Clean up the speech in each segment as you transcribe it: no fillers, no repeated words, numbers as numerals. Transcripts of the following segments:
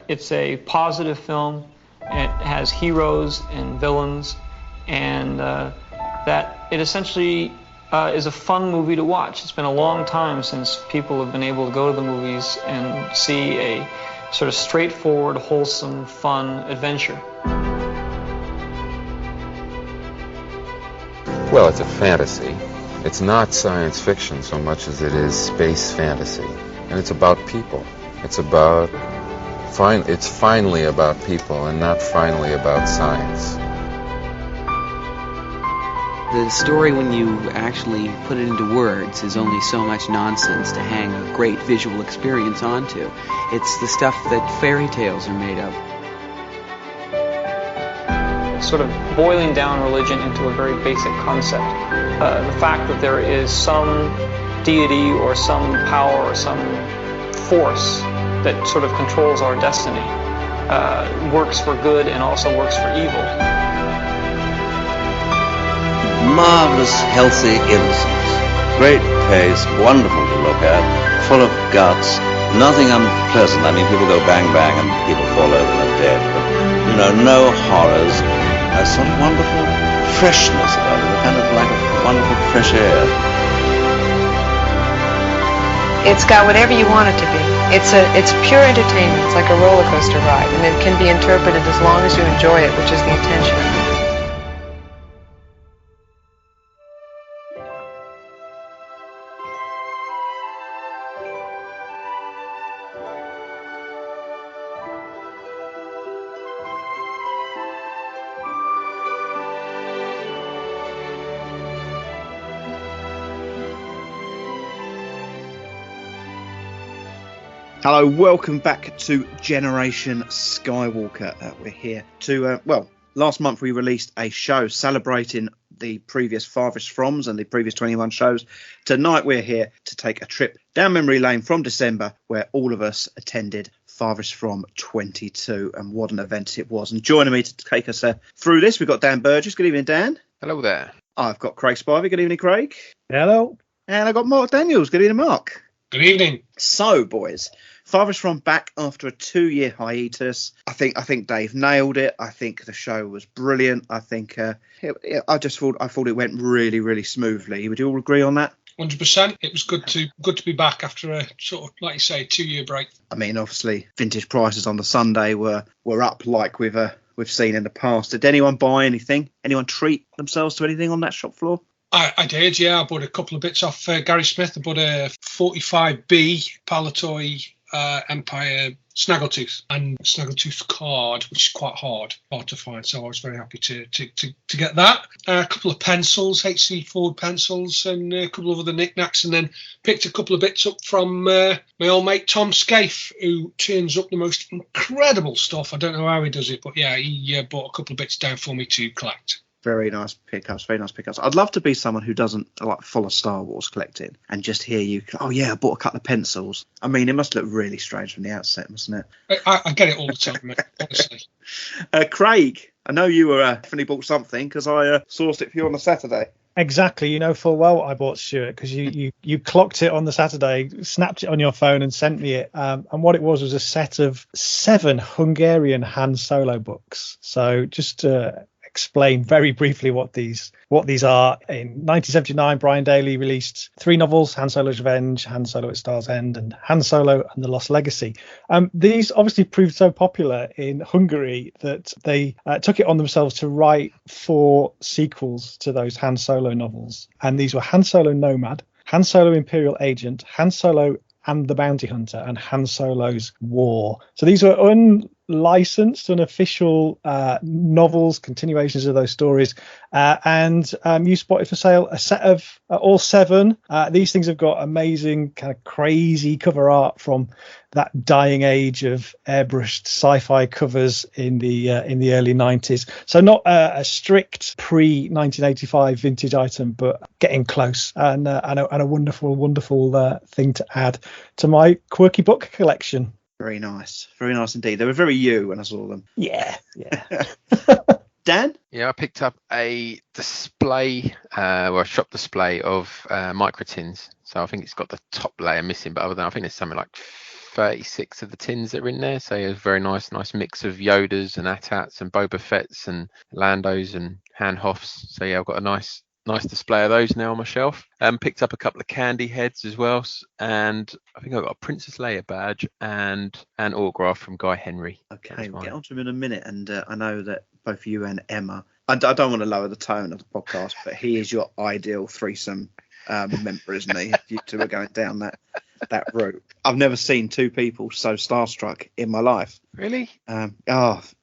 It's a positive film. It has heroes and villains, and that it essentially is a fun movie to watch. It's been a long time since people have been able to go to the movies and see a sort of straightforward, wholesome, fun adventure. Well, it's a fantasy. It's not science fiction so much as it is space fantasy. And it's about people. It's finally about people and not finally about science. The story, when you actually put it into words, is only so much nonsense to hang a great visual experience onto. It's the stuff that fairy tales are made of. Sort of boiling down religion into a very basic concept. The fact that there is some deity or some power or some force that sort of controls our destiny works for good and also works for evil. Marvellous, healthy innocence. Great pace, wonderful to look at, full of guts, nothing unpleasant. I mean, people go bang bang and people fall over and are dead, but, no horrors. A sort of wonderful freshness about it, kind of like a wonderful fresh air. It's got whatever you want it to be. It's pure entertainment. It's like a roller coaster ride, and it can be interpreted as long as you enjoy it, which is the intention. Hello, welcome back to Generation Skywalker. We're here to, last month we released a show celebrating the previous Farthest Froms and the previous 21 shows. Tonight we're here to take a trip down memory lane from December, where all of us attended Farthest From 22, and what an event it was. And joining me to take us through this, we've got Dan Burgess. Good evening, Dan. Hello there. I've got Craig Spivey. Good evening, Craig. Hello. And I've got Mark Daniels. Good evening, Mark. Good evening. So, boys, Farthest From back after a 2-year hiatus. I think Dave nailed it. I think the show was brilliant. I think I thought it went really, really smoothly. Would you all agree on that? 100%. It was good to be back after a sort of, like you say, 2-year break. I mean, obviously, vintage prices on the Sunday were up like we've seen in the past. Did anyone buy anything? Anyone treat themselves to anything on that shop floor? I did, yeah. I bought a couple of bits off Gary Smith. I bought a 45B Palatoy Empire Snaggletooth and Snaggletooth card, which is quite hard to find. So I was very happy to get that. A couple of pencils, HC Ford pencils, and a couple of other knickknacks, and then picked a couple of bits up from my old mate Tom Scaife, who turns up the most incredible stuff. I don't know how he does it, but yeah, he bought a couple of bits down for me to collect. Very nice pickups, very nice pickups. I'd love to be someone who doesn't like follow Star Wars collecting and just hear you, oh yeah, I bought a couple of pencils. I mean, it must look really strange from the outset, mustn't it? I get it all the time, mate, honestly. Craig, I know you were definitely bought something because I sourced it for you on the Saturday. Exactly, you know full well I bought Stuart because you clocked it on the Saturday, snapped it on your phone and sent me it. And what it was a set of 7 Hungarian Han Solo books. So just to explain very briefly what these are. In 1979, Brian Daley released 3 novels: Han Solo's Revenge, Han Solo at Star's End, and Han Solo and the Lost Legacy. These obviously proved so popular in Hungary that they took it on themselves to write 4 sequels to those Han Solo novels. And these were Han Solo Nomad, Han Solo Imperial Agent, Han Solo and the Bounty Hunter, and Han Solo's War. So these were unlicensed, unofficial novels, continuations of those stories. And you spotted for sale a set of all 7. These things have got amazing, kind of crazy cover art from that dying age of airbrushed sci-fi covers in the early 90s. So not a strict pre-1985 vintage item, but getting close, and a wonderful thing to add to my quirky book collection. Very nice indeed. They were very you when I saw them. Yeah. Dan? Yeah, I picked up a display, a shop display of microtins. So I think it's got the top layer missing, but other than I think there's something like 36 of the tins that are in there. So it's a very nice mix of Yodas and AT-ATs and Boba Fett's and Landos and Han Hoffs. So yeah, I've got a nice display of those now on my shelf. Picked up a couple of candy heads as well, and I think I've got a Princess Leia badge and an autograph from Guy Henry. Okay, we'll get on to him in a minute, and I know that both you and Emma, I don't want to lower the tone of the podcast, but he is your ideal threesome member, isn't he? You two are going down that route. I've never seen two people so starstruck in my life. Really? I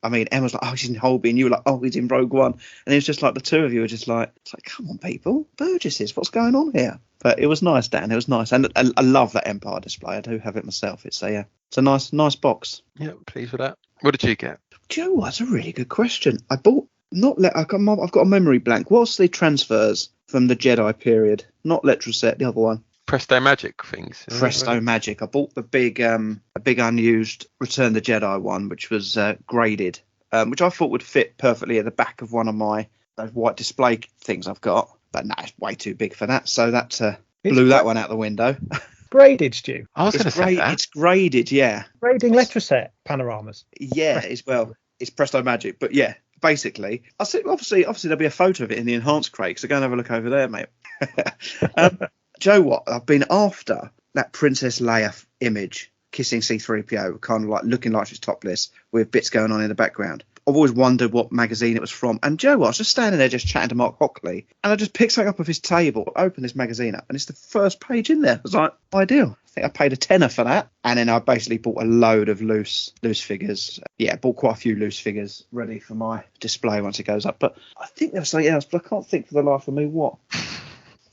mean, Emma's like, oh, she's in Holby, and you were like, oh, he's in Rogue One, and it was just like the two of you were just like, it's like, come on, people, Burgesses, what's going on here? But it was nice, Dan. It was nice, and I love that Empire display. I do have it myself. It's a nice box. Yeah, pleased with that. What did you get? Do you know what? That's a really good question. I've got a memory blank. What's the transfers from the Jedi period? Not Letraset, the other one. Presto Magic things. Presto Magic. I bought the big unused Return the Jedi one, which was graded, which I thought would fit perfectly at the back of one of those white display things I've got. But no, it's way too big for that. So that blew that one out the window. Graded, Stu. I was going to say that. It's graded, yeah. Grading Letraset panoramas. Yeah, it's Presto Magic, but yeah. Basically, I see. Obviously, there'll be a photo of it in the enhanced crate. So go and have a look over there, mate. Joe, what I've been after that Princess Leia image kissing C-3PO, kind of like looking like she's topless with bits going on in the background. I've always wondered what magazine it was from. And Joe, I was just standing there just chatting to Marc Hockley, and I just picked something up off his table, opened this magazine up, and it's the first page in there. I was like, ideal. I think I paid $10 for that, and then I basically bought a load of loose figures. Yeah, bought quite a few loose figures ready for my display once it goes up. But I think there was something else, but I can't think for the life of me what.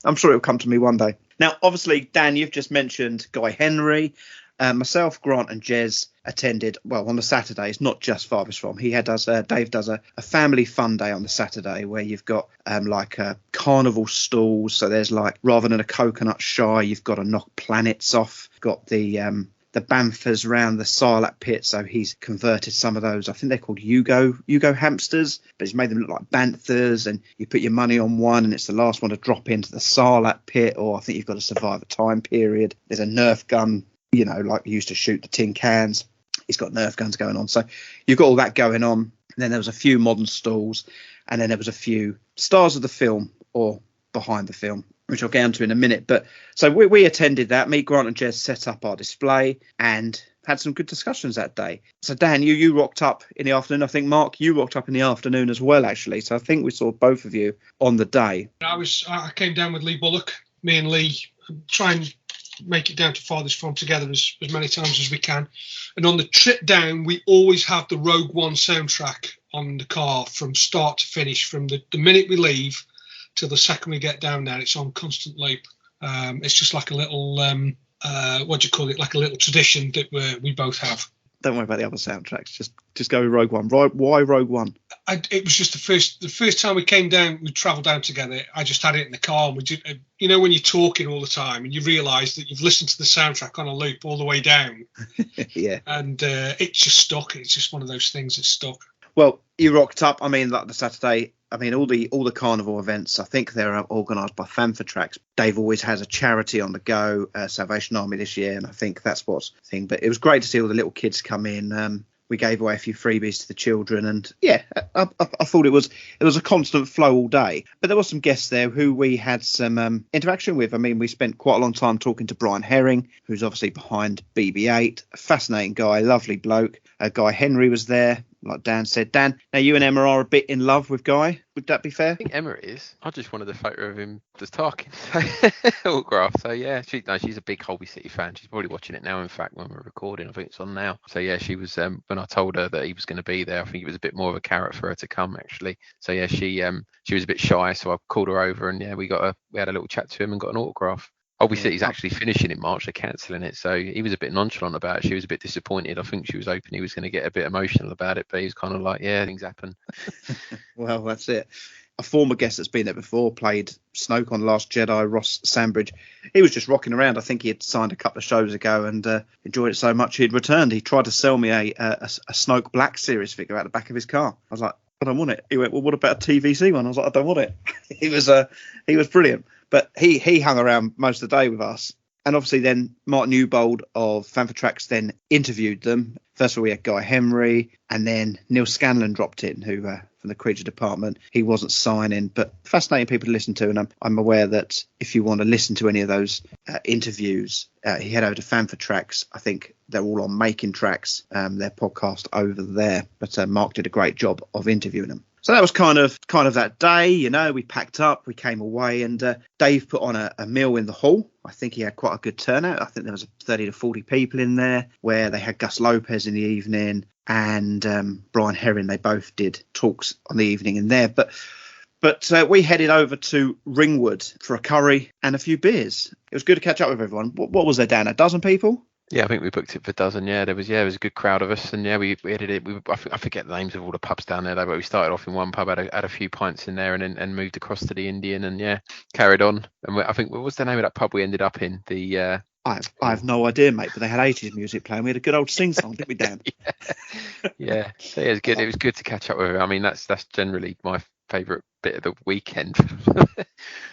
I'm sure it'll come to me one day. Now, obviously, Dan, you've just mentioned Guy Henry. Myself, Grant, and Jez attended, well, on the Saturdays, not just Farthest From. Dave does a family fun day on the Saturday where you've got like carnival stalls. So there's like, rather than a coconut shy, you've got to knock planets off. Got the banthas around the Sarlacc pit, so he's converted some of those. I think they're called Yugo hamsters, but he's made them look like banthas, and you put your money on one and it's the last one to drop into the Sarlacc pit, or I think you've got to survive a time period. There's a Nerf gun, like you used to shoot the tin cans. He's got Nerf guns going on. So you've got all that going on. And then there was a few modern stalls, and then there was a few stars of the film or behind the film, which I'll get onto in a minute. But so we attended that. Me, Grant, and Jez set up our display and had some good discussions that day. So Dan, you rocked up in the afternoon. I think Mark, you rocked up in the afternoon as well, actually. So I think we saw both of you on the day. I came down with Lee Bullock. Me and Lee try and make it down to Farthest From together as many times as we can. And on the trip down, we always have the Rogue One soundtrack on the car from start to finish, from the minute we leave till the second we get down there. It's on constant loop. It's just like a little what do you call it, like a little tradition that we both have. Don't worry about the other soundtracks, just go with Rogue One. Why Rogue One? It was just the first time we came down, we travelled down together, I just had it in the car, and we did, when you're talking all the time and you realise that you've listened to the soundtrack on a loop all the way down. Yeah. And it's just stuck. It's just one of those things that stuck. Well, you rocked up. I mean, like the Saturday, I mean, all the carnival events, I think they're organised by Fanfare Tracks. Dave always has a charity on the go, Salvation Army this year, and I think that's what's the thing. But it was great to see all the little kids come in. We gave away a few freebies to the children, and yeah, I thought it was a constant flow all day. But there was some guests there who we had some interaction with. I mean, we spent quite a long time talking to Brian Herring, who's obviously behind BB-8, a fascinating guy, lovely bloke. Guy Henry was there, like Dan said. Dan, now you and Emma are a bit in love with Guy. Would that be fair? I think Emma is. I just wanted a photo of him just talking. Autograph. So yeah, she's a big Holby City fan. She's probably watching it now. In fact, when we're recording, I think it's on now. So yeah, she was. When I told her that he was going to be there, I think it was a bit more of a carrot for her to come actually. So yeah, she was a bit shy. So I called her over, and yeah, we had a little chat to him and got an autograph. Holby City's actually finishing in March. They're cancelling it. So he was a bit nonchalant about it. She was a bit disappointed. I think she was hoping he was going to get a bit emotional about it, but he was kind of like, yeah, things happen. Well, that's it. A former guest that's been there before played Snoke on Last Jedi, Ross Sandbridge. He was just rocking around. I think he had signed a couple of shows ago and enjoyed it so much he'd returned. He tried to sell me a Snoke Black Series figure out the back of his car. I was like, I don't want it. He went, well, what about a TVC one? I was like, I don't want it. He was brilliant. But he hung around most of the day with us. And obviously then Mark Newbold of Fan for Tracks then interviewed them. First of all, we had Guy Henry, and then Neil Scanlon dropped in, who from the Creature department. He wasn't signing, but fascinating people to listen to. And I'm aware that if you want to listen to any of those interviews, he head over to Fan for Tracks. I think they're all on Making Tracks, their podcast over there. But Mark did a great job of interviewing them. So that was kind of that day, you know. We packed up, we came away, and Dave put on a meal in the hall. I think he had quite a good turnout. I think there was 30 to 40 people in there, where they had Gus Lopez in the evening and Brian Herring. They both did talks on the evening in there. But we headed over to Ringwood for a curry and a few beers. It was good to catch up with everyone. What was there, Dan? A dozen people? Yeah, I think we booked it for a dozen. Yeah, there was a good crowd of us, and we headed it. I forget the names of all the pubs down there, though, but we started off in one pub, had a few pints in there, and moved across to the Indian, and carried on. And I think, what was the name of that pub we ended up in? I have no idea, mate, but they had 80s music playing. We had a good old sing song, didn't we, Dan? Yeah. So it was good. It was good to catch up with her. I mean, that's generally my favourite bit of the weekend.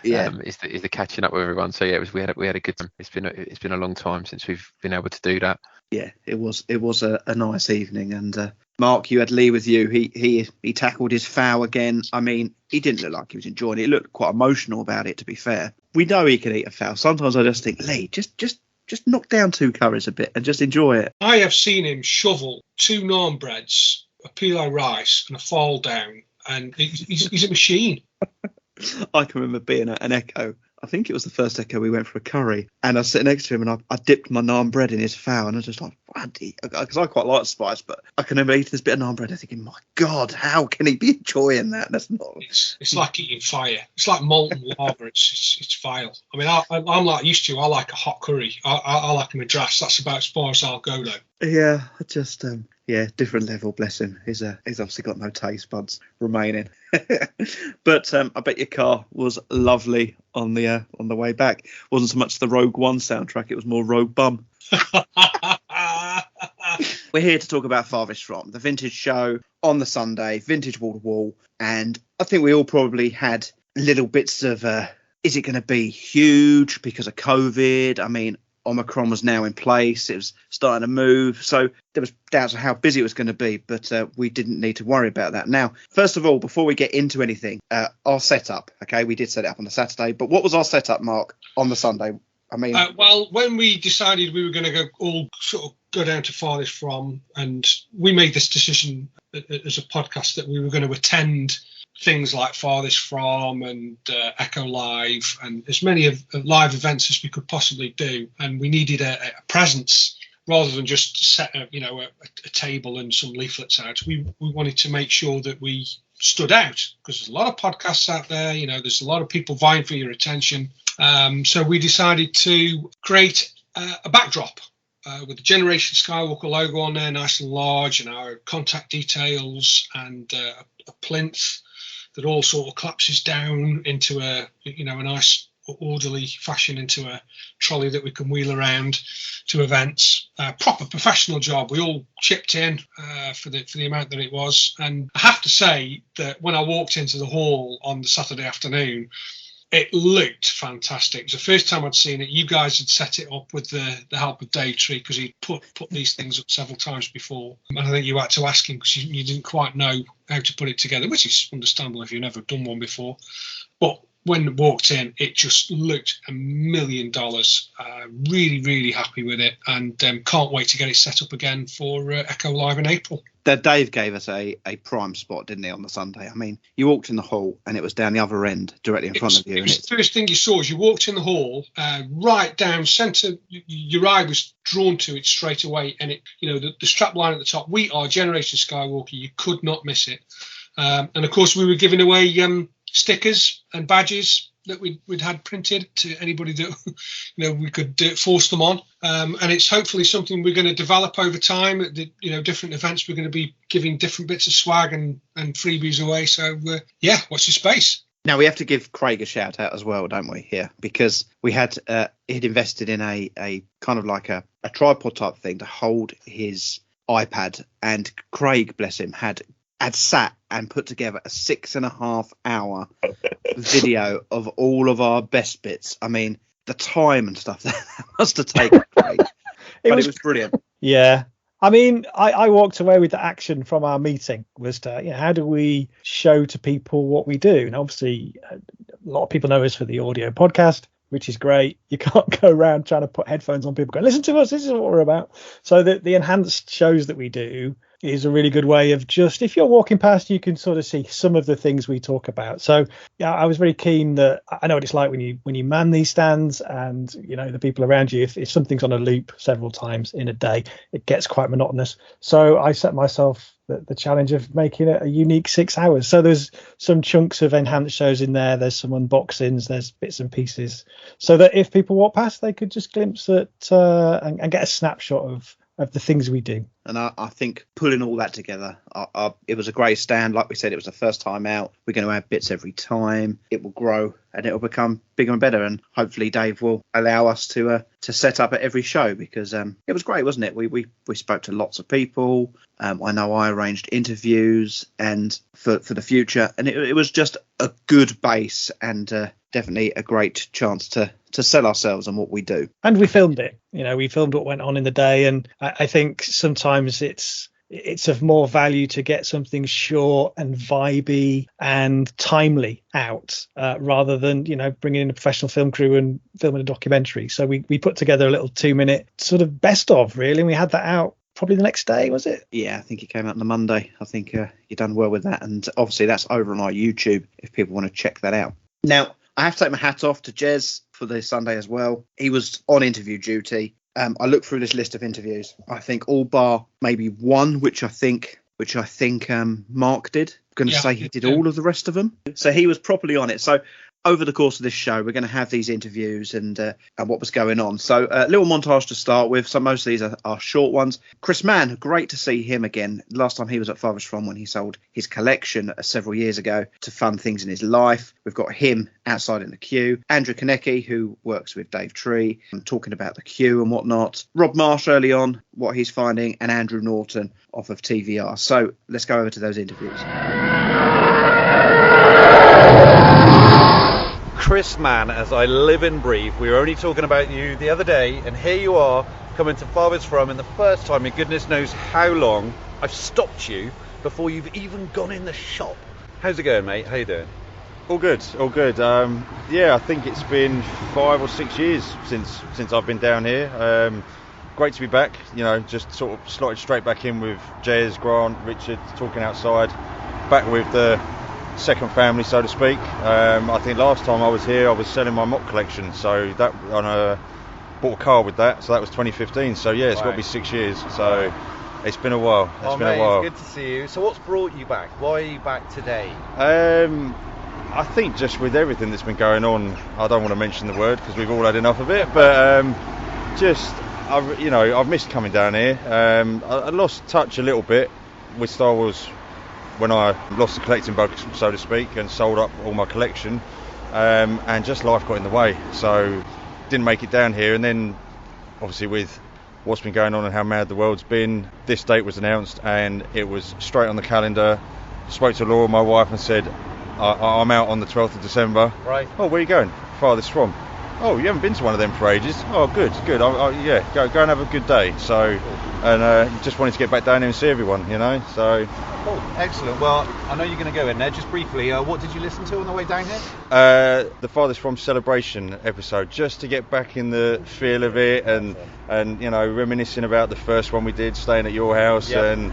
Is the catching up with everyone. So we had a good time. It's been a long time since we've been able to do that. Yeah, it was a nice evening. And Mark, you had Lee with you. He tackled his foul again. I mean, he didn't look like he was enjoying it. He looked quite emotional about it, to be fair. We know he can eat a foul. Sometimes I just think, Lee, just knock down 2 curries a bit and just enjoy it. I have seen him shovel 2 naan breads, a pilau rice, and a fall down, and he's a machine. I can remember being at an Echo. I think it was the first Echo we went for a curry, and I was sitting next to him, and I dipped my naan bread in his fowl, and I was just like, because I quite like spice, but I can remember eating this bit of naan bread and thinking, my God, how can he be enjoying that? That's not. It's like eating fire. It's like molten lava. It's vile. I mean, I'm like used to. I like a hot curry. I like a madras. That's about as far as I'll go, though. Yeah, just different level. Bless him. He's obviously got no taste buds remaining. But I bet your car was lovely on the way back. Wasn't so much the Rogue One soundtrack; it was more Rogue Bum. We're here to talk about Farthest From, the vintage show on the Sunday, vintage wall to wall, and I think we all probably had little bits of is it going to be huge because of COVID? I mean, Omicron was now in place. It was starting to move. So there was doubts of how busy it was going to be, but we didn't need to worry about that. Now, first of all, before we get into anything, our setup, okay, we did set it up on the Saturday, but what was our setup, Mark, on the Sunday? I mean, well, when we decided we were going to go down to Farthest From, and we made this decision as a podcast that we were going to attend things like Farthest From and Echo Live and as many of live events as we could possibly do, and we needed a presence rather than just set a table and some leaflets out. We wanted to make sure that we stood out, because there's a lot of podcasts out there. There's a lot of people vying for your attention. So we decided to create a backdrop with the Generation Skywalker logo on there, nice and large, and our contact details, and a plinth that all sort of collapses down into a nice orderly fashion into a trolley that we can wheel around to events. Proper professional job. We all chipped in for the amount that it was, and I have to say that when I walked into the hall on the Saturday afternoon, it looked fantastic. It was the first time I'd seen it. You guys had set it up with the help of Dave Tree, because he'd put these things up several times before. And I think you had to ask him because you didn't quite know how to put it together, which is understandable if you've never done one before. But when it walked in, it just looked $1 million. Really, really happy with it, and can't wait to get it set up again for Echo Live in April. Dave gave us a prime spot, didn't he, on the Sunday? I mean, you walked in the hall and it was down the other end, directly in front of you. It was the first thing you saw as you walked in the hall, right down centre. Your eye was drawn to it straight away, and it, the strap line at the top. We are Generation Skywalker. You could not miss it. And of course, we were giving away stickers and badges that we'd had printed to anybody that we could force them on, and it's hopefully something we're going to develop over time. At the different events, we're going to be giving different bits of swag and freebies away. So watch your space. Now we have to give Craig a shout out as well, don't we? Here, because we had he'd invested in a kind of like a tripod type thing to hold his iPad, and Craig, bless him, had sat and put together a 6.5 hour video of all of our best bits. I mean, the time and stuff that must have taken place. It was brilliant. Yeah. I mean, I walked away with the action from our meeting was to, how do we show to people what we do? And obviously, a lot of people know us for the audio podcast, which is great. You can't go around trying to put headphones on people going, listen to us, this is what we're about. So the enhanced shows that we do is a really good way of just, if you're walking past, you can sort of see some of the things we talk about. So yeah, I was very keen that I know what it's like when you man these stands and, the people around you, if something's on a loop several times in a day, it gets quite monotonous. So I set myself the challenge of making it a unique 6 hours. So there's some chunks of enhanced shows in there. There's some unboxings, there's bits and pieces, so that if people walk past, they could just glimpse at and get a snapshot of the things we do. And I think pulling all that together, it was a great stand. Like we said, it was the first time out. We're going to add bits every time. It will grow and it will become bigger and better. And hopefully Dave will allow us to set up at every show, because it was great, wasn't it? We spoke to lots of people. I know I arranged interviews and for the future, and it was just a good base and definitely a great chance to sell ourselves and what we do. And we filmed it. We filmed what went on in the day, and I think sometimes it's of more value to get something short and vibey and timely out rather than bringing in a professional film crew and filming a documentary. So we put together a little 2-minute sort of best of, really, and we had that out probably the next day, was it? Yeah, I think it came out on the Monday. I think you've done well with that, and obviously that's over on our YouTube if people want to check that out. Now, I have to take my hat off to Jez for the Sunday as well. He was on interview duty. I looked through this list of interviews. I think all bar maybe one, which I think Marc did. I'm going to say he did all of the rest of them. So he was properly on it. So over the course of this show, we're going to have these interviews and what was going on. So a little montage to start with. So most of these are short ones. Chris Mann, great to see him again. Last time he was at Farthest From when he sold his collection several years ago to fund things in his life. We've got him outside in the queue. Andrew Karnecki, who works with Dave Tree, talking about the queue and whatnot. Rob Marsh early on, what he's finding, and Andrew Norton off of TVR. So let's go over to those interviews. Chris Mann, as I live and breathe. We were only talking about you the other day, and here you are coming to Farthest From, and the first time in goodness knows how long I've stopped you before you've even gone in the shop. How's it going, mate? How you doing? All good, all good. Yeah, I think it's been 5 or 6 years since I've been down here. Great to be back. Just sort of slotted straight back in with Jez, Grant, Richard, talking outside, back with the second family, so to speak. I think last time I was here I was selling my mock collection, so that bought a car with that, so that was 2015. So yeah, it's got to be 6 years, so it's been a while. It's good to see you. So what's brought you back? Why are you back today? I think just with everything that's been going on, I don't want to mention the word because we've all had enough of it, but I've missed coming down here. I lost touch a little bit with Star Wars when I lost the collecting bug, so to speak, and sold up all my collection, and just life got in the way, so didn't make it down here. And then obviously with what's been going on and how mad the world's been, this date was announced and it was straight on the calendar. Spoke to Laura, my wife, and said I'm out on the 12th of December. Right. Oh, where are you going? Farthest From. Oh, you haven't been to one of them for ages. Oh, good. Yeah, go and have a good day. So, and just wanted to get back down there and see everyone, so. Cool, excellent. Well, I know you're going to go in there. Just briefly, what did you listen to on the way down here? The Farthest From celebration episode, just to get back in the feel of it, and reminiscing about the first one we did, staying at your house, and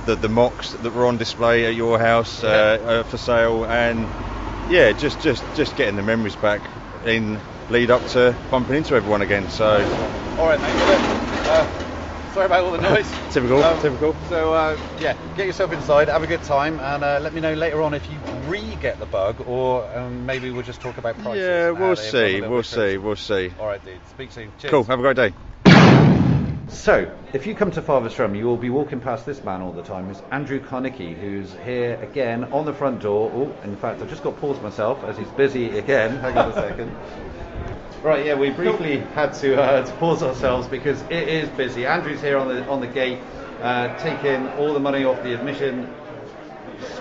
the mocks that were on display at your house for sale, and yeah, just getting the memories back in lead up to bumping into everyone again. So. All right, mate. Sorry about all the noise. Typical. So, get yourself inside, have a good time, and let me know later on if you re-get the bug, or maybe we'll just talk about prices. Yeah, we'll see. All right, dude. Speak soon. Cheers. Cool. Have a great day. So, if you come to Farthest From, you will be walking past this man all the time. It's Andrew Karnecki, who's here again on the front door. Oh, in fact, I've just got paused myself as he's busy again. Hang on a second. Right, yeah, we briefly had to pause ourselves because it is busy. Andrew's here on the gate, taking all the money off the admission.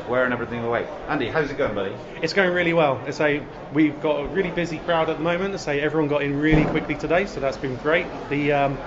squaring everything away. Andy, how's it going, buddy? It's going really well. I say we've got a really busy crowd at the moment. I say everyone got in really quickly today, so that's been great. The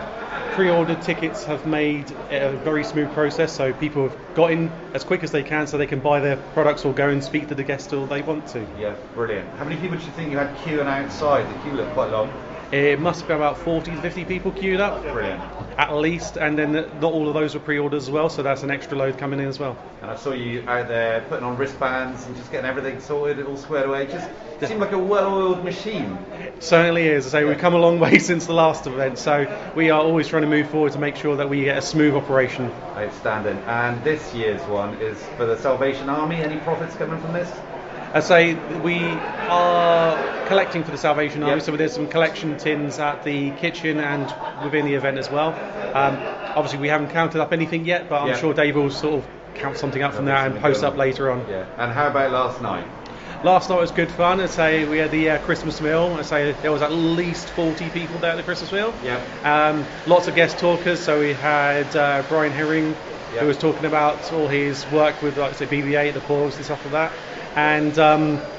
pre-ordered tickets have made it a very smooth process, so people have got in as quick as they can so they can buy their products or go and speak to the guests all they want to. Yeah, brilliant. How many people do you think you had queuing outside? The queue looked quite long. It must be about 40 to 50 people queued up. Brilliant. At least, and then not all of those were pre-orders as well, so that's an extra load coming in as well. And I saw you out there putting on wristbands and just getting everything sorted, all squared away. Just seemed like a well-oiled machine. It certainly is. I say we've come a long way since the last event, so we are always trying to move forward to make sure that we get a smooth operation. Outstanding. And this year's one is for the Salvation Army. Any profits coming from this? I say we are collecting for the Salvation Army, so there's some collection tins at the kitchen and within the event as well. Obviously we haven't counted up anything yet, but I'm sure Dave will sort of count something up from there and post up later on. Yeah. And how about last night? Last night was good fun. I'd say we had the Christmas meal. I'd say there was at least 40 people there at the Christmas meal. Yeah. Lots of guest talkers. So we had Brian Herring, who was talking about all his work with, like, say, BB-8, the Pogs and stuff like that. And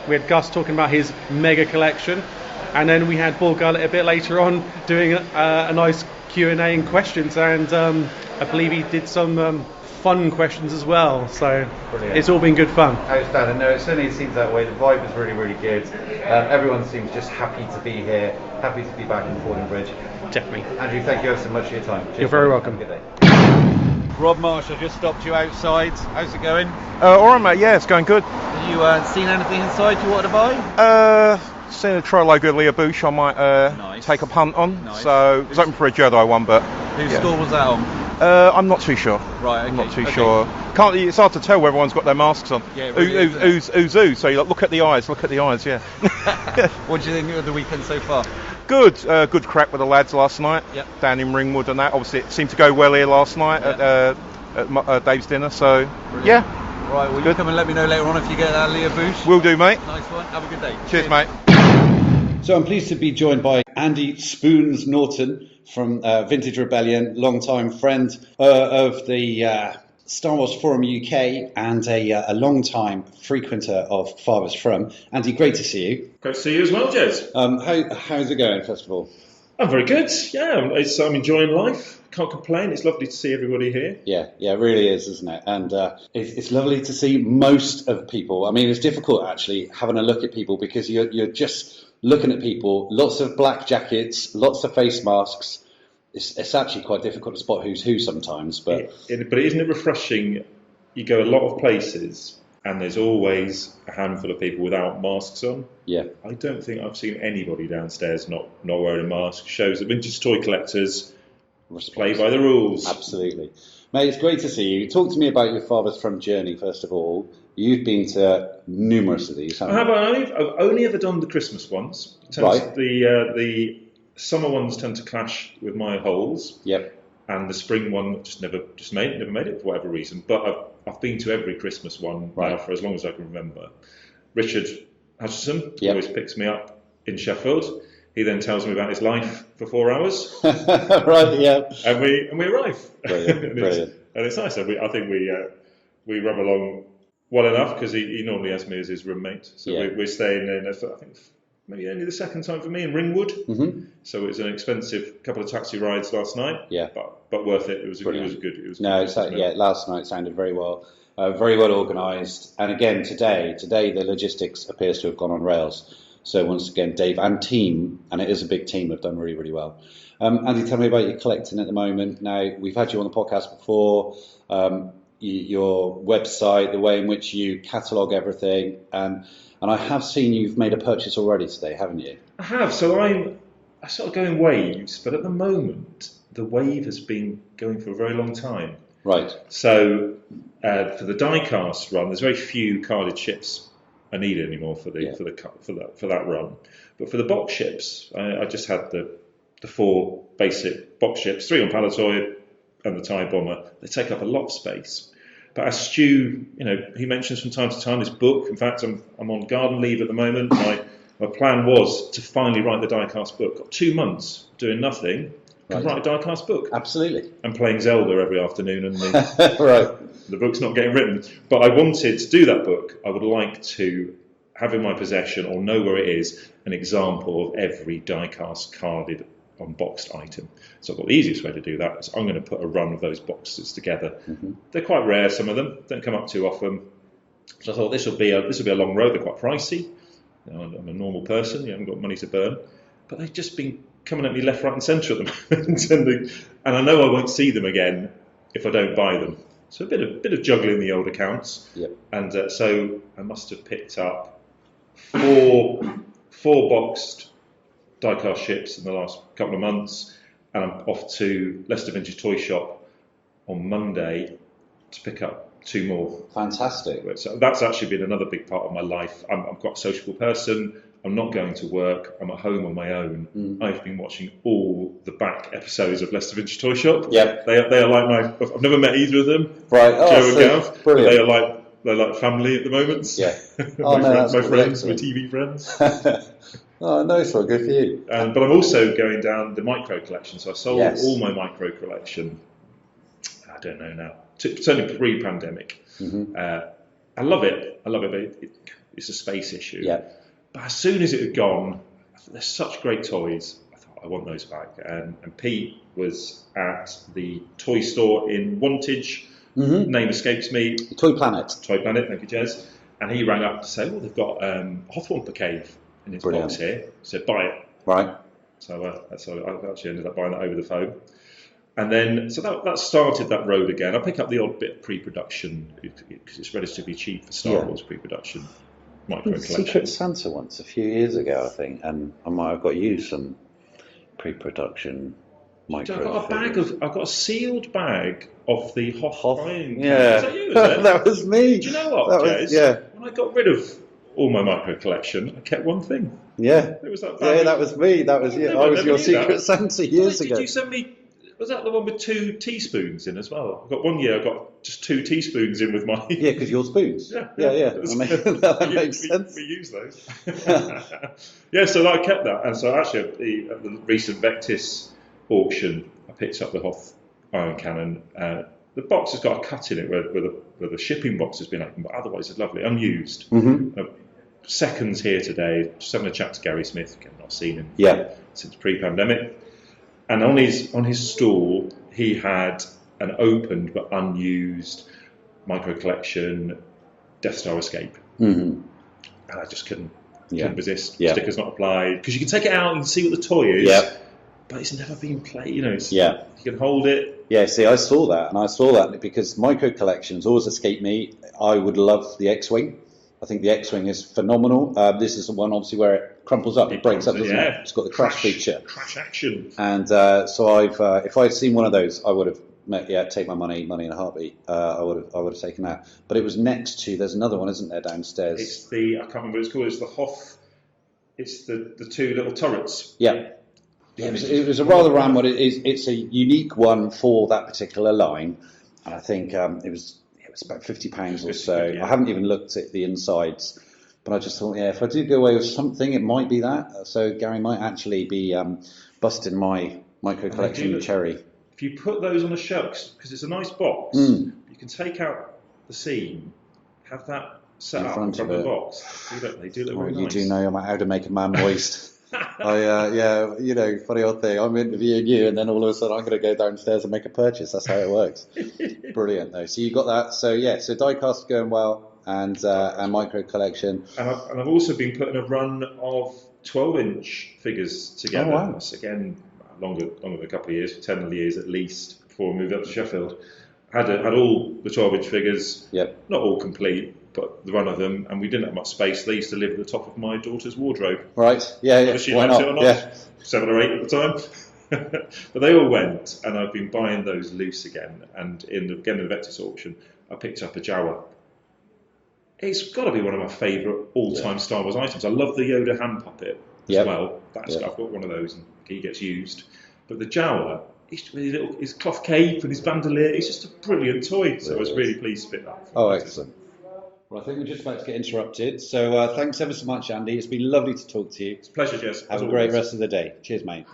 we had Gus talking about his mega collection, and then we had Paul Gullett a bit later on doing a nice Q&A and questions, and I believe he did some fun questions as well, so brilliant. It's all been good fun. Outstanding. No, it certainly seems that way. The vibe is really, really good. Everyone seems just happy to be here, happy to be back in Fordingbridge. Definitely. Andrew, thank you ever so much for your time. Cheers. You're very welcome. Have a good day. Rob Marsh, I've just stopped you outside. How's it going? All right, mate. Yeah, it's going good. Have you seen anything inside you wanted to buy? Seen a Trologo Leah Bouche I might take a punt on. Nice. So I was hoping for a Jedi one, but whose score was that on? I'm not too sure. Right, okay. I'm not too sure. It's hard to tell where everyone's got their masks on. Yeah, it really is, who's who. So you look at the eyes, yeah. What do you think of the weekend so far? Good. Good crack with the lads last night. Yep. Down in Ringwood and that. Obviously it seemed to go well here last night at Dave's dinner. So brilliant. Yeah. Right, well, you come and let me know later on if you get that Leah Bouche. Will do, mate. Nice one. Have a good day. Cheers, mate. So I'm pleased to be joined by Andy Spoons Norton from Vintage Rebellion, long-time friend of the Star Wars Forum UK and a long-time frequenter of Farthest From. Andy, great to see you. Great to see you as well, Jez. How's it going, first of all? I'm very good. Yeah, I'm enjoying life. Can't complain. It's lovely to see everybody here. Yeah, it really is, isn't it? And it's lovely to see most of people. I mean, it's difficult actually having a look at people because you're just looking at people. Lots of black jackets, lots of face masks. It's actually quite difficult to spot who's who sometimes. But isn't it refreshing? You go a lot of places and there's always a handful of people without masks on. Yeah. I don't think I've seen anybody downstairs not wearing a mask. Shows that vintage toy collectors play by the rules. Absolutely. Mate, it's great to see you. Talk to me about your Farthest From journey, first of all. You've been to numerous of these, haven't you? I've only ever done the Christmas ones. Right. The summer ones tend to clash with my holes. Yep. And the spring one never made it for whatever reason. But I've been to every Christmas one now for as long as I can remember. Richard Hutchison always picks me up in Sheffield. He then tells me about his life for 4 hours. Right, yeah. And we arrive. Brilliant. And it's nice. I think we rub along well enough because he normally has me as his roommate. So we're staying in, I think, maybe only the second time for me in Ringwood. Mm-hmm. So it was an expensive couple of taxi rides last night. Yeah. But worth it. It was good. Last night sounded very well organised. And again, today the logistics appears to have gone on rails. So once again, Dave and team, and it is a big team, have done really, really well. Andy, tell me about your collecting at the moment. Now, we've had you on the podcast before, your website, the way in which you catalogue everything, and I have seen you've made a purchase already today, haven't you? I have. So I sort of go in waves, but at the moment, the wave has been going for a very long time. Right. So for the die-cast run, there's very few carded ships I needed anymore for that run. But for the box ships, I just had the 4 basic box ships, 3 on Palatoy and the TIE Bomber. They take up a lot of space. But as Stu, he mentions from time to time this book. In fact, I'm on garden leave at the moment. My plan was to finally write the die-cast book. Got 2 months doing nothing. can write a die-cast book. Absolutely. I'm playing Zelda every afternoon, and right. The book's not getting written. But I wanted to do that book. I would like to have in my possession, or know where it is, an example of every die-cast carded unboxed item. So I thought the easiest way to do that is I'm going to put a run of those boxes together. Mm-hmm. They're quite rare, some of them don't come up too often. So I thought this will be a long road. They're quite pricey. You know, I'm a normal person. You haven't got money to burn, but they've just been coming at me left, right, and centre at the moment, and I know I won't see them again if I don't buy them. So a bit of juggling the old accounts. Yep. And so I must have picked up four boxed die-cast ships in the last couple of months, and I'm off to Leicester Vintage Toy Shop on Monday to pick up 2 more. Fantastic. So that's actually been another big part of my life. I'm quite a sociable person. I'm not going to work. I'm at home on my own. I've been watching all the back episodes of Leicester Vintage Toy Shop. Yep. They are like I've never met either of them. Right. Joe and Gav. Brilliant. They're like family at the moment. Yeah. my friends, my TV friends. Oh, nice one. Good for you. But I'm also going down the micro collection. So I sold all my micro collection. I don't know now. Certainly pre-pandemic. Mm-hmm. I love it. But it's a space issue. Yeah. But as soon as it had gone, I thought, there's such great toys. I thought, I want those back. And Pete was at the toy store in Wantage. Mm-hmm. Name escapes me. Toy Planet. Thank you, Jez. And he rang up to say, they've got Hawthorne Cave in his box here. He said, buy it. Right. So I actually ended up buying that over the phone. And then, so that started that road again. I pick up the odd bit of pre-production because it's relatively cheap for Star Wars pre-production. Micro collection. Secret Santa once a few years ago, I think, and I might have got you some pre-production micro. I've got a sealed bag of the Hoth Iron. Yeah, Was that you? Was that was me. Do you know what, Jez? Yeah. When I got rid of all my micro collection, I kept one thing. Yeah. It was that bag. Yeah, that was me. That was you. I was your Secret Santa years ago. Did you send me? Was that the one with 2 teaspoons in as well? I got one year. I got just 2 teaspoons in with my. Yeah, because your spoons. Yeah. I mean, that makes sense. We use those. Yeah, so I kept that, and so actually at the recent Vectis auction, I picked up the Hoth Iron Cannon. The box has got a cut in it where the shipping box has been open, but otherwise it's lovely, unused. Mm-hmm. Seconds here today, just having a chat to Gary Smith. I've not seen him since pre-pandemic. And on his stall, he had an opened but unused micro collection Death Star Escape. Mm-hmm. And I just couldn't resist. Yeah. Stickers not applied. Because you can take it out and see what the toy is, but it's never been played. You can hold it. Yeah, see, I saw that because micro collections always escape me. I would love the X-Wing. I think the X-Wing is phenomenal. This is the one, obviously, where it crumples up, it breaks up, doesn't it? It's got the crash feature. Crash action. And so if I'd seen one of those, I would have take my money in a heartbeat. I would have taken that. But it was next to. There's another one, isn't there, downstairs? It's I can't remember what it's called. It's the Hoth. It's the 2 little turrets. Yeah. It was a rather round one. It's a unique one for that particular line, and I think it was about £50 or so. I haven't even looked at the insides, but I just thought, if I do go away with something, it might be that. So Gary might actually be busting my micro collection cherry. If you put those on the shelves, because it's a nice box, you can take out the seam, have that set up in front of the box. They do look very nice. You do know how to make a man moist. Funny old thing. I'm interviewing you, and then all of a sudden I'm going to go downstairs and make a purchase. That's how it works. Brilliant, though. So you got that. So so diecast going well, and micro collection. And I've also been putting a run of 12-inch figures together. Oh, wow. That's again longer than a couple of years, 10 years at least before I moved up to Sheffield. Had all the 12-inch figures. Yep. Not all complete, but the run of them, and we didn't have much space. They used to live at the top of my daughter's wardrobe. Right, yeah. Whether she Why liked not? it or not, Yeah. 7 or 8 at the time. But they all went, and I've been buying those loose again. And in the Vectis auction, I picked up a Jawa. It's got to be one of my favourite all-time Star Wars items. I love the Yoda hand puppet as well. I've got one of those, and he gets used. But the Jawa, his cloth cape and his bandolier, it's just a brilliant toy. So I was really pleased to pick that. Oh, excellent. Well, I think we're just about to get interrupted. So thanks ever so much, Andy. It's been lovely to talk to you. It's a pleasure, Jez. Have a great rest of the day. Cheers, mate.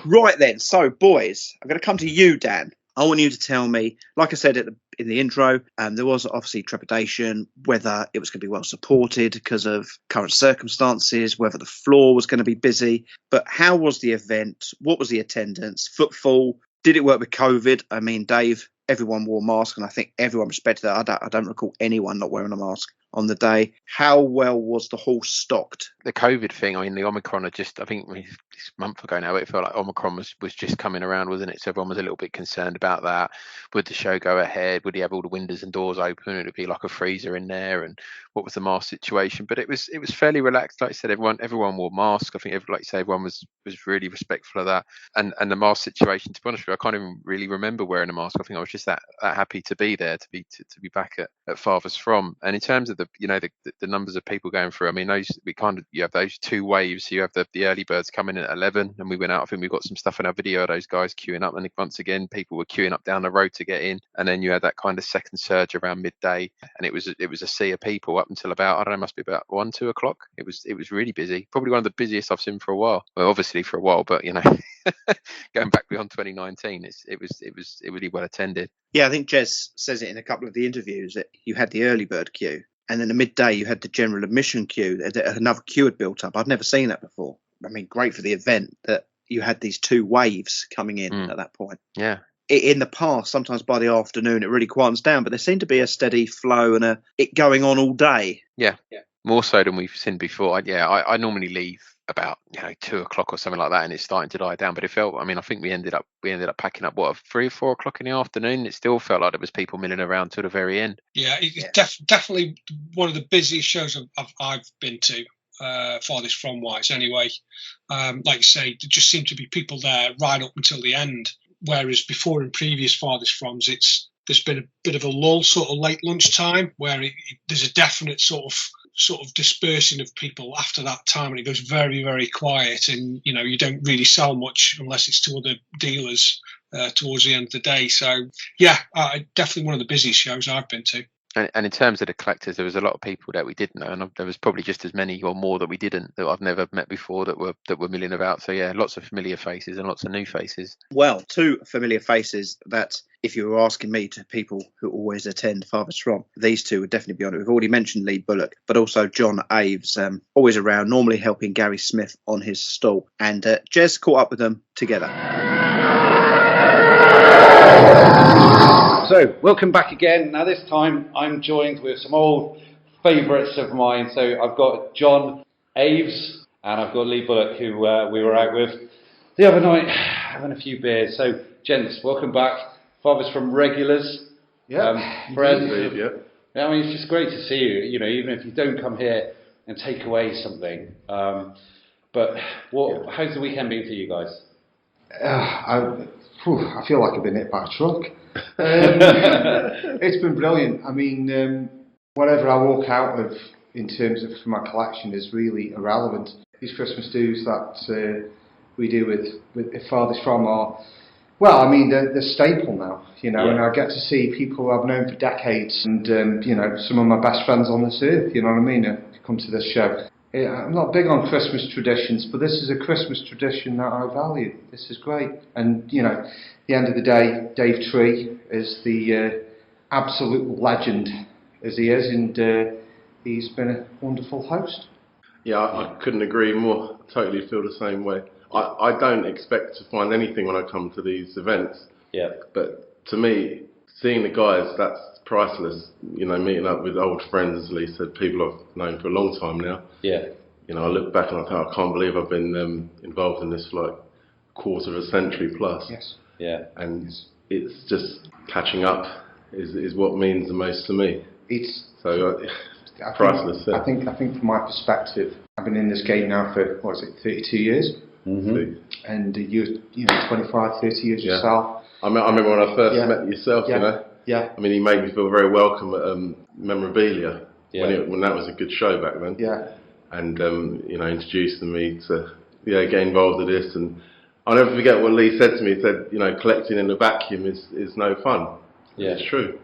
Right then, so boys, I'm going to come to you, Dan. I want you to tell me, like I said in the intro, there was obviously trepidation, whether it was going to be well supported because of current circumstances, whether the floor was going to be busy. But how was the event? What was the attendance? Footfall? Did it work with COVID? I mean, Dave, everyone wore masks, and I think everyone respected that. I don't recall anyone not wearing a mask on the day. How well was the hall stocked? The COVID thing, I mean, the Omicron I think this month ago now, it felt like Omicron was just coming around, wasn't it? So everyone was a little bit concerned about that. Would the show go ahead? Would he have all the windows and doors open? Would it be like a freezer in there? And what was the mask situation? But it was fairly relaxed. Like I said, everyone wore masks. I think, like you say, everyone was really respectful of that. And the mask situation, to be honest with you, I can't even really remember wearing a mask. I think I was just that happy to be there, to be back at Farthest From. And in terms of the numbers of people going through, I mean, you have those two waves. So you have the early birds coming in at 11, and we went out. I think we've got some stuff in our video of those guys queuing up, and once again people were queuing up down the road to get in. And then you had that kind of second surge around midday, and it was a sea of people up until about, I don't know, must be about 1-2 o'clock. It was really busy, probably one of the busiest I've seen for a while. Well, obviously for a while, but going back beyond 2019, it was really well attended. Yeah, I think Jez says it in a couple of the interviews that you had the early bird queue, and then the midday you had the general admission queue. Another queue had built up. I'd never seen that before. I mean, great for the event that you had these two waves coming in at that point. Yeah. In the past, sometimes by the afternoon, it really quietens down, but there seemed to be a steady flow and it going on all day. Yeah. More so than we've seen before. I normally leave about 2 o'clock or something like that, and it's starting to die down. But it felt, I think we ended up packing up 3 or 4 o'clock in the afternoon. It still felt like there was people milling around to the very end. Yeah, it's definitely one of the busiest shows I've been to. Farthest From wise anyway. Like you say, there just seemed to be people there right up until the end, whereas before in previous Farthest Froms there's been a bit of a lull sort of late lunchtime where there's a definite sort of dispersing of people after that time, and it goes very, very quiet, and you don't really sell much unless it's to other dealers towards the end of the day. So yeah, definitely one of the busiest shows I've been to. And in terms of the collectors, there was a lot of people that we did know, and there was probably just as many or more that we didn't, that I've never met before, that were milling about. So yeah, lots of familiar faces and lots of new faces. Well, two familiar faces that, if you were asking me, to people who always attend Farthest From, these two would definitely be on it. We've already mentioned Lee Bullock, but also Jon Aves, always around, normally helping Gary Smith on his stall. And Jez caught up with them together. So, welcome back again. Now this time I'm joined with some old favourites of mine. So I've got Jon Aves and I've got Lee Bullock, who we were out with the other night having a few beers. So, gents, welcome back. Farthest From regulars. Friends. Yeah, I mean, it's just great to see you, even if you don't come here and take away something. But how's the weekend been for you guys? I feel like I've been hit by a truck. It's been brilliant. I mean, whatever I walk out of in terms of for my collection is really irrelevant. These Christmas do's that we do with Farthest From are, well, I mean, they're staple now, and I get to see people I've known for decades and, some of my best friends on this earth, you know what I mean, come to this show. I'm not big on Christmas traditions, but this is a Christmas tradition that I value. This is great. And, at the end of the day, Dave Tree is the absolute legend as he is, and he's been a wonderful host. Yeah, I couldn't agree more. I totally feel the same way. I don't expect to find anything when I come to these events. Yeah. But to me, seeing the guys, that's priceless. Meeting up with old friends, as Lee said, people I've known for a long time now. Yeah. I look back and I think, I can't believe I've been involved in this for like a quarter of a century plus. Yes. Yeah. And it's just catching up is what means the most to me. It's priceless. I think from my perspective, I've been in this game now for 32 years. Mm-hmm. And you 25, 30 years yourself. I remember when I first met yourself. Yeah. I mean, he made me feel very welcome at Memorabilia when that was a good show back then. Yeah. And introduced me to get involved with this. And I'll never forget what Lee said to me. He said, collecting in a vacuum is no fun. Yeah. It's true.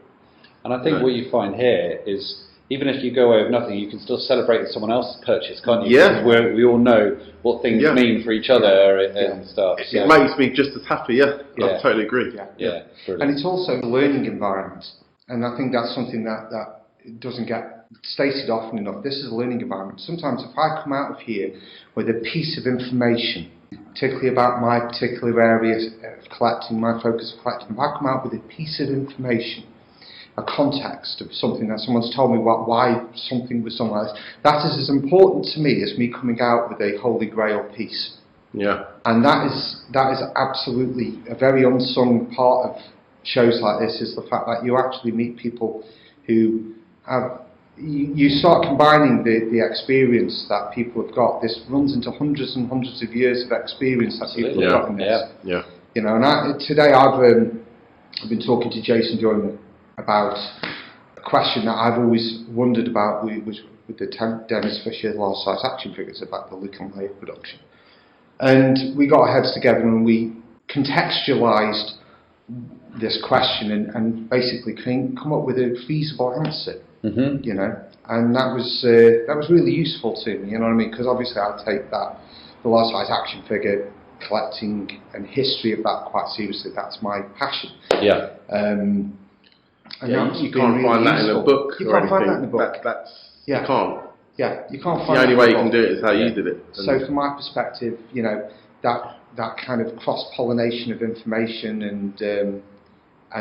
And I think what you find here is, even if you go away with nothing, you can still celebrate someone else's purchase, can't you? Yeah. Because we all know what things mean for each other and stuff. It makes me just as happy, I totally agree. Yeah. And it's also a learning environment. And I think that's something that doesn't get stated often enough. This is a learning environment. Sometimes if I come out of here with a piece of information, particularly about my particular area of collecting, my focus of collecting, if I come out with a piece of information, a context of something that someone's told me why something was done like this, that is as important to me as me coming out with a holy grail piece. Yeah. And that is absolutely a very unsung part of shows like this, is the fact that you actually meet people who have, you start combining the experience that people have got. This runs into hundreds and hundreds of years of experience that people have got in this. Yeah. You know, and today I've been talking to Jason Joyner about a question that I've always wondered about, with the Dennis Fisher large size action figures, about the Luke and Leia production. And we got our heads together and we contextualised this question and basically come up with a feasible answer. Mm-hmm. You know, and that was really useful to me. You know what I mean? Because obviously I take that, the large size action figure collecting and history of that quite seriously. That's my passion. Yeah. You can't find that in a book. You can't find that in a book. You can't. Yeah, you can't find the only that way in you a can book. do it is how you did it. So from my perspective, you know, that kind of cross-pollination of information and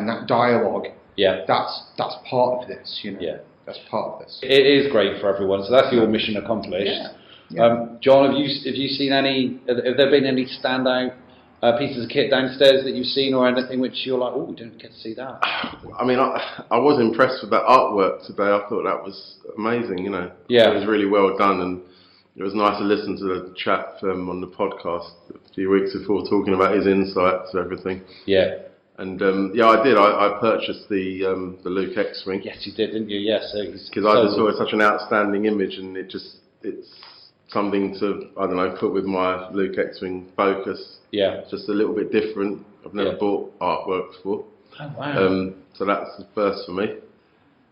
that dialogue, that's part of this, you know. Yeah. That's part of this. It is great for everyone, so that's your mission accomplished. Yeah. John, have you seen any? Have there been any standout pieces of kit downstairs that you've seen, or anything which you're like, oh, we didn't get to see that? I mean, I was impressed with that artwork today. I thought that was amazing. You know, Yeah. It was really well done, and it was nice to listen to the chap on the podcast a few weeks before talking about his insights and everything. Yeah. And I did. I purchased the Luke X-Wing. Yes, you did, didn't you? Yes. Because I just saw it's such an outstanding image, and it's something to, I don't know, put with my Luke X-Wing focus. Yeah. It's just a little bit different. I've never bought artwork before. Oh, wow. So that's the first for me.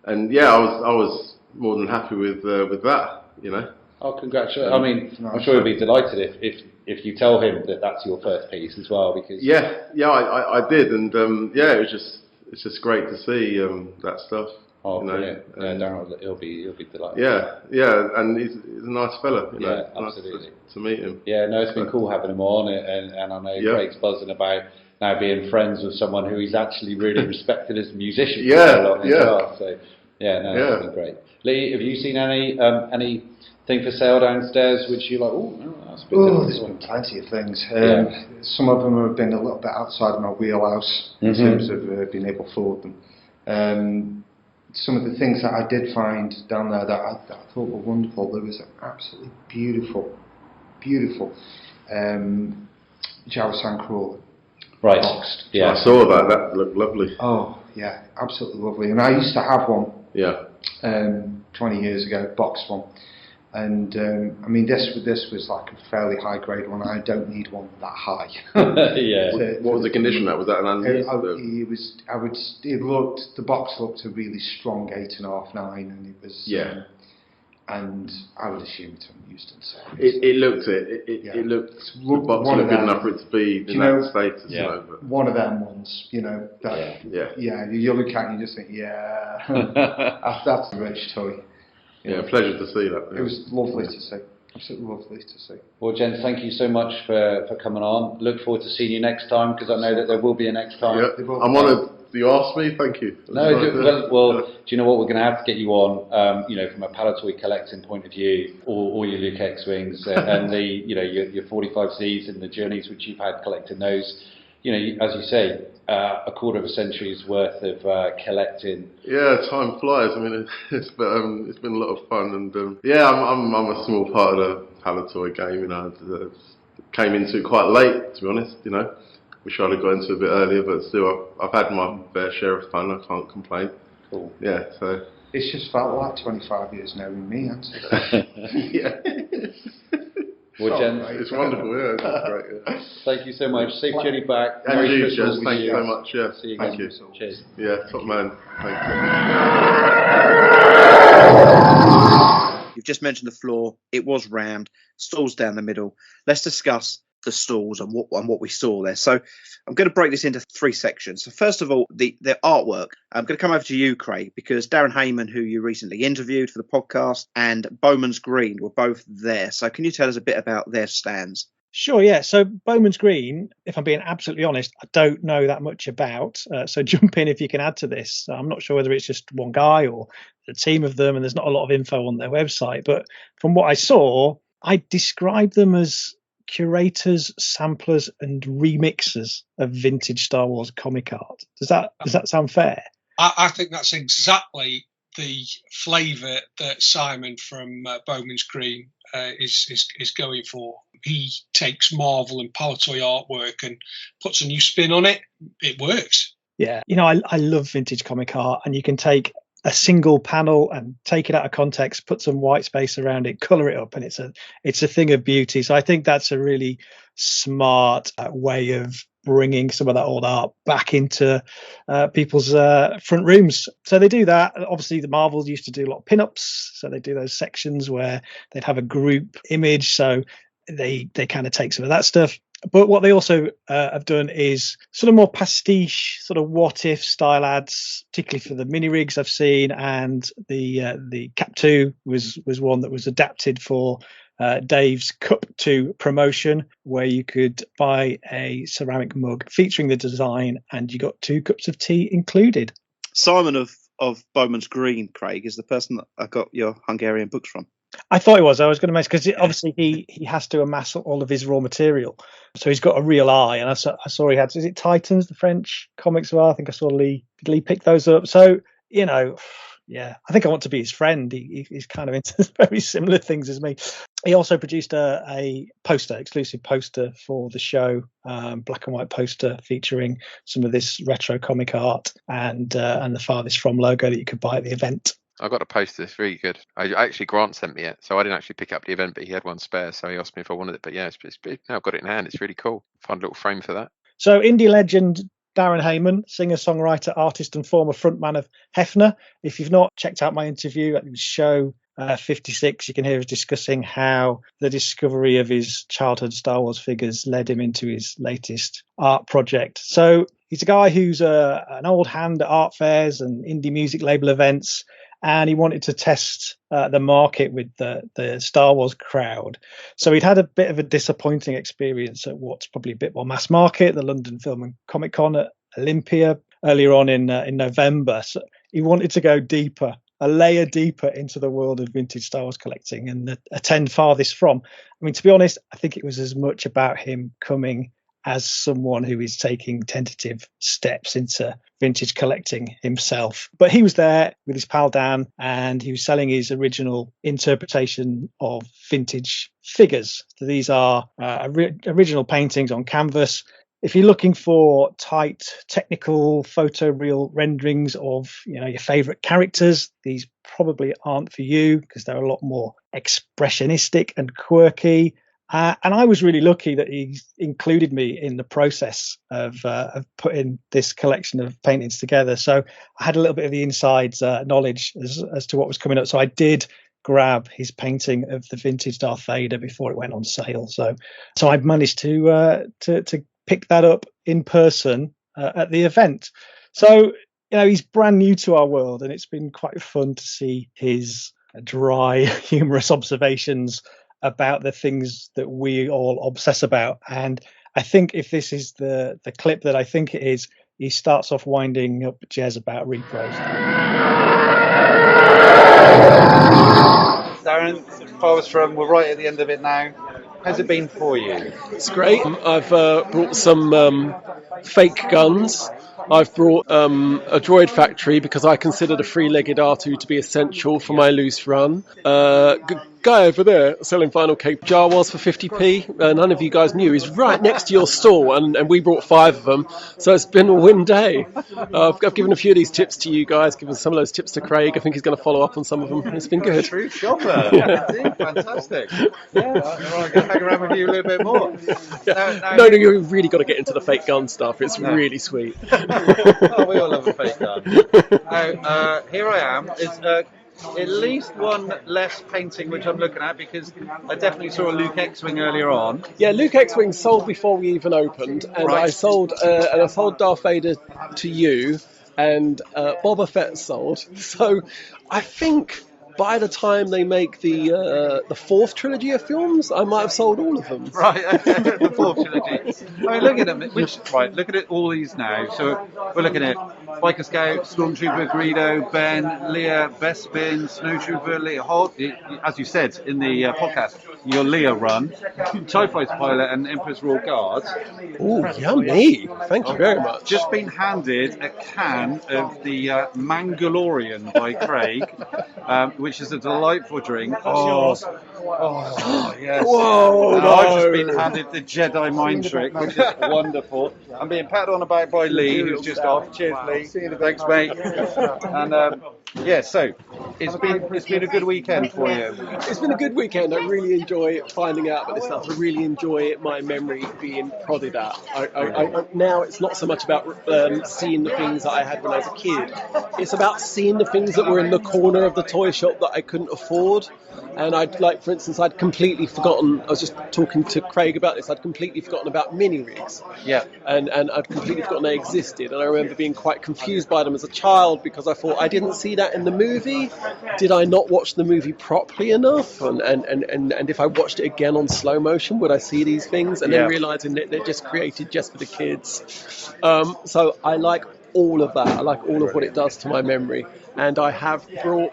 And I was more than happy with that. You know. Oh, congratulations! I mean, I'm sure he'll be delighted if you tell him that that's your first piece as well, because I did, and it's just great to see that stuff. Oh, you know? brilliant! Darren, he'll be delighted. Yeah, and he's a nice fella. You know, absolutely. Nice to meet him. Yeah, no, it's been cool having him on, and I know Craig's buzzing about now being friends with someone who he's actually really respected as a musician for so long as well. So it's been great. Lee, have you seen anything for sale downstairs which you like? That's a bit different. There's been plenty of things. Some of them have been a little bit outside of my wheelhouse in terms of being able to afford them. Some of the things that I did find down there that I thought were wonderful. There was an absolutely beautiful Jawa Sankrawler. Right. Boxed. Yeah, I saw that. That looked lovely. Oh yeah, absolutely lovely. And I used to have one. Yeah. 20 years ago, boxed one. And I mean, this was like a fairly high grade one. I don't need one that high. What was the condition? Was that an unused? The box looked a really strong 8.5, 9, and it was. And I would assume it's unused and so. It looked the box looked good enough for it to be in that status. You know, but. One of them ones, you know. That, you look at it and you just think, that's a rich toy. Yeah, pleasure to see that. It was lovely to see. Absolutely lovely to see. Well, gents, thank you so much for coming on. Look forward to seeing you next time, because I know that there will be a next time. Yeah, I'm honoured you asked me. Thank you. Well, do you know what? We're going to have to get you on. From a Palatoy collecting point of view, all your Luke X-Wings and the your 45Cs and the journeys which you've had collecting those. As you say, a quarter of a century's worth of collecting. Yeah, time flies. I mean, it's been a lot of fun, and I'm a small part of the Palatoy game. Came into it quite late, to be honest. Wish I'd have got into it a bit earlier, but still, I've had my fair share of fun. I can't complain. Cool. Yeah, so. It's just felt like 25 years now with me, hasn't it? Well, gents, It's wonderful, yeah. It's great, yeah. Thank you so much. Safe journey back. And Merry you, Christmas. Jez. Thank you so much. Yeah. See you Thank again. you. Cheers. Yeah, top man. Thank you. You've just mentioned the floor. It was rammed. Stalls down the middle. Let's discuss the stalls and what we saw there. So I'm going to break this into three sections. So first of all, the artwork. I'm going to come over to you, Craig, because Darren Hayman, who you recently interviewed for the podcast, and Bowman's Green were both there. So can you tell us a bit about their stands? Sure, yeah. So Bowman's Green, if I'm being absolutely honest, I don't know that much about. So jump in if you can add to this. I'm not sure whether it's just one guy or a team of them, and there's not a lot of info on their website. But from what I saw, I describe them as curators, samplers, and remixers of vintage Star Wars comic art. Does that sound fair? I think that's exactly the flavour that Simon from Bowman's Green is going for. He takes Marvel and Palatoy artwork and puts a new spin on it. It works. Yeah, I love vintage comic art, and you can take a single panel and take it out of context, put some white space around it, colour it up, and it's a thing of beauty. So I think that's a really smart way of bringing some of that old art back into people's front rooms. So they do that. Obviously, the Marvels used to do a lot of pin-ups, so they do those sections where they'd have a group image. So they kind of take some of that stuff. But what they also have done is sort of more pastiche, sort of what-if style ads, particularly for the mini rigs I've seen, and the Cap 2 was one that was adapted for Dave's Cup 2 promotion, where you could buy a ceramic mug featuring the design, and you got 2 cups of tea included. Simon of Bowman's Green, Craig, is the person that I got your Hungarian books from. I thought it was. I was going to mention, because obviously he has to amass all of his raw material, so he's got a real eye. And I saw he had, is it Titans, the French comics? Well, I think I saw Lee pick those up. So yeah, I think I want to be his friend. He's kind of into very similar things as me. He also produced a exclusive poster for the show, black and white poster featuring some of this retro comic art and the Farthest From logo that you could buy at the event. I got a poster. It's really good. Actually, Grant sent me it, so I didn't actually pick up the event, but he had one spare, so he asked me if I wanted it. But yeah, now I've got it in hand. It's really cool. Find a little frame for that. So indie legend Darren Hayman, singer, songwriter, artist, and former frontman of Hefner. If you've not checked out my interview at the show 56, you can hear us discussing how the discovery of his childhood Star Wars figures led him into his latest art project. So he's a guy who's an old hand at art fairs and indie music label events, and he wanted to test the market with the Star Wars crowd. So he'd had a bit of a disappointing experience at what's probably a bit more mass market, the London Film and Comic Con at Olympia earlier on in November. So he wanted to go deeper, a layer deeper into the world of vintage Star Wars collecting and attend Farthest From. I mean, to be honest, I think it was as much about him coming as someone who is taking tentative steps into vintage collecting himself. But he was there with his pal Dan, and he was selling his original interpretation of vintage figures. So these are original paintings on canvas. If you're looking for tight, technical, photoreal renderings of your favourite characters, these probably aren't for you, because they're a lot more expressionistic and quirky. And I was really lucky that he included me in the process of putting this collection of paintings together. So I had a little bit of the inside knowledge as to what was coming up. So I did grab his painting of the vintage Darth Vader before it went on sale. So I managed to pick that up in person at the event. So he's brand new to our world, and it's been quite fun to see his dry, humorous observations about the things that we all obsess about. And I think if this is the clip that I think it is, he starts off winding up Jez about repros. Darren, Farthest From, we're right at the end of it now. How's it been for you? It's great. I've brought some fake guns. I've brought a droid factory because I considered a three-legged R2 to be essential for my loose run. guy over there selling Vinyl Cape Jawas for 50p. None of you guys knew. He's right next to your stall, and we brought 5 of them. So it's been a win day. I've given a few of these tips to you guys, given some of those tips to Craig. I think he's going to follow up on some of them. It's been good. True shopper. Indeed, fantastic. Yeah, I'm going to hang around with you a little bit more. No, you've really got to get into the fake gun stuff. It's really sweet. Oh, we all love a fake gun. Now, here I am. It's at least one less painting which I'm looking at, because I definitely saw a Luke X-Wing earlier on. Yeah, Luke X-Wing sold before we even opened, and Right. I sold Darth Vader to you, and Boba Fett sold. So I think by the time they make the 4th trilogy of films, I might have sold all of them. Right, okay, the 4th trilogy. I mean, look at them. Look at all these now. So we're looking at Biker Scout, Stormtrooper, Greedo, Ben, Leia, Bespin, Snowtrooper, Leia Holt. As you said in the podcast, your Leia run, TIE Fighter Pilot, and Emperor's Royal Guard. Ooh, yummy! Thank you very much. Just been handed a can of the Mandalorian by Craig, which is a delightful drink. Oh, yes. Whoa, And no. I've just been handed the Jedi Mind Trick, which is wonderful. I'm being patted on the back by Lee, who's just off. Cheers, Lee. Thanks, mate. And so it's been a good weekend for you. It's been a good weekend. I really enjoy finding out about this stuff. I really enjoy my memory being prodded at. I now it's not so much about seeing the things that I had when I was a kid. It's about seeing the things that were in the corner of the toy shop that I couldn't afford. And for instance, I'd completely forgotten, I was just talking to Craig about this, I'd completely forgotten about mini rigs. Yeah. And I'd completely forgotten they existed. And I remember being quite confused by them as a child, because I thought, I didn't see that in the movie. Did I not watch the movie properly enough? And if I watched it again on slow motion, would I see these things? And then realizing that they're just created just for the kids. So I like all of that. I like all of what it does to my memory. And I have brought...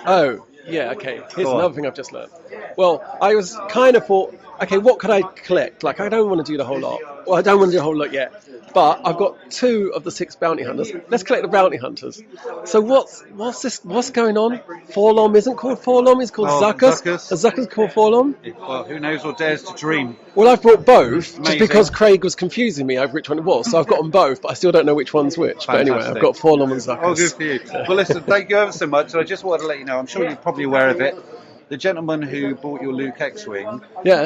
Oh, yeah, okay. Here's another thing I've just learned. Well, I was kind of thought, okay, what could I collect? Like, I don't want to do the whole lot. Well, I don't want to do the whole lot yet. But I've got 2 of the 6 bounty hunters. Let's collect the bounty hunters. So what's this? What's going on? Forlom isn't called Forlom. It's called Zuckus. Zuckus called Forlom. Well, who knows what dares to dream? Well, I've brought both, Amazing. just because Craig was confusing me over which one it was. So I've got them both, but I still don't know which one's which. But anyway, I've got Forlom and Zuckus. Oh, good for you. Well, listen, thank you ever so much. So I just wanted to let you know, I'm sure you're probably aware of it. The gentleman who bought your Luke X-Wing,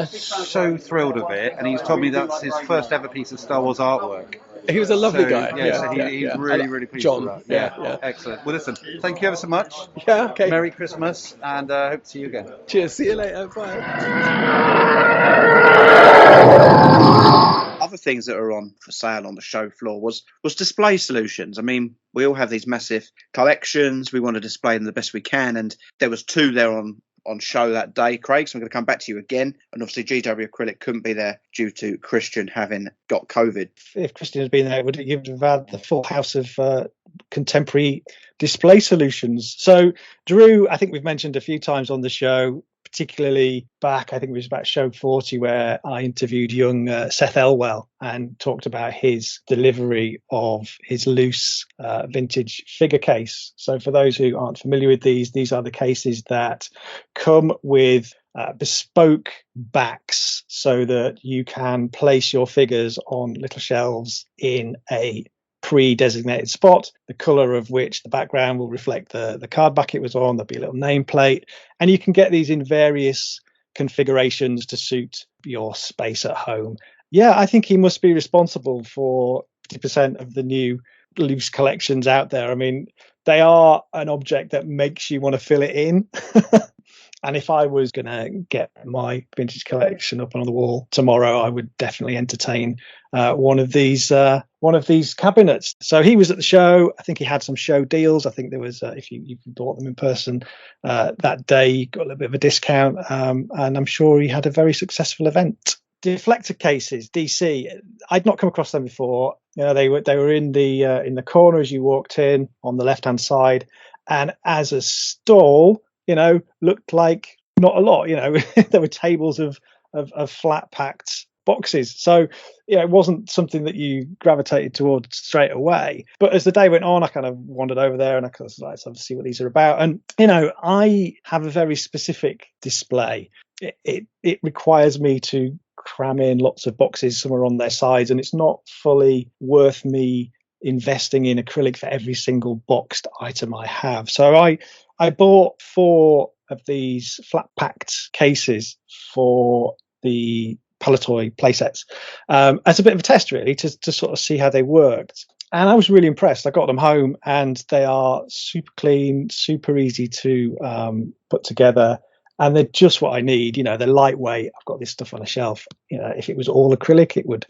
so thrilled of it, and he's told me that's his first ever piece of Star Wars artwork. He was a lovely guy. He's really pleased John. with that. Yeah, excellent. Well, listen, thank you ever so much. Yeah, okay. Merry Christmas, and hope to see you again. Cheers. See you later. Bye. Other things that are on for sale on the show floor was display solutions. I mean, we all have these massive collections. We want to display them the best we can, and there was 2 there on show that day, Craig, so I'm going to come back to you again. And obviously GW Acrylic couldn't be there due to Christian having got COVID. If Christian had been there, you would have had the full house of contemporary display solutions. So Drew, I think we've mentioned a few times on the show, particularly back, I think it was about show 40, where I interviewed young Seth Elwell and talked about his delivery of his loose vintage figure case. So for those who aren't familiar with these are the cases that come with bespoke backs so that you can place your figures on little shelves in a pre-designated spot, the colour of which the background will reflect the card back it was on. There'll be a little nameplate, and you can get these in various configurations to suit your space at home. Yeah, I think he must be responsible for 50% of the new loose collections out there. I mean, they are an object that makes you want to fill it in. And if I was going to get my vintage collection up on the wall tomorrow, I would definitely entertain one of these cabinets. So he was at the show. I think he had some show deals. I think there was, if you bought them in person that day, you got a little bit of a discount. And I'm sure he had a very successful event. Deflector cases, DC. I'd not come across them before. You know, they were in the corner as you walked in on the left hand side, and as a stall, you know, looked like not a lot. You know, there were tables of flat packed boxes. So yeah, it wasn't something that you gravitated towards straight away. But as the day went on, I kind of wandered over there and I kind of like to see what these are about. And I have a very specific display. It requires me to cram in lots of boxes somewhere on their sides, and it's not fully worth me investing in acrylic for every single boxed item I have. So I bought 4 of these flat packed cases for the Palatoy playsets as a bit of a test, really, to sort of see how they worked. And I was really impressed. I got them home and they are super clean, super easy to put together. And they're just what I need. They're lightweight. I've got this stuff on a shelf. If it was all acrylic, it would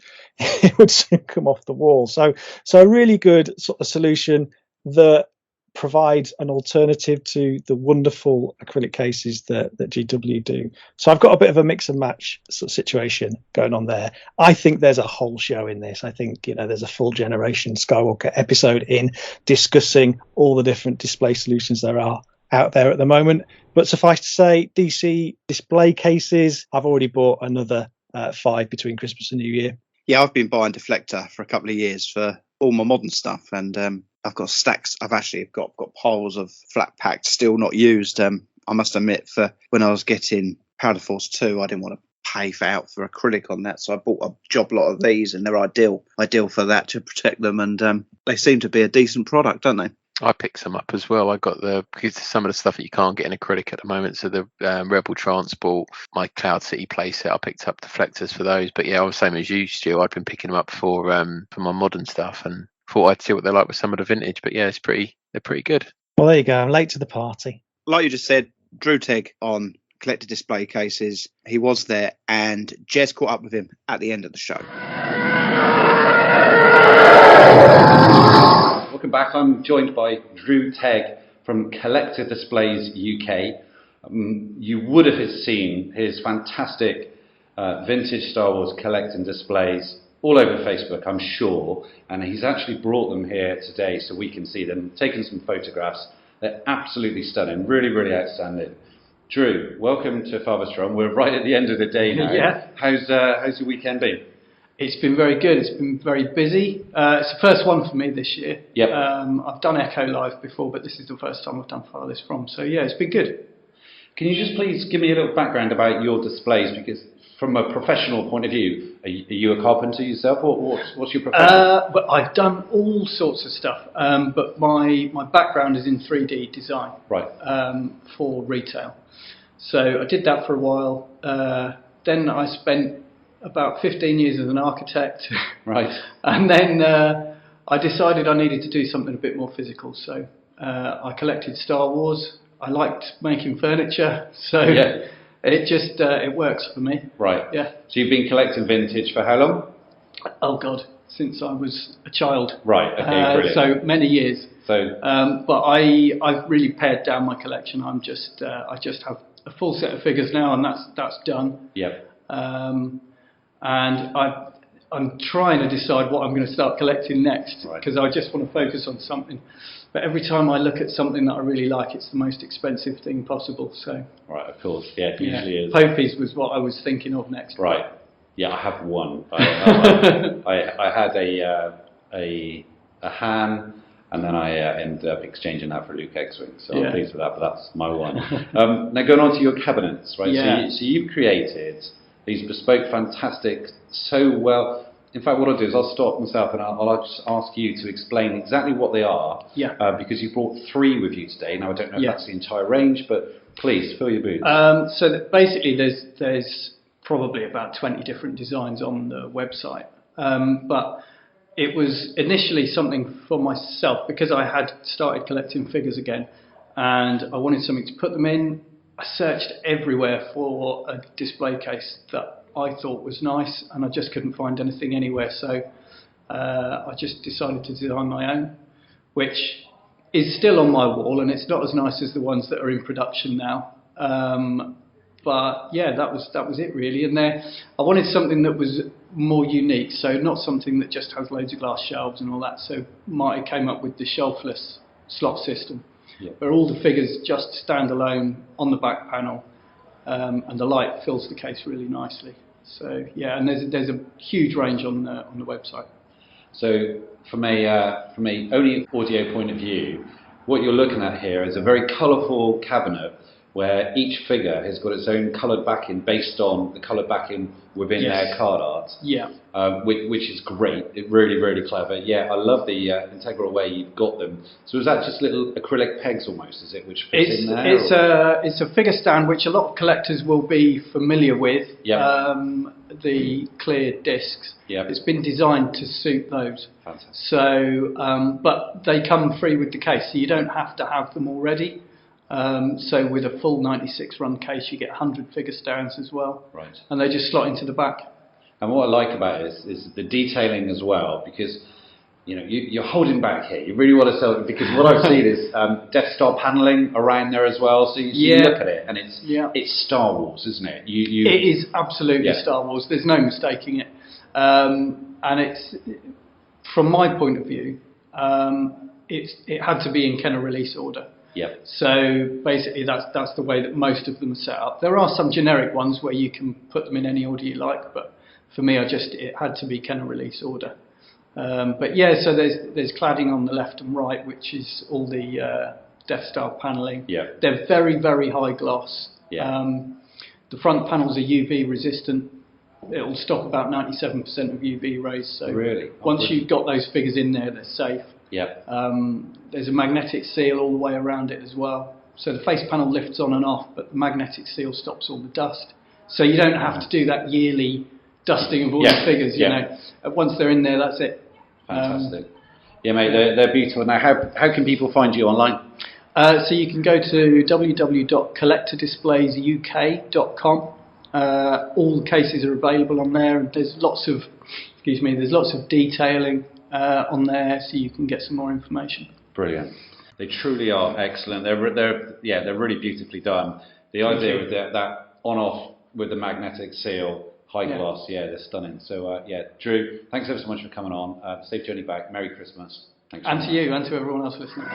soon come off the wall. So a really good sort of solution that provides an alternative to the wonderful acrylic cases that GW do. So I've got a bit of a mix and match sort of situation going on there. I think there's a whole show in this. I think there's a full Generation Skywalker episode in discussing all the different display solutions there are out there at the moment. But suffice to say, DC display cases, I've already bought another 5 between Christmas and New Year. Yeah, I've been buying Deflector for a couple of years for all my modern stuff, and I've got stacks. I've actually got piles of flat packed, still not used. I must admit, for when I was getting Powder Force 2, I didn't want to pay for acrylic on that, so I bought a job lot of these, and they're ideal for that, to protect them, and they seem to be a decent product, don't they? I picked some up as well. I got because some of the stuff that you can't get in acrylic at the moment. So the Rebel Transport, my Cloud City playset, I picked up deflectors for those. But yeah, I was the same as you, Stu. I'd been picking them up for my modern stuff and thought I'd see what they're like with some of the vintage. But yeah, they're pretty good. Well, there you go. I'm late to the party. Like you just said, Drew Tegg on collector display cases. He was there, and Jez caught up with him at the end of the show. Welcome back. I'm joined by Drew Tegg from Collector Displays UK. You would have seen his fantastic vintage Star Wars collecting displays all over Facebook, I'm sure, and he's actually brought them here today so we can see them, taken some photographs. They're absolutely stunning, really, really outstanding. Drew, welcome to Farthest From. We're right at the end of the day now. Yeah. How's your weekend been? It's been very good. It's been very busy. It's the first one for me this year. Yep. I've done Echo Live before, but this is the first time I've done Farthest From. So yeah, it's been good. Can you just please give me a little background about your displays? Because from a professional point of view, are you a carpenter yourself? What's your profession? But I've done all sorts of stuff. But my background is in 3D design. Right. For retail. So I did that for a while. Then I spent about 15 years as an architect. Right. And then I decided I needed to do something a bit more physical. So I collected Star Wars. I liked making furniture. So yeah. It works for me. Right. Yeah. So you've been collecting vintage for how long? Oh God, since I was a child. Right. Okay. Brilliant. So many years. So. But I've really pared down my collection. I just have a full set of figures now, and that's done. Yep. And I'm trying to decide what I'm going to start collecting next, because I just want to focus on something. But every time I look at something that I really like, it's the most expensive thing possible. So. Right, of course, yeah, it usually is. Popey's was what I was thinking of next. Right, yeah, I have one. I had a Han, and then I ended up exchanging that for Luke X-Wing. So I'm pleased with that, but that's my one. Now going on to your cabinets, right? Yeah. So you've created these bespoke, fantastic, so well. In fact, what I'll do is I'll stop myself and I'll just ask you to explain exactly what they are. Yeah. Because you brought 3 with you today. Now I don't know if that's the entire range, but please fill your boots. So basically, there's probably about 20 different designs on the website. But it was initially something for myself because I had started collecting figures again, and I wanted something to put them in. I searched everywhere for a display case that I thought was nice, and I just couldn't find anything anywhere. So I just decided to design my own, which is still on my wall, and it's not as nice as the ones that are in production now. But yeah, that was it really. And I wanted something that was more unique, so not something that just has loads of glass shelves and all that. So Marty came up with the shelfless slot system, where all the figures just stand alone on the back panel, and the light fills the case really nicely. So yeah, and there's a huge range on the website. So from a only audio point of view, what you're looking at here is a very colourful cabinet where each figure has got its own coloured backing based on the coloured backing within their card art. Yeah. Which is great. It really, really clever. Yeah, I love the integral way you've got them. So is that just little acrylic pegs almost, is it, which fits in there? It's a figure stand which a lot of collectors will be familiar with. Yep. The clear discs. Yep. It's been designed to suit those. Fantastic. So, but they come free with the case, so you don't have to have them already. So with a full 96 run case, you get 100 figure stands as well. Right. And they just slot into the back. And what I like about it is the detailing as well, because you're holding back here. You really want to sell it, because what I've seen is Death Star panelling around there as well. So you look at it, and it's Star Wars, isn't it? It is absolutely Star Wars. There's no mistaking it. And it's, from my point of view, it had to be in Kenner release order. Yep. So basically, that's the way that most of them are set up. There are some generic ones where you can put them in any order you like, but for me, it had to be Kenner release order. But yeah, so there's cladding on the left and right, which is all the Death Star panelling. Yeah. They're very, very high gloss. Yeah. The front panels are UV resistant. It'll stop about 97% of UV rays. So really? Once you've got those figures in there, they're safe. Yeah. There's a magnetic seal all the way around it as well. So the face panel lifts on and off, but the magnetic seal stops all the dust. So you don't have to do that yearly dusting of all the figures. You know, once they're in there, that's it. Fantastic. Yeah, mate, they're beautiful. Now, how can people find you online? So you can go to www.collectordisplaysuk.com. All the cases are available on there, and there's lots of detailing on there, so you can get some more information. Brilliant. They truly are excellent. They're really beautifully done. The idea of that on-off with the magnetic seal, high gloss, they're stunning. So Drew, thanks ever so much for coming on. Safe journey back. Merry Christmas. Thanks. And to you, and to everyone else listening.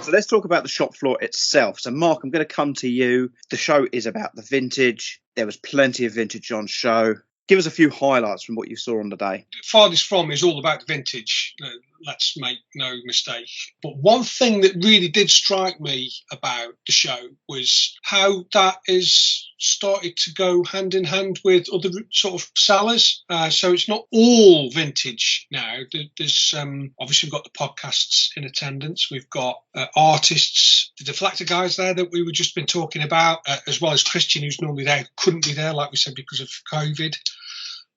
So let's talk about the shop floor itself. So Mark, I'm going to come to you. The show is about the vintage. There was plenty of vintage on show. Give us a few highlights from what you saw on the day. Farthest From is all about vintage. Let's make no mistake. But one thing that really did strike me about the show was how that is started to go hand in hand with other sort of sellers. So it's not all vintage now. There's obviously we've got the podcasts in attendance. We've got artists, the Deflector guys there that we were just been talking about, as well as Christian, who's normally there, couldn't be there, like we said, because of COVID.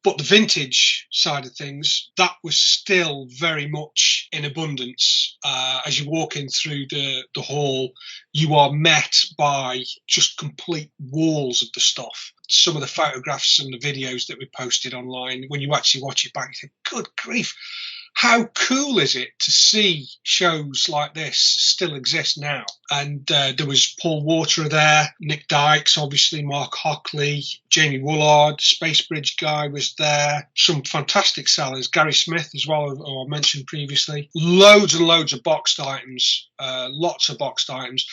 But the vintage side of things, that was still very much in abundance. As you walk in through the hall, you are met by just complete walls of the stuff. Some of the photographs and the videos that we posted online, when you actually watch it back, you think, good grief, how cool is it to see shows like this still exist now? And there was Paul Waterer there, Nick Dykes, obviously, Marc Hockley, Jamie Woolard, Space Bridge guy was there. Some fantastic sellers, Gary Smith as well, who I mentioned previously. Loads and loads of boxed items, lots of boxed items.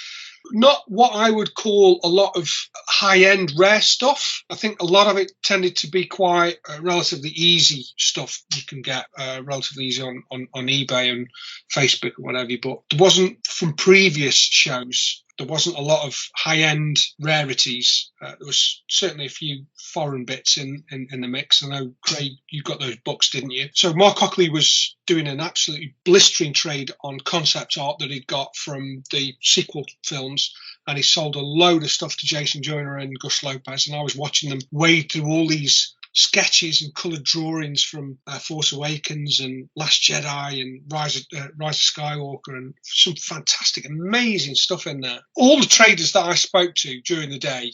Not what I would call a lot of high-end rare stuff. I think a lot of it tended to be quite relatively easy stuff you can get relatively easy on eBay and Facebook and whatever. But there wasn't, from previous shows, there wasn't a lot of high-end rarities. There was certainly a few foreign bits in the mix. I know, Craig, you got those books, didn't you? So Marc Hockley was doing an absolutely blistering trade on concept art that he'd got from the sequel films, and he sold a load of stuff to Jason Joyner and Gus Lopez, and I was watching them wade through all these sketches and coloured drawings from Force Awakens and Last Jedi and Rise of Skywalker, and some fantastic, amazing stuff in there. All the traders that I spoke to during the day,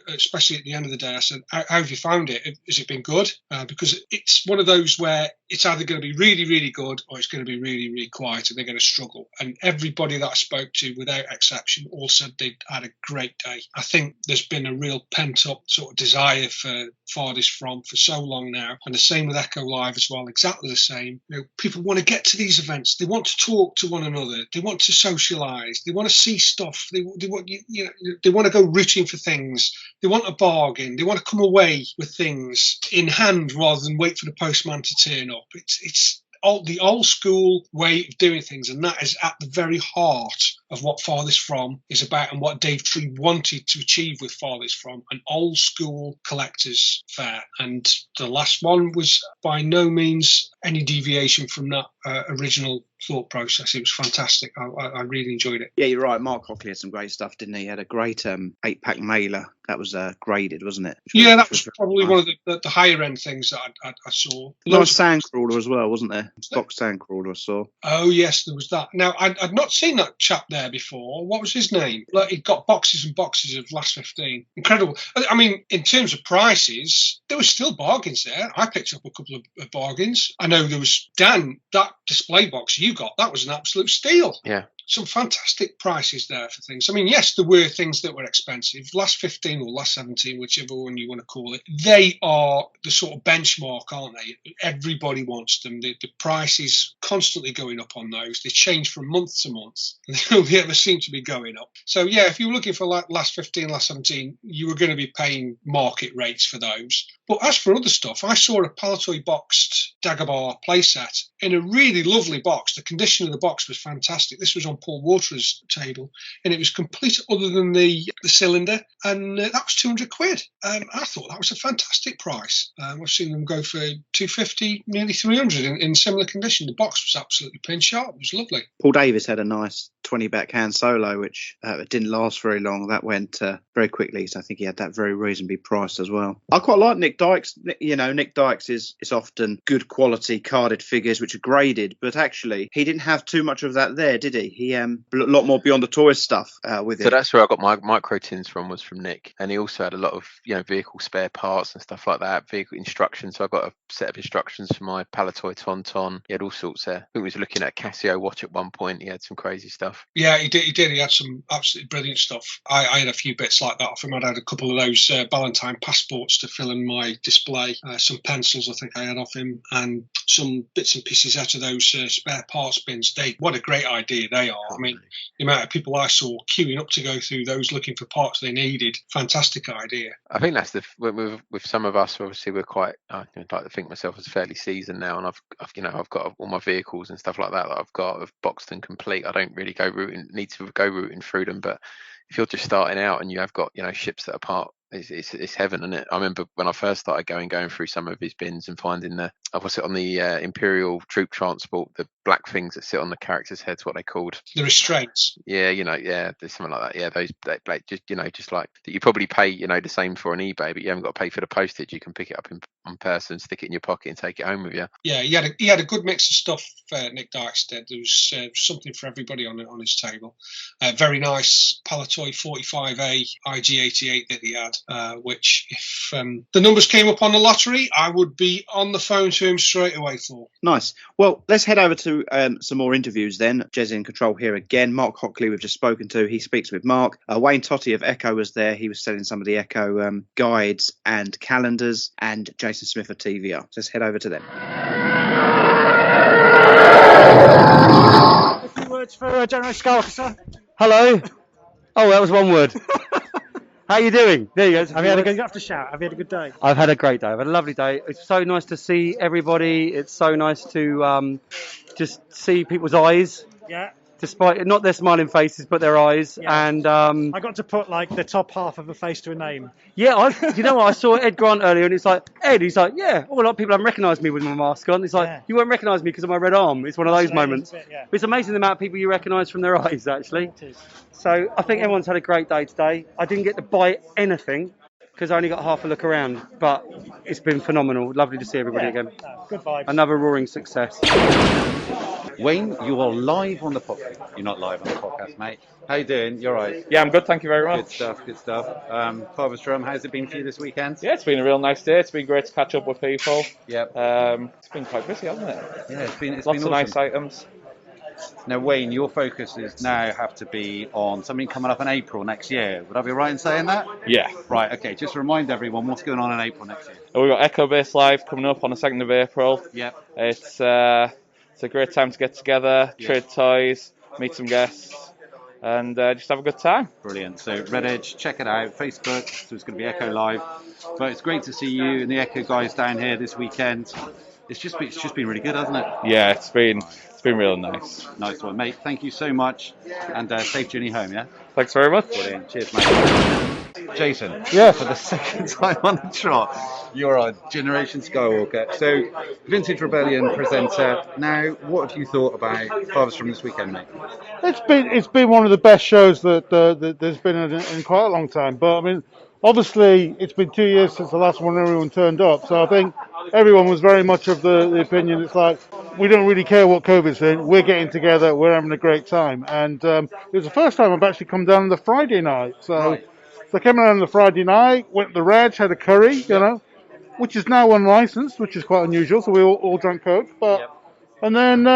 especially at the end of the day, I said, how have you found it? Has it been good? Because it's one of those where it's either going to be really, really good or it's going to be really, really quiet and they're going to struggle. And everybody that I spoke to, without exception, all said they had a great day. I think there's been a real pent-up sort of desire for Farthest From. From for so long now, and the same with Echo Live as well, exactly the same. People want to get to these events. They want to talk to one another. They want to socialise. They want to see stuff. They want they want to go rooting for things. They want a bargain. They want to come away with things in hand rather than wait for the postman to turn up. It's the old school way of doing things, and that is at the very heart of what Farthest From is about and what Dave Tree wanted to achieve with Farthest From, an old school collectors fair. And the last one was by no means any deviation from that original thought process. It was fantastic. I really enjoyed it. Yeah, you're right. Marc Hockley had some great stuff, didn't he? He had a great 8-pack mailer that was graded, wasn't it? Yeah, that was probably one of the higher end things that I saw. Nice sandcrawler as well, wasn't there? Box sandcrawler I saw. Oh yes, there was that. Now I'd not seen that chap there before. What was his name? Like, he'd got boxes and boxes of Last 15. Incredible. I mean, in terms of prices, there was still bargains there. I picked up a couple of bargains. I know there was Dan, that display box you got. That was an absolute steal. Yeah. Some fantastic prices there for things. I mean, yes, there were things that were expensive. Last 15 or Last 17, whichever one you want to call it, they are the sort of benchmark, aren't they? Everybody wants them. The price is constantly going up on those. They change from month to month. They only ever seem to be going up. So, yeah, if you were looking for Last 15, Last 17, you were going to be paying market rates for those. But as for other stuff, I saw a Palatoy boxed Dagobah playset in a really lovely box. The condition of the box was fantastic. This was on Paul Waterer's table, and it was complete other than the cylinder, and that was £200. I thought that was a fantastic price. I've seen them go for £250, nearly £300 in similar condition. The box was absolutely pin sharp. It was lovely. Paul Davies had a nice 20-back hand solo, which didn't last very long. That went very quickly, so I think he had that very reasonably priced as well. I quite like Nick Dykes. Nick Dykes is often good quality carded figures which are graded, but actually he didn't have too much of that there, did he? He a lot more beyond the toys stuff with it. So that's where I got my micro tins from, was from Nick, and he also had a lot of vehicle spare parts and stuff like that, vehicle instructions. So I got a set of instructions for my Palatoy Tauntaun. He had all sorts there. I think he was looking at a Casio watch at one point. He had some crazy stuff. Yeah, he did. He had some absolutely brilliant stuff. I had a few bits like that off him. I had a couple of those Ballantine passports to fill in my display. Some pencils I think I had off him, and some bits and pieces out of those spare parts bins. What a great idea they are. I mean, the amount of people I saw queuing up to go through those looking for parts they needed. Fantastic idea. I think that's with some of us. Obviously, we're quite. I like to think myself as fairly seasoned now, and I've got all my vehicles and stuff like that I've got of boxed and complete. I don't really need to go rooting through them, but if you're just starting out and you have got ships that are part, it's heaven, isn't it? I remember when I first started going through some of his bins and finding on the Imperial troop transport, the black things that sit on the characters' heads, what they called the restraints. Yeah, there's something like that. Yeah, those just like that you probably pay the same for on eBay, but you haven't got to pay for the postage. You can pick it up in person, stick it in your pocket, and take it home with you. Yeah, he had a good mix of stuff. Nick Dykes did. There was something for everybody on his table. Very nice Palatoy 45A IG88 that he had. Which, if the numbers came up on the lottery, I would be on the phone to him straight away for. Nice. Well, let's head over to some more interviews then. Jez in control here again. Marc Hockley we've just spoken to. He speaks with Mark. Wayne Totty of Echo was there. He was selling some of the Echo guides and calendars, and Jason Smith of TVR. So let's head over to them. A few words for Generation Skywalker, sir. Hello. Oh, that was one word. How are you doing? There you go. You have to shout. Have you had a good day? I've had a great day. I've had a lovely day. It's so nice to see everybody. It's so nice to just see people's eyes. Yeah. Despite not their smiling faces, but their eyes. Yeah. And I got to put like the top half of a face to a name. Yeah, I saw Ed Grant earlier, and it's like Ed. He's like, yeah. Oh, a lot of people haven't recognised me with my mask on. It's like you won't recognise me because of my red arm. It's one of those moments. It's amazing the amount of people you recognise from their eyes, actually. It is. So I think everyone's had a great day today. I didn't get to buy anything because I only got half a look around, but it's been phenomenal. Lovely to see everybody again. Good vibes. Another roaring success. Wayne, you are live on the podcast. You're not live on the podcast, mate. How you doing? You're right. Yeah, I'm good. Thank you very much. Good stuff. Farthest From, how's it been for you this weekend? Yeah, it's been a real nice day. It's been great to catch up with people. Yep. It's been quite busy, hasn't it? Yeah, it's been lots been of awesome. nice items. Now, Wayne, your focus is now have to be on something coming up in April next year. Would I be right in saying that? Yeah. Right, okay, just remind everyone what's going on in April next year. We've got Echo Base Live coming up on the 2nd of April. Yep. It's a great time to get together, trade toys, meet some guests, and just have a good time. Brilliant. So Red Edge, check it out, Facebook. So it's going to be Echo Live. But it's great to see you and the Echo guys down here this weekend. It's just been really good, hasn't it? Yeah, it's been real nice. Nice one, mate. Thank you so much, and safe journey home. Yeah. Thanks very much. Brilliant. Cheers, mate. Jason. Yes. For the second time on the trot, you're on Generation Skywalker. So, Vintage Rebellion presenter. Now, what have you thought about Farthest From this weekend, mate? It's been one of the best shows that there's been in quite a long time. But I mean, obviously, it's been 2 years since the last one. Everyone turned up, so I think everyone was very much of the opinion. It's like, we don't really care what COVID's doing. We're getting together. We're having a great time. And it was the first time I've actually come down on the Friday night. So I came down on the Friday night, went to the Reg, had a curry, you know, which is now unlicensed, which is quite unusual. So we all drank Coke. And then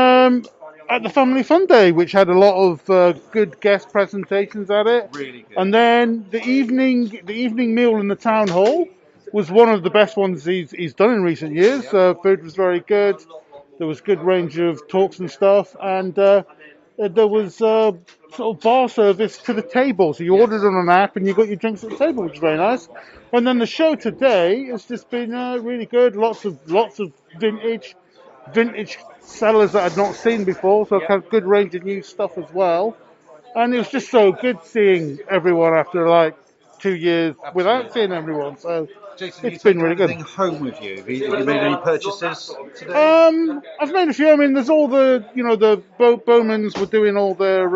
at the Family Fun Day, which had a lot of good guest presentations at it. Really good. And then the evening meal in the town hall was one of the best ones he's done in recent years. Food was very good. There was good range of talks and stuff, and there was sort of bar service to the table. So you ordered on an app, and you got your drinks at the table, which is very nice. And then the show today has just been really good. Lots of vintage sellers that I'd not seen before, so I've had a good range of new stuff as well. And it was just so good seeing everyone after like 2 years without seeing everyone. So Jason, it's been really good. Home with you? Have you made any purchases today? I've made a few. I mean, there's all the Bowmans were doing all their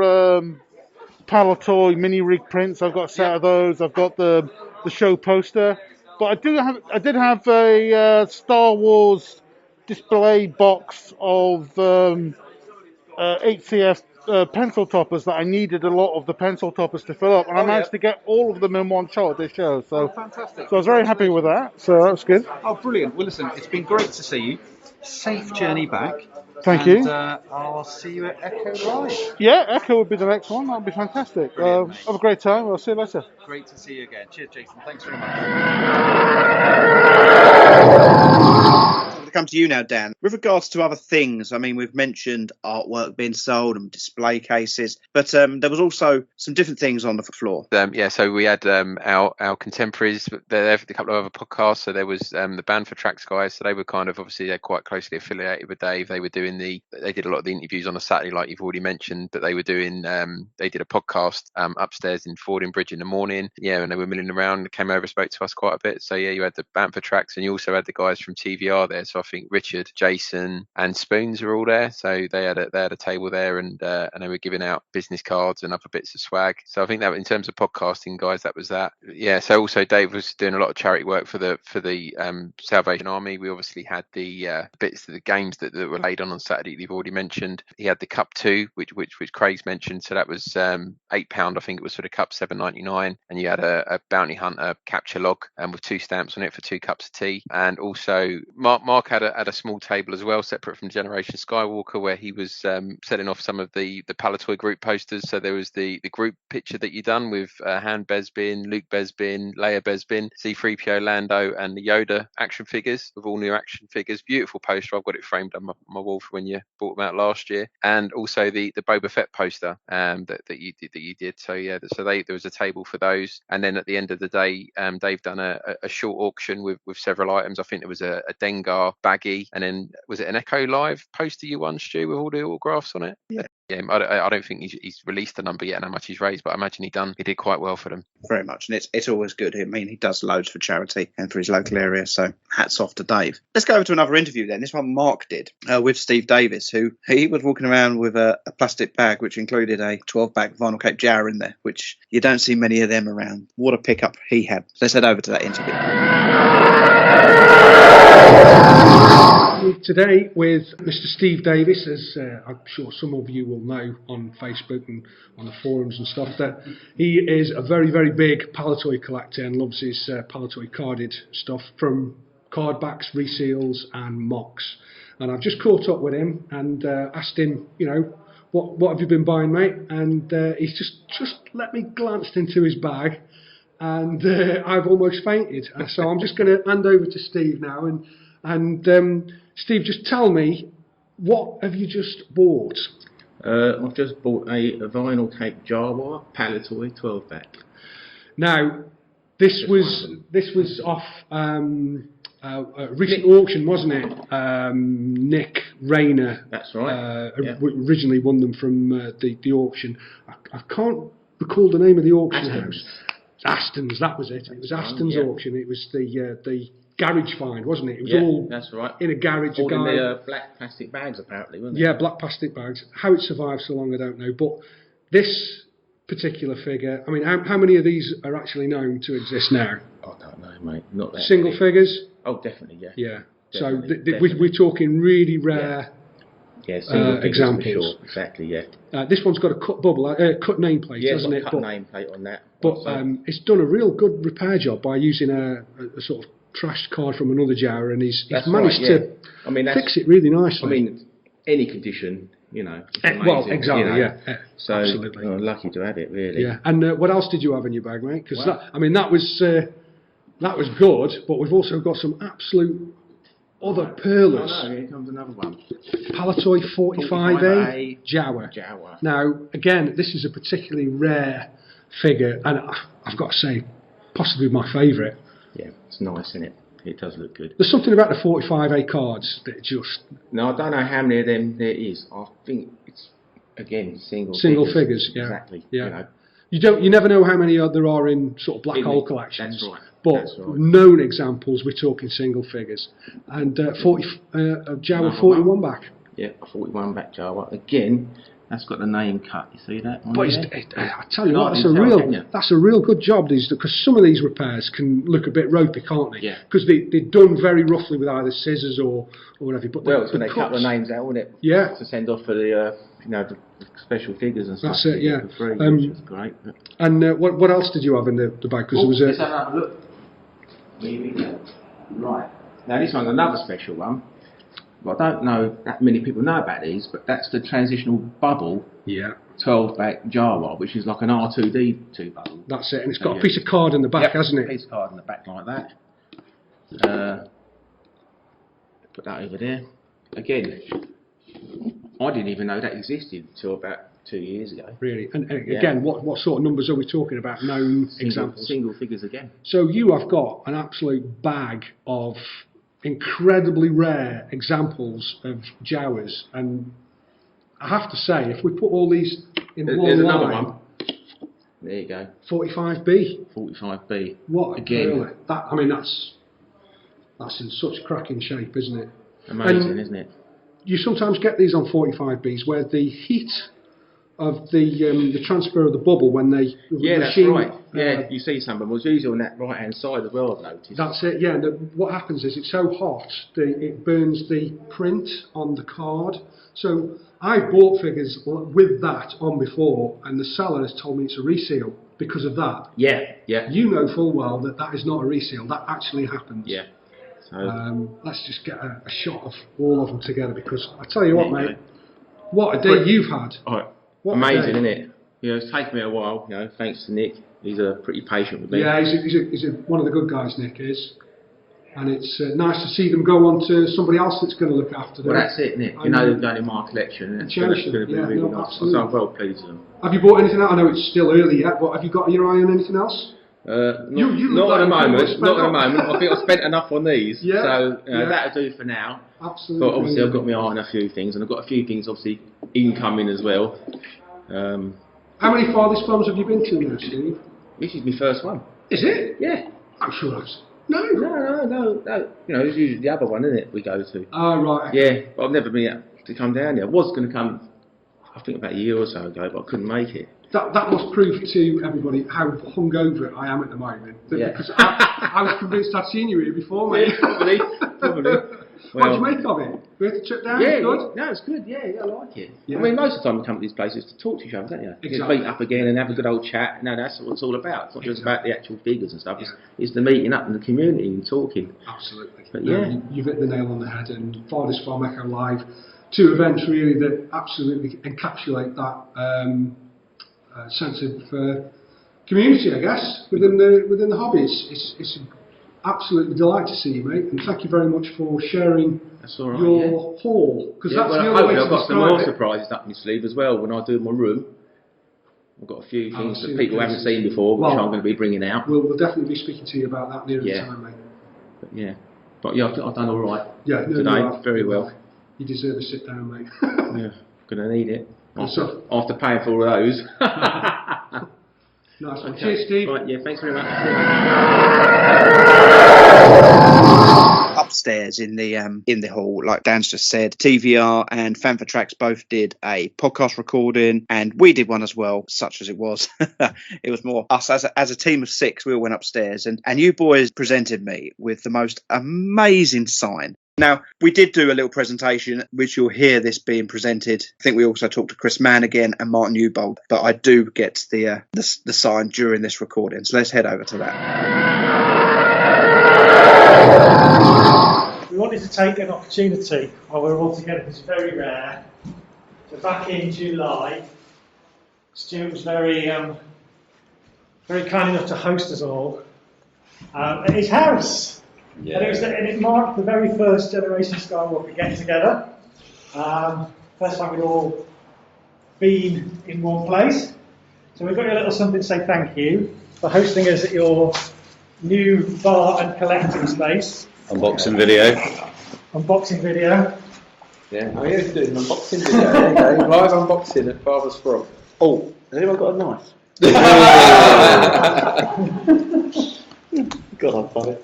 Palatoy mini rig prints. I've got a set of those. I've got the show poster, but I did have a Star Wars display box of 8CF pencil toppers that I needed a lot of the pencil toppers to fill up, and I managed to get all of them in one shot at this show. So, fantastic. So I was very happy with that. So that was good. Oh, brilliant. Well, listen, it's been great to see you. Safe journey back. Thank you. I'll see you at Echo Live. Yeah, Echo would be the next one. That'd be fantastic. Have a great time. I'll see you later. Great to see you again. Cheers, Jason. Thanks very much. To come to you now, Dan. With regards to other things, I mean, we've mentioned artwork being sold and display cases, but there was also some different things on the floor. So we had our contemporaries. There a couple of other podcasts. So there was the Band for Tracks guys. So they were kind of obviously they're quite closely affiliated with Dave. They were doing they did a lot of the interviews on a Saturday, like you've already mentioned. But they were doing they did a podcast upstairs in Fording Bridge in the morning. Yeah, and they were milling around. Came over, spoke to us quite a bit. So yeah, you had the Band for Tracks, and you also had the guys from TVR there. So I think Richard, Jason, and Spoons were all there. So they had a table there, and they were giving out business cards and other bits of swag. So I think that in terms of podcasting, guys, that was that. Yeah. So also Dave was doing a lot of charity work for the Salvation Army. We obviously had the bits of the games that were laid on Saturday that you've already mentioned. He had the Cup 2, which Craig's mentioned. So that was £8. I think it was for the Cup, $7.99, and you had a Bounty Hunter capture log with 2 stamps on it for 2 cups of tea. And also Mark had a small table as well, separate from Generation Skywalker, where he was setting off some of the Palatoy group posters. So there was the group picture that you done with Han Besbin, Luke Besbin, Leia Besbin, C-3PO, Lando, and the Yoda action figures with all new action figures. Beautiful poster. I've got it framed on my wall for when you bought them out last year. And also the Boba Fett poster that you did. So yeah, there was a table for those. And then at the end of the day, Dave done a short auction with several items. I think there was a Dengar baggie, and then was it an Echo Live poster you won, Stu, with all the autographs on it? Yeah. I don't think he's released the number yet and how much he's raised, but I imagine he did quite well for them. Very much, and it's always good. I mean, he does loads for charity and for his local area, so hats off to Dave. Let's go over to another interview then. This one Mark did with Steve Davies, who he was walking around with a plastic bag which included a 12-pack vinyl cape jar in there, which you don't see many of them around. What a pickup he had. Let's head over to that interview. Today with Mr. Steve Davies, as I'm sure some of you will know on Facebook and on the forums and stuff, that he is a very, very big Palatoy collector and loves his Palatoy carded stuff, from card backs, reseals and mocks. And I've just caught up with him and asked him, what have you been buying, mate? And he's just let me glance into his bag, and I've almost fainted. So I'm just going to hand over to Steve now, and Steve, just tell me, what have you just bought? I've just bought a vinyl tape Jawa Palatoy 12 pack. Now, this was off a recent auction, wasn't it? Nick Rayner. That's right. Originally won them from the auction. I can't recall the name of the auction house. Aston's, that was it. It was Aston's auction. It was the garage find, wasn't it? It was all that's right. In a garage. All in the black plastic bags, apparently, wasn't it? Yeah, black plastic bags. How it survived so long, I don't know. But this particular figure, I mean, how many of these are actually known to exist now? I don't know, mate. Not that Single many. figures? Oh, definitely, yeah. Yeah. Definitely, So we're talking really rare single examples. for sure. Exactly, yeah. This one's got a cut bubble, cut nameplate, hasn't it? Cut nameplate on that. But it's done a real good repair job by using a sort of trashed card from another jar, and he's managed to fix it really nicely. I mean, any condition, you know. Well, exactly, you know. yeah. So, absolutely. Lucky to have it, really. Yeah. And what else did you have in your bag, mate? Because that was good, but we've also got some absolute other pearlers. Oh, no, here comes another one. Palatoy 45A 45A Jawa. Now, again, this is a particularly rare figure, and I've got to say, possibly my favourite. Yeah, it's nice, isn't it? It does look good. There's something about the 45A cards that just... No, I don't know how many of them there is. I think it's, again, single figures. Yeah. Exactly. Yeah. You never know how many there are in sort of black hole collections. That's right. But known examples, we're talking single figures. And Jawa 41 back. Yeah, a 41 back Jawa. Again, that's got the name cut. You see that? But I tell you what, that's a real good job, because some of these repairs can look a bit ropey, can't they? Yeah. Because they're done very roughly with either scissors or whatever. But it's when they cut the names out, wasn't it? Yeah. To send off for the the special figures and stuff. That's it, yeah. For free, which is great. And what else did you have in the bag? Because there was let's have a look. Here we go. Right. Now this one's another special one. Well, I don't know that many people know about these, but that's the transitional bubble. Yeah. 12-back Jawa, which is like an R2D2 bubble. That's it, and it's got a piece of card in the back, hasn't it? A piece of card in the back like that. Put that over there. Again, I didn't even know that existed until about 2 years ago. Really? And again, what sort of numbers are we talking about? Known examples? Single figures again. So you have got an absolute bag of incredibly rare examples of Jawas, and I have to say, if we put all these in one There's line, another one. There you go. 45B. 45B. What again? Really? That's in such cracking shape, isn't it? Amazing, isn't it? You sometimes get these on 45Bs where the heat of the transfer of the bubble when they that's right. You see some of them was usually on that right hand side as well, I've noticed. That's it. Yeah. And what happens is it's so hot it burns the print on the card. So I've bought figures with that on before, and the seller has told me it's a reseal because of that. Yeah. You know full well that is not a reseal. That actually happens. Yeah. So let's just get a shot of all of them together, because I tell you what, mate, what a day you've had. Amazing, isn't it? It's taken me a while, thanks to Nick. He's pretty patient with me. Yeah, he's one of the good guys, Nick is. And it's nice to see them go on to somebody else that's going to look after them. Well, that's it, Nick. They've done in my collection. And it's going to be really nice. Absolutely. I'm well pleased with them. Have you bought anything else? I know it's still early yet, but have you got your eye on anything else? Not at the moment. I think I've spent enough on these. So that'll do for now. Absolutely. But obviously I've got my eye on a few things, and I've got a few things obviously incoming as well. How many Farthest Froms have you been to now, Steve? This is my first one. Is it? Yeah. I'm sure that's... No. It's usually the other one, isn't it, we go to. Oh, right. Yeah, but I've never been able to come down here. I was going to come, I think about a year or so ago, but I couldn't make it. That must prove to everybody how hungover I am at the moment. Because I was convinced I'd seen you here before, mate. Yeah, probably. What did you make of it? We had to trip down? Yeah, good? No, it's good. Yeah, I like it. Yeah. I mean, most of the time we come to these places to talk to each other, don't you? Exactly. Just meet up again and have a good old chat. No, that's what it's all about. It's not just about the actual figures and stuff. It's the meeting up in the community and talking. Absolutely. But yeah. You've hit the nail on the head. And Farthest From Echo Live, two events really that absolutely encapsulate that sense of community, I guess, within the hobby. It's an absolute delight to see you, mate, and thank you very much for sharing your haul, because that's the only way to I've got some more describe it. surprises up my sleeve as well when I do my room. I've got a few things that super people haven't seen before, which Well, I'm going to be bringing out. We'll definitely be speaking to you about that near the time, mate. But I've done all right No, today, you have. very well. You deserve a sit down, mate. Yeah, going to need it Good stuff. after paying for all those. Nice one. Okay. Cheers, Steve. Right, yeah, thanks very much. Upstairs in the hall, like Dan's just said, TVR and Fan for Tracks both did a podcast recording, and we did one as well, such as it was. It was more us as a team of 6. We all went upstairs, and you boys presented me with the most amazing sign. Now, we did do a little presentation, which you'll hear this being presented. I think we also talked to Chris Mann again and Martin Newbold, but I do get the sign during this recording. So let's head over to that. We wanted to take an opportunity while we're all together, because it's very rare. So back in July, Stuart was very kind enough to host us all at his house. Yeah. And it marked the very first Generation Skywalker get together. First time we'd all been in one place. So we've got you a little something to say thank you for hosting us at your new bar and collecting space. Unboxing video. Unboxing video. Yeah, I'm here to do an unboxing video. There you go. Live unboxing at Farthest From. Oh, has anyone got a knife? God, I've got it.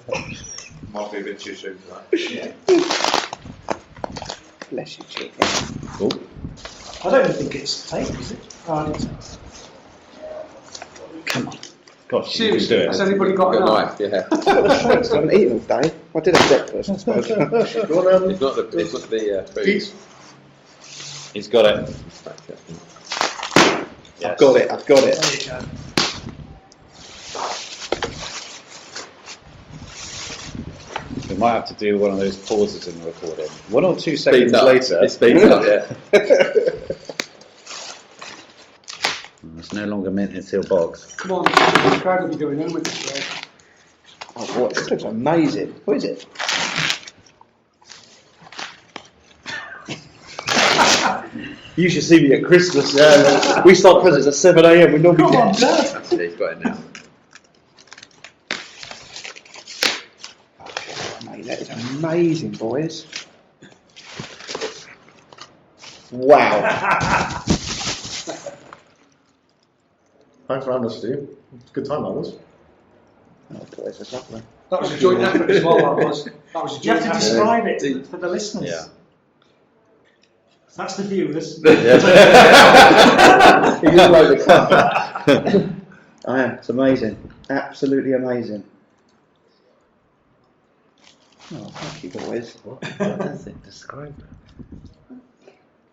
Might be a bit too soon for that. Yeah. Bless you, chicken. Cool. I don't even think it's tape, is it? Come on. Gosh, Seriously, has anybody got a knife? Yeah. I haven't eaten all day. I did have breakfast, I suppose. It's not the food. He's got it. Yes. I've got it. There you go. We might have to do one of those pauses in the recording. 1 or 2 seconds Speeds up. later. It speeds up, yeah. It's no longer mint in a sealed box. Come on, the crowd will be going home with this. Oh, what? This looks amazing. What is it? You should see me at Christmas. Yeah. We start presents at 7 a.m. We normally Come on, get. Dad. Actually, he's got it now. Mate, that is amazing, boys. Wow. Thanks for having us, Steve. Good time that was. Oh, boys, that's lovely. That was a joint effort as well, that was. That was a You have joint to effort. describe it for the listeners. Yeah. That's the viewers. He just like the cup. I am. It's amazing. Absolutely amazing. Oh, thank you, boys. What does it describe?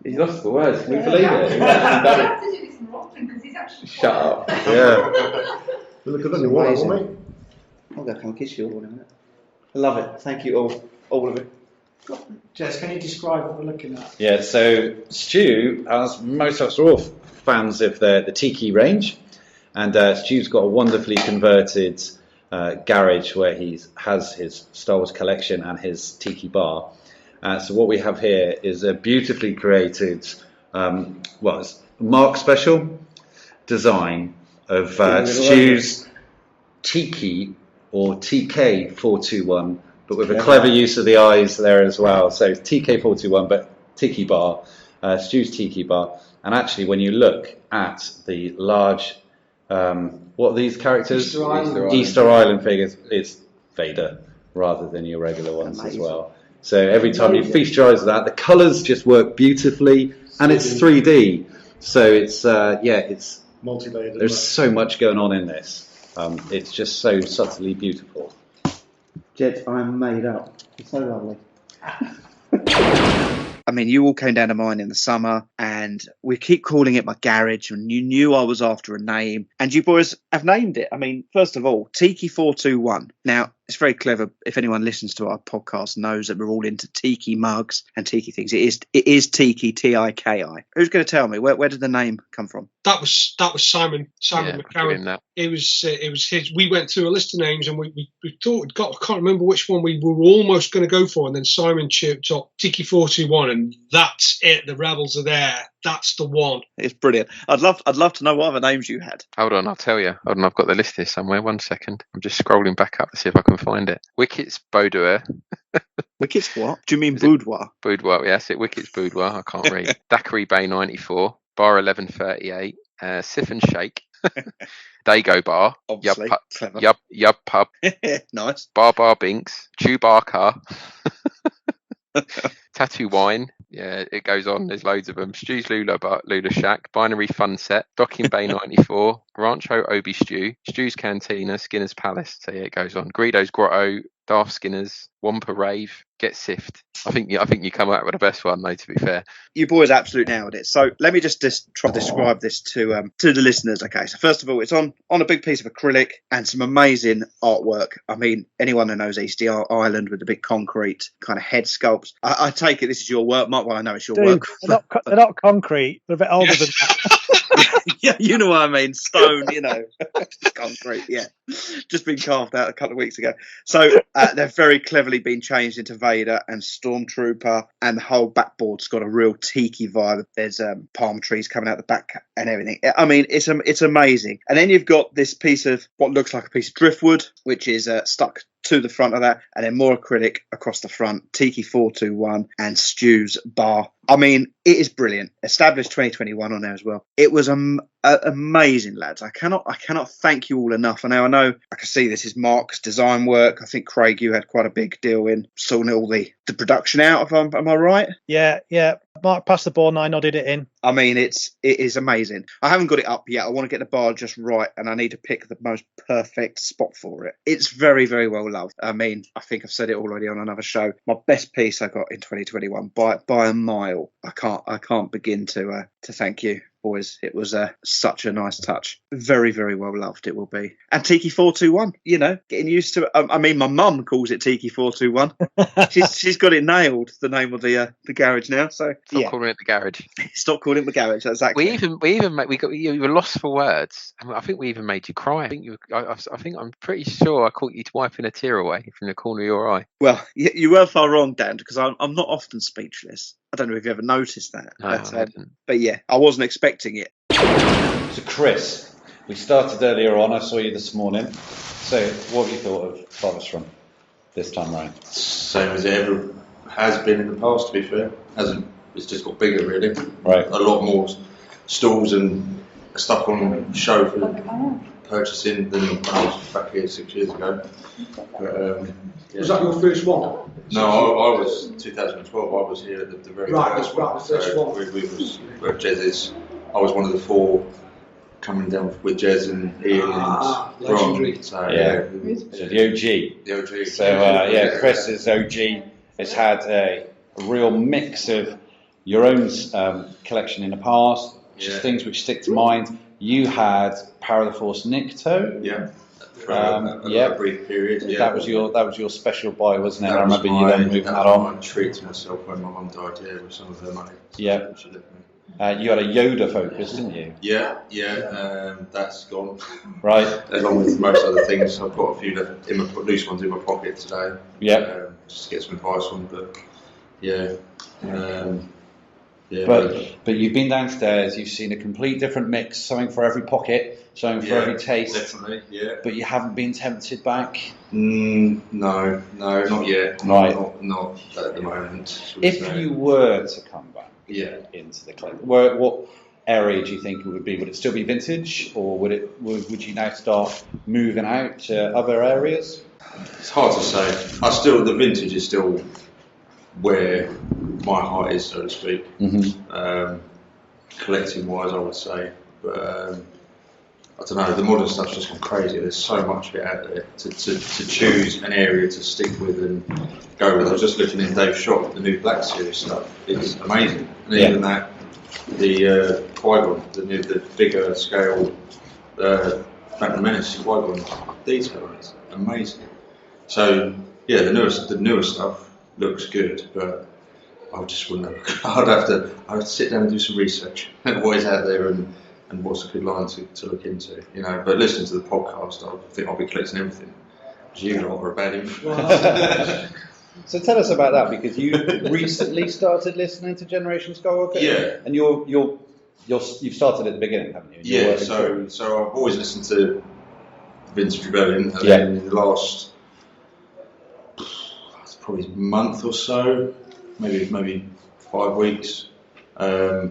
He's lost for words. Can you believe it? have to do this more often because he's actually. Shut up. Yeah. Look at It's that, you want amazing. that, mate? I'll go come kiss you all in a minute. I love it. Thank you all of it. Jess, can you describe what we're looking at? Yeah, so Stu, as most of us are all fans of the Tiki range, and Stu's got a wonderfully converted garage where he has his Star Wars collection and his Tiki bar. So what we have here is a beautifully created, it's Mark special design of Stu's Tiki or TK421, but with a clever use of the eyes there as well. So it's TK421, but Tiki bar, Stu's Tiki bar. And actually, when you look at the large, what are these characters? Easter Island figures. It's Vader rather than your regular ones as well. So every time you feast your eyes on that, the colours just work beautifully, and it's 3D. So it's it's multi-layered. There's so much going on in this. It's just so subtly beautiful. Jed, I'm made up. It's so lovely. I mean, you all came down to mine in the summer, and we keep calling it my garage, and you knew I was after a name, and you boys have named it. I mean, first of all, Tiki 421. Now, It's very clever. If anyone listens to our podcast knows that we're all into tiki mugs and tiki things. It is tiki, Tiki. Who's going to tell me where did the name come from? That was Simon Yeah, McCarran. give him that. It was his. We went through a list of names and we thought, God, I can't remember which one we were almost going to go for, and then Simon chirped up Tiki 421, and that's it. The Rebels are there. That's the one. It's brilliant. I'd love to know what other names you had. Hold on, I'll tell you. Hold on, I've got the list here somewhere. 1 second. I'm just scrolling back up to see if I can find it. Wicket's Boudoir. Wicket's what? Do you mean boudoir? Boudoir, yeah, that's it. Wicket's Boudoir. I can't read. Daiquiri Bay 94. Bar 1138. Sif and Shake. Dago Bar. Obviously. Yub Pub. Nice. Bar Binks. Chewbacca. Tattoo Wine. Yeah, it goes on. There's loads of them. Stew's Lula Shack. Binary Fun Set. Docking Bay 94. Rancho Obi Stew. Stew's Cantina. Skinner's Palace. So yeah, it goes on. Greedo's Grotto. Daft Skinners. Wampa Rave. Get Sift. I think you come out with the best one, though, to be fair. You boys absolutely nailed it. So let me just try to describe this to the listeners. Okay, so first of all, it's on a big piece of acrylic and some amazing artwork. I mean, anyone who knows East Island with the big concrete kind of head sculpts. I take it this is your work, Mark. Well, I know it's your work. They're not concrete. They're a bit older than that. Yeah, you know what I mean. Stone, concrete. Yeah, just been carved out a couple of weeks ago. So they've very cleverly been changed into Vader and Stormtrooper, and the whole backboard's got a real tiki vibe. There's palm trees coming out the back and everything. I mean, it's amazing. And then you've got this piece of what looks like a piece of driftwood, which is stuck to the front of that, and then more acrylic across the front. Tiki 421 and Stew's Bar. I mean, it is brilliant. Established 2021 on there as well. It was amazing, lads. I cannot thank you all enough. And now I know I can see this is Mark's design work. I think Craig, you had quite a big deal in sorting all the production out. Am I right? Yeah. Mark passed the ball and I nodded it in. I mean, it is amazing. I haven't got it up yet. I want to get the bar just right, and I need to pick the most perfect spot for it. It's very, very well loved. I mean, I think I've said it already on another show. My best piece I got in 2021 by a mile. I can't begin to thank you, boys. It was such a nice touch. Very, very well loved it will be. And Tiki 421, getting used to it. I mean, my mum calls it Tiki 421. she's got it nailed, the name of the garage now. So Stop calling it the garage. Stop calling it the garage. Exactly. You were lost for words. I think we even made you cry. I'm pretty sure I caught you wiping a tear away from the corner of your eye. Well, you were far wrong, Dan, because I'm not often speechless. I don't know if you ever noticed that. No, but yeah, I wasn't expecting it. So Chris, we started earlier on. I saw you this morning. So what have you thought of Farthest From this time round? Same as it ever has been in the past, to be fair. It's just got bigger, really. Right. A lot more stalls and stuff on show for purchasing than when I was back here 6 years ago. But, Was that your first one? No, I was 2012. I was here at the very first one. The first one. We were at Jez's. I was one of the four coming down with Jez and Ian and Ron. So, So the OG. The OG. So Chris is OG. Has had a real mix of your own collection in the past, just things which stick to mind. You had Power of the Force Nikto. Yeah. A brief period. Yeah. That was your special buy, wasn't it? I remember you then moving that on. I treated myself when my mum died. Yeah, with some of her money. Yeah. You had a Yoda focus, didn't you? Yeah. That's gone. Right. Along with most other things, I've got a few loose ones in my pocket today. Yeah. Just to get some advice on, but yeah. But you've been downstairs, you've seen a complete different mix, something for every pocket, something for every taste. Definitely, yeah. But you haven't been tempted back? No, not yet. Right. Not at the moment. If you were to come back into the collection, what area do you think it would be? Would it still be vintage, or would you now start moving out to other areas? It's hard to say. The vintage is still where my heart is, so to speak. Collecting wise, I would say, but I don't know. The modern stuff's just gone crazy. There's so much of it out there to choose an area to stick with and go with. I was just looking in Dave's shop, the new Black Series stuff. It's amazing, and even that, the Qui-Gon, the bigger scale Phantom Menace Qui-Gon detail is amazing. So yeah, the newer stuff looks good, but I just wouldn't have. I'd sit down and do some research what is out there and what's a good line to look into, you know. But listening to the podcast, I think I'll be collecting everything. Because you lot are about him. So tell us about that, because you recently started listening to Generation Skywalker. Yeah. And you've started at the beginning, haven't you? Yeah. So I've always listened to Vintage Rebellion, and then in the last probably month or so, maybe 5 weeks, I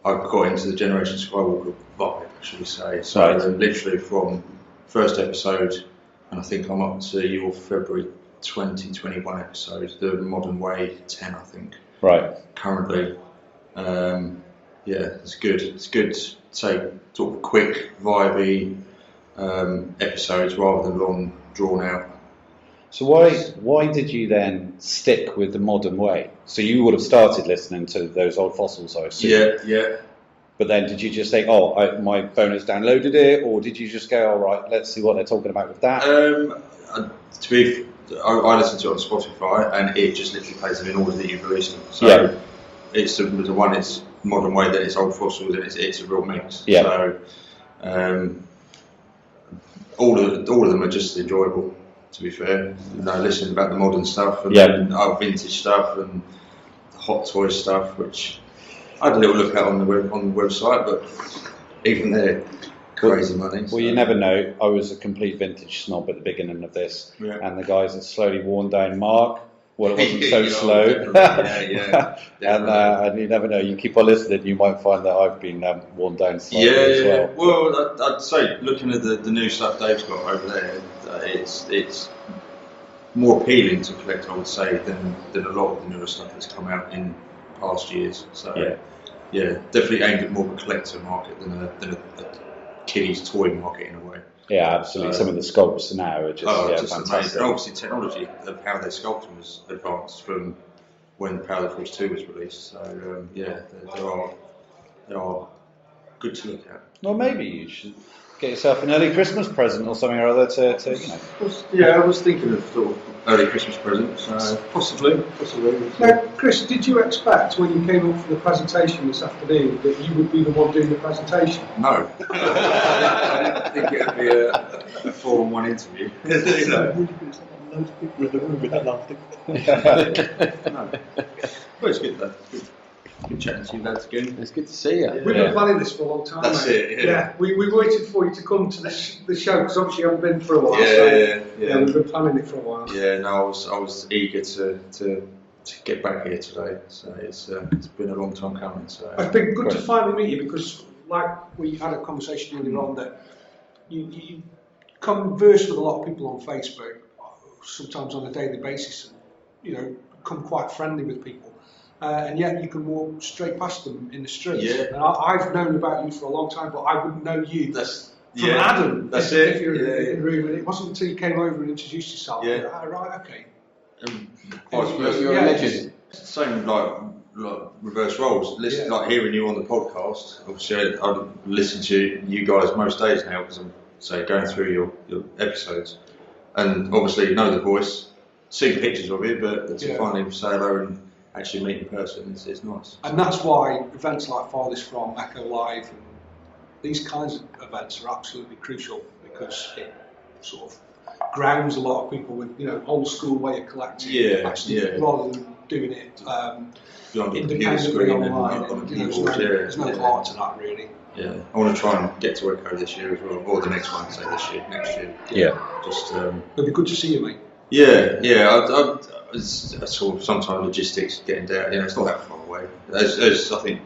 got into the Generation Skywalker vibe, should we say. So literally from first episode, and I think I'm up to your February 2021 episode, the Modern Way 10, I think. Right. Currently. Yeah, it's good. It's good to take sort of quick, vibey episodes rather than long, drawn out. So why did you then stick with the Modern Way? So you would have started listening to those old fossils, I assume. Yeah. But then did you just think, my phone has downloaded it, or did you just go, all right, let's see what they're talking about with that? I listen to it on Spotify, and it just literally plays them in order that you've released them. So it's the one, it's Modern Way, then it's old fossils, and it's a real mix. Yeah. So all of them are just enjoyable, to be fair. You know, listening about the modern stuff and our vintage stuff and the hot toy stuff, which I had a little look at on the website, but even they're crazy money. Well, you never know. I was a complete vintage snob at the beginning of this, and the guys had slowly worn down Mark. Well, it wasn't so slow. And you never know. You keep on listening, you might find that I've been worn down slightly as well. Well, I'd say looking at the new stuff Dave's got over there, it's more appealing to collect, I would say, than a lot of the newer stuff that's come out in past years. So yeah, definitely aimed at more of a collector market than a kiddies toy market in a way. Yeah, absolutely. Some of the sculpts now are just fantastic. Amazing. And obviously, technology of how they're sculpting was advanced from when Power of the Force 2 was released. So they are good to look at. Well, maybe you should get yourself an early Christmas present or something or other to you know. Yeah, I was thinking of sort of early Christmas presents. Possibly. Now, Chris, did you expect when you came up for the presentation this afternoon that you would be the one doing the presentation? No. I didn't think it would be a 4-on-1 interview. Loads of people in the room with that laughing. No. Well, it's good though. Good chatting to you lads again. It's good to see you. We've been planning this for a long time. That's mate. it. Yeah. We waited for you to come to the show because obviously you haven't been for a while. Yeah. We've been planning it for a while. Yeah. No, I was eager to get back here today. So it's been a long time coming. So It's been good to finally meet you because, like we had a conversation earlier on, that you converse with a lot of people on Facebook, sometimes on a daily basis, and become quite friendly with people. And yet you can walk straight past them in the street. Yeah. And I've known about you for a long time, but I wouldn't know you from Adam. That's if you're in the room. And it wasn't until you came over and introduced yourself. Yeah. Right, okay. Vice versa. You're a legend. Same like reverse roles. Like hearing you on the podcast. Obviously, I listen to you guys most days now because I'm going through your episodes, and obviously know the voice, see pictures of it, but to finally say hello and actually meet in person is nice. And that's why events like Farthest From, Echo Live, and these kinds of events are absolutely crucial because it sort of grounds a lot of people with old school way of collecting. Rather than doing it independently online. There's no heart to that really. Yeah, I want to try and get to Echo this year as well, or the next one, say next year. Yeah. Just. It'd be good to see you, mate. Yeah. It's sort of sometimes logistics getting down. It's not that far away. As I think,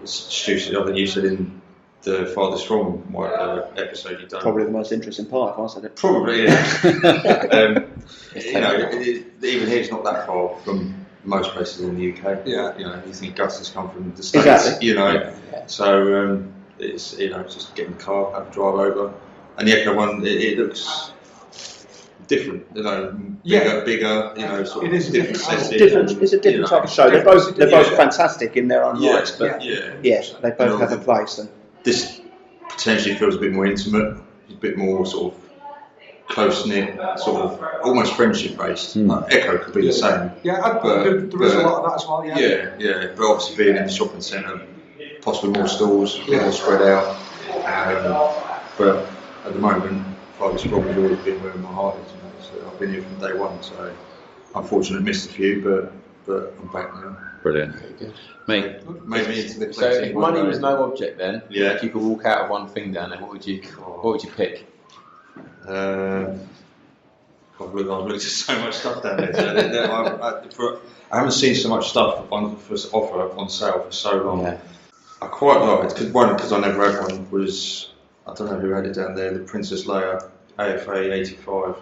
Stu, I think you said in the Farthest From episode you've done. Probably the most interesting part, if I said it. Probably, yeah. Even here it's not that far from most places in the UK. Yeah. You think Gus has come from the States. Exactly. So it's just getting the car, have to drive over, and the Echo one it looks different, bigger, sort of different. It's a different type of show. They're both fantastic in their own rights, but they both have a place. And this potentially feels a bit more intimate, a bit more sort of close knit, sort of almost friendship based. Echo could be the same. Yeah, there is a lot of that as well. Yeah. But obviously being in the shopping centre, possibly more stalls, a bit more spread out. But at the moment, Farthest From has always been where my heart is. You know? So I've been here from day one. So unfortunately missed a few, but I'm back now. Brilliant. Mate, maybe into the So if money was no object, then Yeah. like you could walk out of one thing down there, what would you pick? I've looked at so much stuff down there. So I haven't seen so much stuff on sale for so long. Yeah. I quite like it. Because I never had one. Was I don't know who had it down there. The Princess Leia AFA 85. I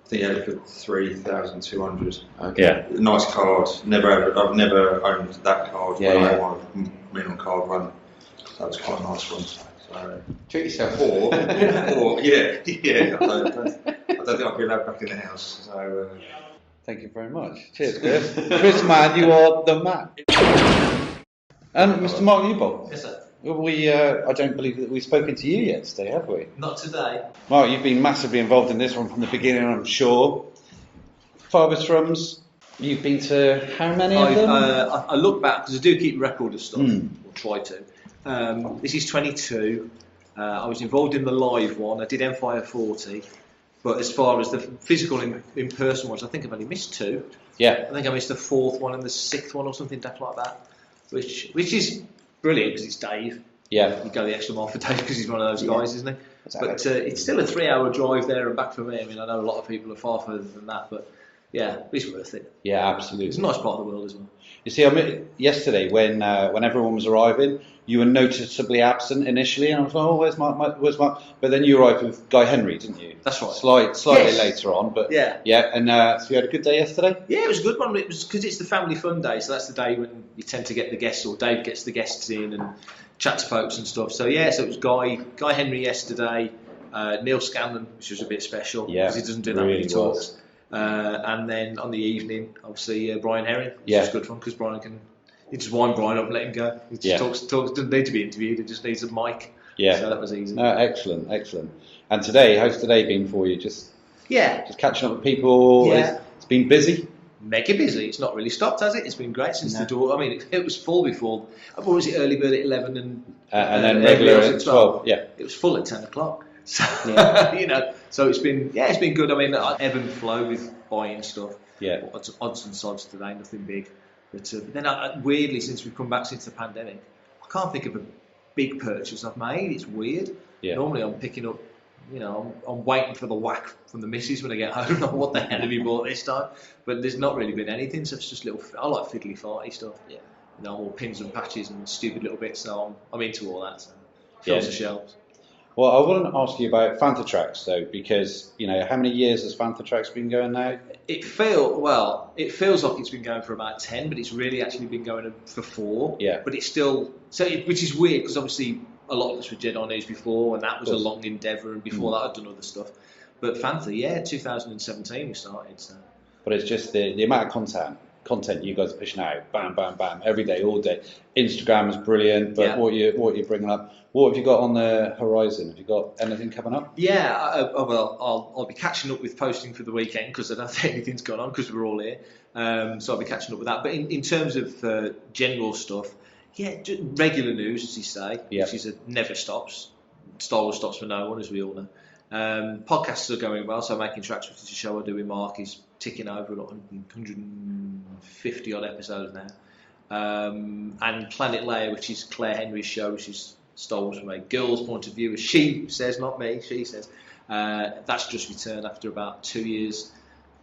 think he had it for 3,200. Okay. Yeah. Nice card. I've never owned that card. Yeah, when yeah. I won a million card run. That was quite a nice one. So, Treat yourself. yeah. I don't think I'll be allowed back in the house. So. Thank you very much. Cheers, Chris. Chris Mann, you are the man. And Mr. Mark Newbold. Yes, sir. I don't believe that we've spoken to you yet today, have we? Not today. Mark, you've been massively involved in this one from the beginning, I'm sure. Farthest Froms, you've been to how many of them? I look back because I do keep a record of stuff, or try to. This is 22. I was involved in the live one. I did Empire 40. But as far as the physical in-person ones, I think I've only missed 2. Yeah. I think I missed the 4th one and the 6th one or something like that, which is brilliant because it's Dave. Yeah. You go the extra mile for Dave because he's one of those guys, isn't he? Exactly. But it's still a 3-hour drive there and back for me. I mean, I know a lot of people are far further than that, but yeah, it's worth it. Yeah, absolutely. It's a nice part of the world as well. You see, I mean, yesterday when everyone was arriving, you were noticeably absent initially, and I was like, oh, where's Mark? But then you arrived with Guy Henry, didn't you? That's right. Slightly Yes. later on, but Yeah. and so you had a good day yesterday? Yeah, it was a good one. It was because it's the family fun day, so that's the day when you tend to get the guests, or Dave gets the guests in and chat to folks and stuff. So yeah, so it was Guy Henry yesterday, Neil Scanlon, which was a bit special because he doesn't do that when he talks. And then on the evening, obviously Brian Herring, which is good fun because Brian you just wind Brian up and let him go. He just talks, doesn't need to be interviewed, he just needs a mic. Yeah. So that was easy. No, excellent. And today, how's today been for you? Just catching up with people. Yeah. It's been busy. Mega busy. It's not really stopped, has it? It's been great since the door. I mean, it was full before. What was it? Early bird at 11 and then regular at 12. Yeah. It was full at 10 o'clock. So so it's been good. I mean, ebb and flow with buying stuff. Yeah. Odds and sods today, nothing big. But then weirdly, since we've come back since the pandemic, I can't think of a big purchase I've made. It's weird. Yeah. Normally I'm picking up, I'm waiting for the whack from the missus when I get home. Like, what the hell have you bought this time? But there's not really been anything. So it's just I like fiddly farty stuff. Yeah. All pins and patches and stupid little bits. So I'm into all that. So fills the shelves. Well, I want to ask you about Fantha Tracks though, because how many years has Fantha Tracks been going now? It feels like it's been going for about 10, but it's really actually been going for 4. Yeah. But it's still which is weird because obviously a lot of us were Jedi News before, and that was a long endeavour, and before that I'd done other stuff. But Fantha, 2017 we started. So. But it's just the amount of content you guys are pushing out, bam, bam, bam, every day, all day. Instagram is brilliant, but what you're bringing up, what have you got on the horizon? Have you got anything coming up? Yeah, I'll be catching up with posting for the weekend because I don't think anything's gone on because we're all here. So I'll be catching up with that. But in terms of general stuff, just regular news, as you say, which is never stops. Star Wars stops for no one, as we all know. Podcasts are going well, so Making Tracks, which is a show I do with Mark, is ticking over 150 odd episodes now. And Planet Leia, which is Claire Henry's show, which is Star Wars from a girl's point of view, as she says, not me, she says. That's just returned after about 2 years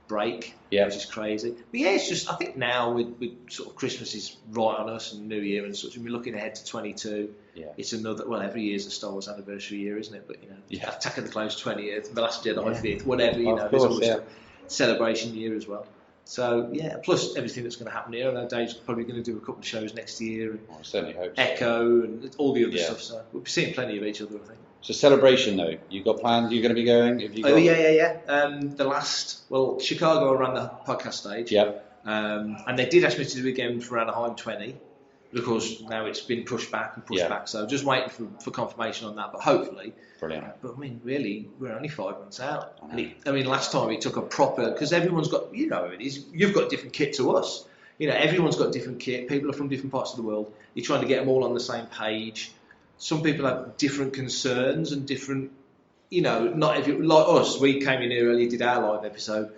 break, which is crazy. But it's just, I think now with sort of Christmas is right on us and New Year and such, and we're looking ahead to 22. It's another, every year's a Star Wars anniversary year, isn't it? But Attack of the Clones 20th, The Last Jedi 5th, whatever, there's always a celebration year as well. So plus everything that's going to happen here. I know Dave's probably going to do a couple of shows next year, and I certainly hope so. Echo and all the other stuff. So we'll be seeing plenty of each other, I think. So celebration though, you got plans? You're going to be going? The last, Chicago I ran the podcast stage. Yeah. And they did ask me to do it again for Anaheim 20. Of course, now it's been pushed back and pushed back, so just waiting for confirmation on that. But hopefully, brilliant. But I mean, really, we're only 5 months out. I mean, last time it took a proper, because everyone's got, you know, it is. You've got different kit to us. You know, everyone's got different kit. People are from different parts of the world. You're trying to get them all on the same page. Some people have different concerns and different, you know, not every, like us. We came in here earlier, did our live episode.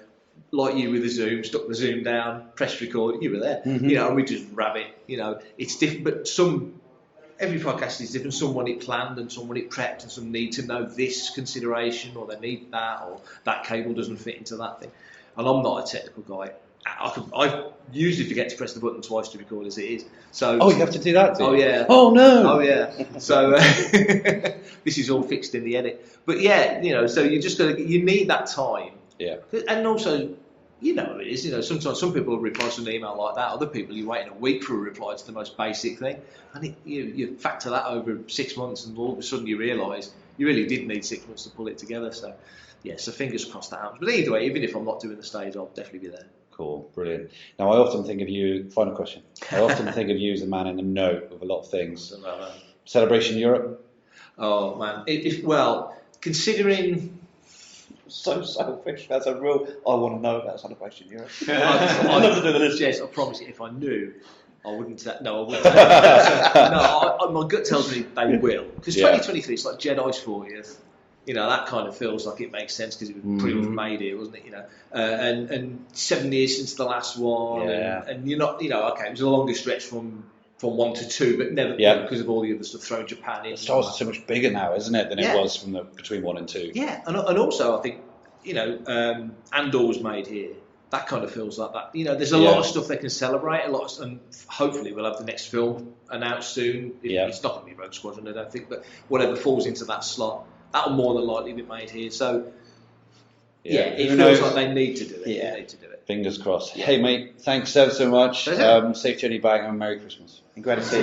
Like you with the Zoom, stuck the Zoom down, pressed record, you were there. You know, and we just rabbit. You know, it's different, but every podcast is different. Some want it planned and some want it prepped, and some need to know this consideration, or they need that, or that cable doesn't fit into that thing. And I'm not a technical guy. I usually forget to press the button twice to record as it is. So you have to do that, do you? Oh yeah. Oh no. Oh yeah. So this is all fixed in the edit. But yeah, you know, so you need that time. Yeah. And also, you know, it is. You know, sometimes some people reply to an email like that. Other people, you're waiting a week for a reply to the most basic thing, and you factor that over 6 months, and all of a sudden you realise you really did need 6 months to pull it together. So, yeah. So fingers crossed that happens. But either way, even if I'm not doing the stage, I'll definitely be there. Cool, brilliant. Now, I often think of you. Final question. I often think of you as a man in the know of a lot of things. Celebration Europe. Oh man, well, considering. So selfish. That's a real. I want to know about Celebration Europe. I'd love to do the list. Yes, I promise you. If I knew, I wouldn't. No, I wouldn't. No, my gut tells me they will. Because 2023 is like Jedi's 40th. You know, that kind of feels like it makes sense because it was pretty much made here, wasn't it? You know, and 7 years since the last one, and you're not. You know, okay, it was a longer stretch from 1 to 2, but never because of all the other stuff. Throwing Japan in. Star Wars is so much bigger now, isn't it, than it was from between 1 and 2? Yeah, and also I think, you know, Andor was made here. That kind of feels like that. You know, there's a lot of stuff they can celebrate. And hopefully we'll have the next film announced soon. It's not going to be Rogue Squadron, I don't think, but whatever falls into that slot, that'll more than likely be made here. So it feels like they need to do it. They need to do it. Fingers crossed. Yeah. Hey mate, thanks so much. Safe journey back and Merry Christmas. And glad to see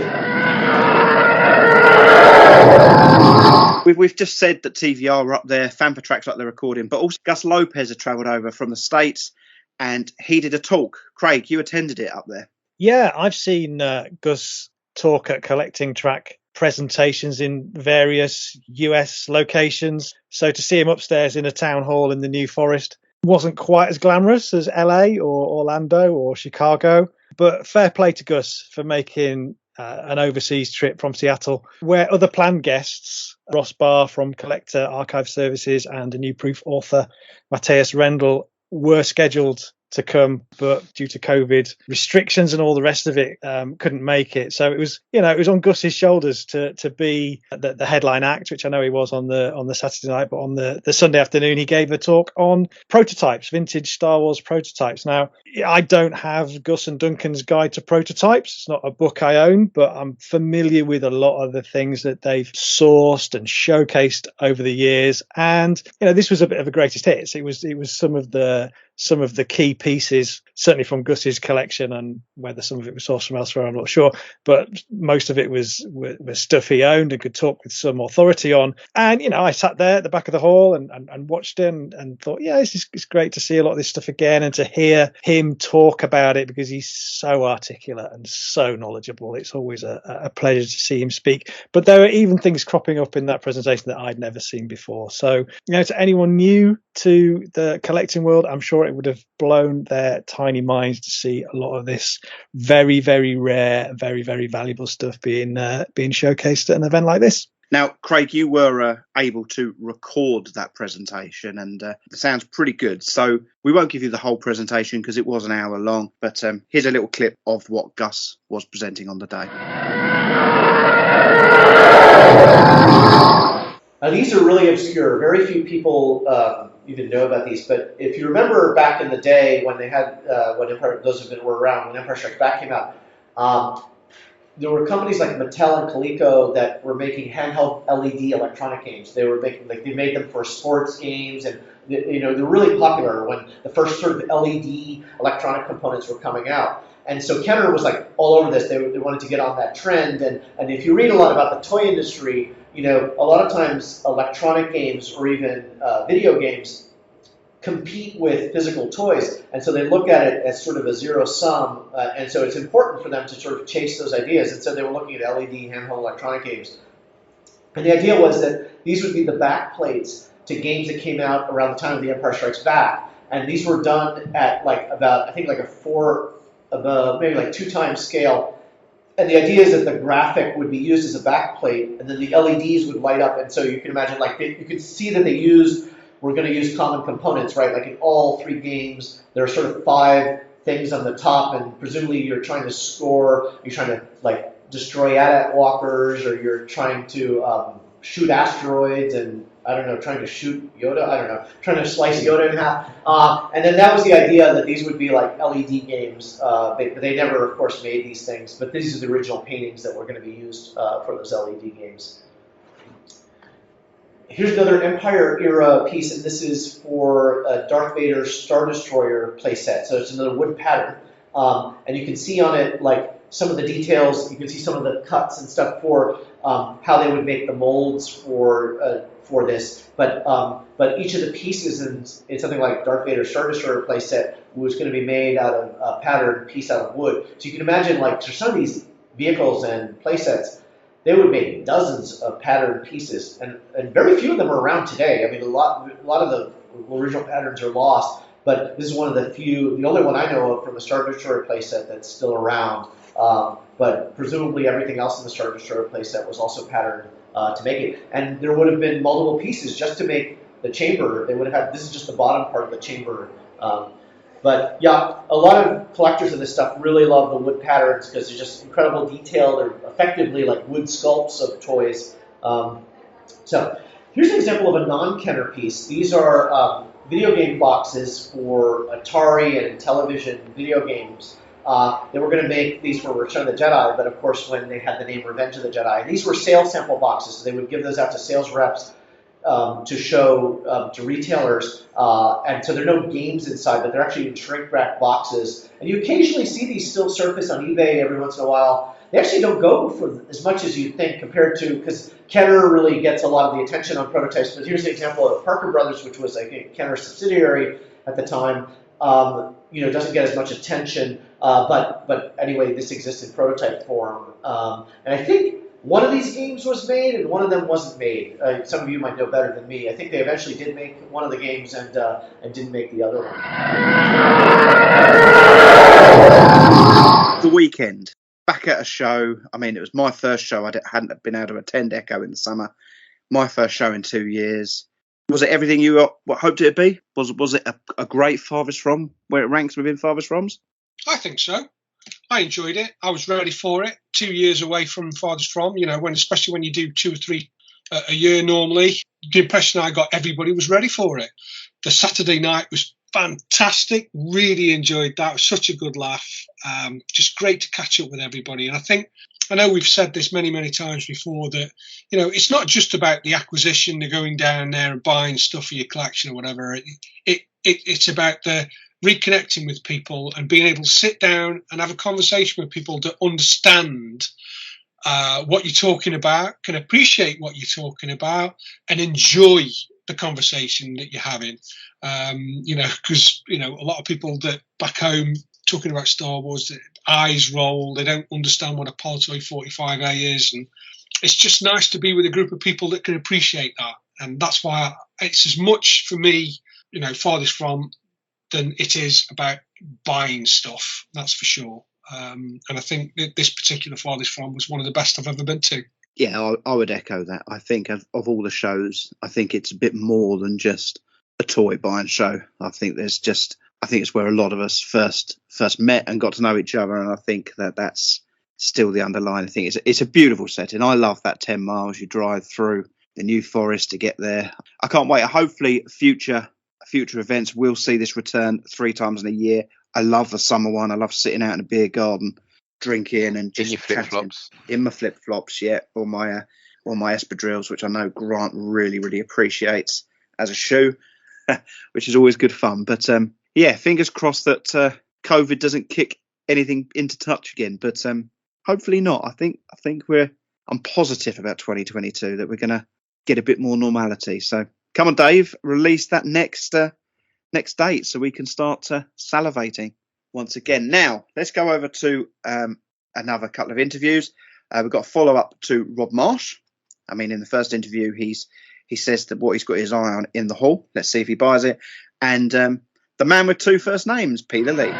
you. We've just said that TVR are up there, Famper tracks like they're recording, but also Gus Lopez had travelled over from the States and he did a talk. Craig, you attended it up there. Yeah, I've seen Gus talk at Collecting Track presentations in various US locations. So to see him upstairs in a town hall in the New Forest wasn't quite as glamorous as LA or Orlando or Chicago. But fair play to Gus for making an overseas trip from Seattle, where other planned guests, Ross Barr from Collector Archive Services and a new proof author, Matthias Rendell, were scheduled to come, but due to COVID restrictions and all the rest of it, couldn't make it. So it was, you know, it was on Gus's shoulders to be the headline act, which I know he was on the Saturday night, but on the Sunday afternoon he gave a talk on prototypes, vintage Star Wars prototypes. Now, I don't have Gus and Duncan's Guide to Prototypes. It's not a book I own, but I'm familiar with a lot of the things that they've sourced and showcased over the years. And, you know, this was a bit of a greatest hits. It was some of the key pieces, certainly from Gus's collection, and whether some of it was sourced from elsewhere, I'm not sure, but most of it was stuff he owned and could talk with some authority on. And, you know, I sat there at the back of the hall and watched it and thought, yeah, it's great to see a lot of this stuff again and to hear him talk about it, because he's so articulate and so knowledgeable. It's always a pleasure to see him speak. But there are even things cropping up in that presentation that I'd never seen before. So, you know, to anyone new to the collecting world, I'm sure it would have blown their tiny minds to see a lot of this very, very rare, very, very valuable stuff being showcased at an event like this. Now, Craig, you were able to record that presentation, and it sounds pretty good. So we won't give you the whole presentation because it was an hour long, but here's a little clip of what Gus was presenting on the day. Now, these are really obscure. Very few people even know about these. But if you remember back in the day when they had, when Empire, those of you were around, when Empire Strikes Back came out, there were companies like Mattel and Coleco that were making handheld LED electronic games. They were making, like, they made them for sports games, and you know, they're really popular when the first sort of LED electronic components were coming out. And so Kenner was like all over this. They wanted to get on that trend. And if you read a lot about the toy industry, you know, a lot of times electronic games or even video games compete with physical toys, and so they look at it as sort of a zero sum, and so it's important for them to sort of chase those ideas. And so they were looking at LED handheld electronic games, and the idea was that these would be the back plates to games that came out around the time of The Empire Strikes Back, and these were done at like about, I think, like maybe like 2 times scale. And the idea is that the graphic would be used as a backplate, and then the LEDs would light up. And so you can imagine, like, you could see that we're going to use common components, right? Like in all 3 games, there are sort of 5 things on the top, and presumably you're trying to score, you're trying to, like, destroy AT-AT walkers, or you're trying to shoot asteroids, and I don't know, trying to shoot Yoda, I don't know, trying to slice Yoda in half. And then that was the idea that these would be like LED games. They never, of course, made these things, but these are the original paintings that were going to be used for those LED games. Here's another Empire era piece, and this is for Darth Vader's Star Destroyer playset. So it's another wood pattern. And you can see on it, like, some of the details. You can see some of the cuts and stuff for how they would make the molds for this, but each of the pieces in something like Darth Vader's Star Destroyer playset was going to be made out of a patterned piece out of wood. So you can imagine, like, for some of these vehicles and playsets, they would make dozens of patterned pieces, and very few of them are around today. I mean, a lot of the original patterns are lost, but this is one of the only one I know of from the Star Destroyer playset that's still around. But presumably everything else in the Star Destroyer playset was also patterned to make it. And there would have been multiple pieces just to make the chamber. They would have had, this is just the bottom part of the chamber. But yeah, a lot of collectors of this stuff really love the wood patterns because they're just incredible detail. They're effectively like wood sculpts of toys. So here's an example of a non-Kenner piece. These are video game boxes for Atari and television video games. They were going to make these for Return of the Jedi, but of course when they had the name Revenge of the Jedi, and these were sales sample boxes, so they would give those out to sales reps to show to retailers, and so there are no games inside, but they're actually in shrink-wrap boxes. And you occasionally see these still surface on eBay every once in a while. They actually don't go for as much as you'd think compared to, because Kenner really gets a lot of the attention on prototypes, but here's an example of Parker Brothers, which was a Kenner subsidiary at the time. Doesn't get as much attention, but anyway, this exists in prototype form. And I think one of these games was made, and one of them wasn't made. Some of you might know better than me. I think they eventually did make one of the games and didn't make the other one. The weekend, back at a show. I mean, it was my first show. I hadn't been able to attend Echo in the summer. My first show in 2 years. Was it everything you hoped it'd be? Was it a great Farthest From, where it ranks within Farthest Froms? I think so. I enjoyed it. I was ready for it. 2 years away from Farthest From, especially when you do 2 or 3 a year normally, the impression I got, everybody was ready for it. The Saturday night was fantastic. Really enjoyed that. It was such a good laugh. Just great to catch up with everybody. And I know we've said this many, many times before that, it's not just about the acquisition, the going down there and buying stuff for your collection or whatever. It's about the reconnecting with people and being able to sit down and have a conversation with people that understand what you're talking about, can appreciate what you're talking about, and enjoy the conversation that you're having. Because, a lot of people that back home talking about Star Wars, their eyes roll, they don't understand what a Palitoy 45A is, and it's just nice to be with a group of people that can appreciate that. And that's why it's as much for me, Farthest From, than it is about buying stuff, that's for sure. And I think that this particular Farthest From was one of the best I've ever been to. Yeah, I would echo that. I think of all the shows, I think it's a bit more than just a toy buying show. I think it's where a lot of us first met and got to know each other, and I think that's still the underlying thing. It's a beautiful setting. I love that 10 miles you drive through the New Forest to get there. I can't wait. Hopefully future events will see this return 3 times in a year. I love the summer one. I love sitting out in a beer garden, drinking and just in your flip-flops. In my flip-flops, yeah, or my espadrilles, which I know Grant really, really appreciates as a shoe, which is always good fun. But fingers crossed that COVID doesn't kick anything into touch again. But hopefully not. I think I'm positive about 2022 that we're going to get a bit more normality. So come on, Dave, release that next next date so we can start salivating once again. Now, let's go over to another couple of interviews. We've got a follow-up to Rob Marsh. I mean, in the first interview, he says that what he's got his eye on in the hall. Let's see if he buys it. And the man with two first names, Peter Lee.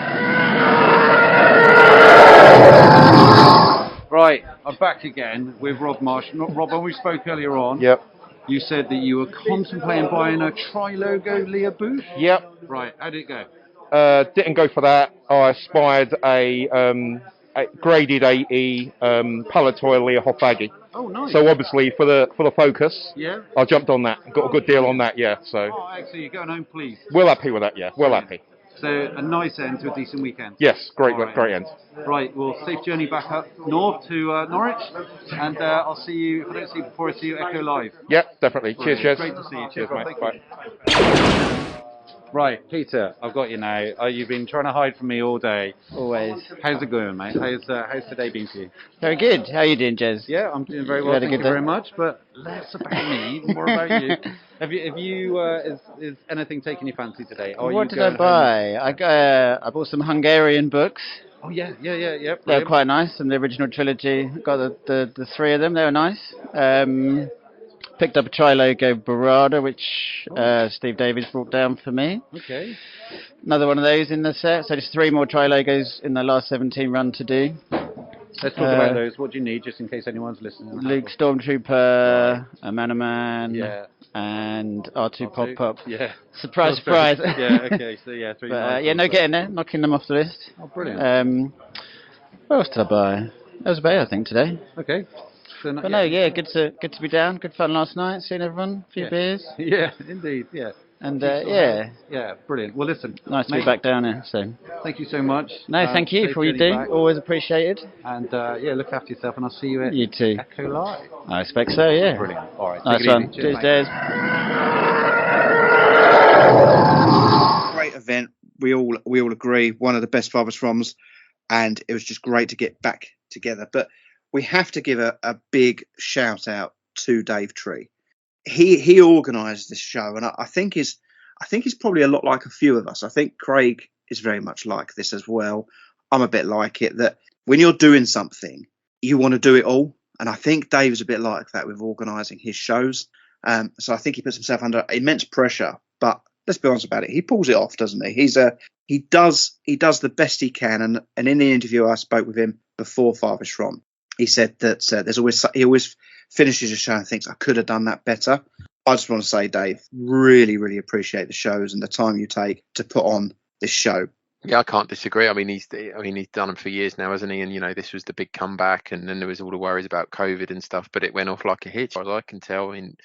Right, I'm back again with Rob Marsh. Rob, when we spoke earlier on, Yep. you said that you were contemplating buying a tri-logo Leah booth. Yep. Right, how did it go? Didn't go for that. I spied a graded 80 Palatoy Leah Hot baggie. Oh, nice. So obviously for the focus, Yeah. I jumped on that. Got a good deal on that, yeah. So Oh, actually, you're going home pleased. well happy with that, yeah. Well happy. So a nice end to a decent weekend. Yes, great, All right. great end. Right, well, safe journey back up north to Norwich, and I'll see you, if I don't see you before, I see you Echo Live. Yep, definitely. Brilliant. Cheers. Great to see you. Cheers, Rob. mate. Thank Bye. Right, Peter, I've got you now. You've been trying to hide from me all day. Always. How's it going, mate? How's today been for you? Very good. How are you doing, Jez? Yeah, I'm doing very You well. had a Thank good you day? very much. But less about me, more about you. Is anything taking your fancy today? Or are What you did I going buy? I bought some Hungarian books. home? Oh yeah. They're Brilliant. quite nice, from the original trilogy. Got the three of them. They were nice. Picked up a tri-logo Barada, which Steve Davies brought down for me. Okay. Another one of those in the set. So just 3 more tri-logos in the last 17 run to do. Let's talk about those. What do you need, just in case anyone's listening? Luke Stormtrooper, a Man, Yeah. and R2 Pop. Yeah. Surprise, surprise. Yeah. Okay. So yeah, 3. But, yeah, no, getting there, knocking them off the list. Oh, brilliant. What else did I buy? That was about it, I think, today. Okay. So But no, yeah, good to be down. Good fun last night, seeing everyone, a few beers. Yeah, indeed. Yeah. And Yeah, brilliant. Well, listen. nice to mate, be back down here. So Thank you so much. no, thank you safe for all you journey do. back. Always appreciated. And yeah, look after yourself, and I'll see you at You too. Echo Live. I expect so. Yeah. Brilliant. All right. Nice take it one. easy. Cheers, mate. Des. Great event. We all agree, one of the best Farthest Froms, and it was just great to get back together. But we have to give a big shout out to Dave Tree. He organised this show, and I think he's probably a lot like a few of us. I think Craig is very much like this as well. I'm a bit like it, that when you're doing something, you want to do it all. And I think Dave's a bit like that with organising his shows. So I think he puts himself under immense pressure, but let's be honest about it. He pulls it off, doesn't he? He does the best he can. And in the interview I spoke with him before Farthest From, he said that he always finishes a show and thinks, I could have done that better. I just want to say, Dave, really, really appreciate the shows and the time you take to put on this show. Yeah, I can't disagree. I mean, he's done them for years now, hasn't he? And this was the big comeback, and then there was all the worries about COVID and stuff, but it went off like a hit, as far as I can tell. I mean,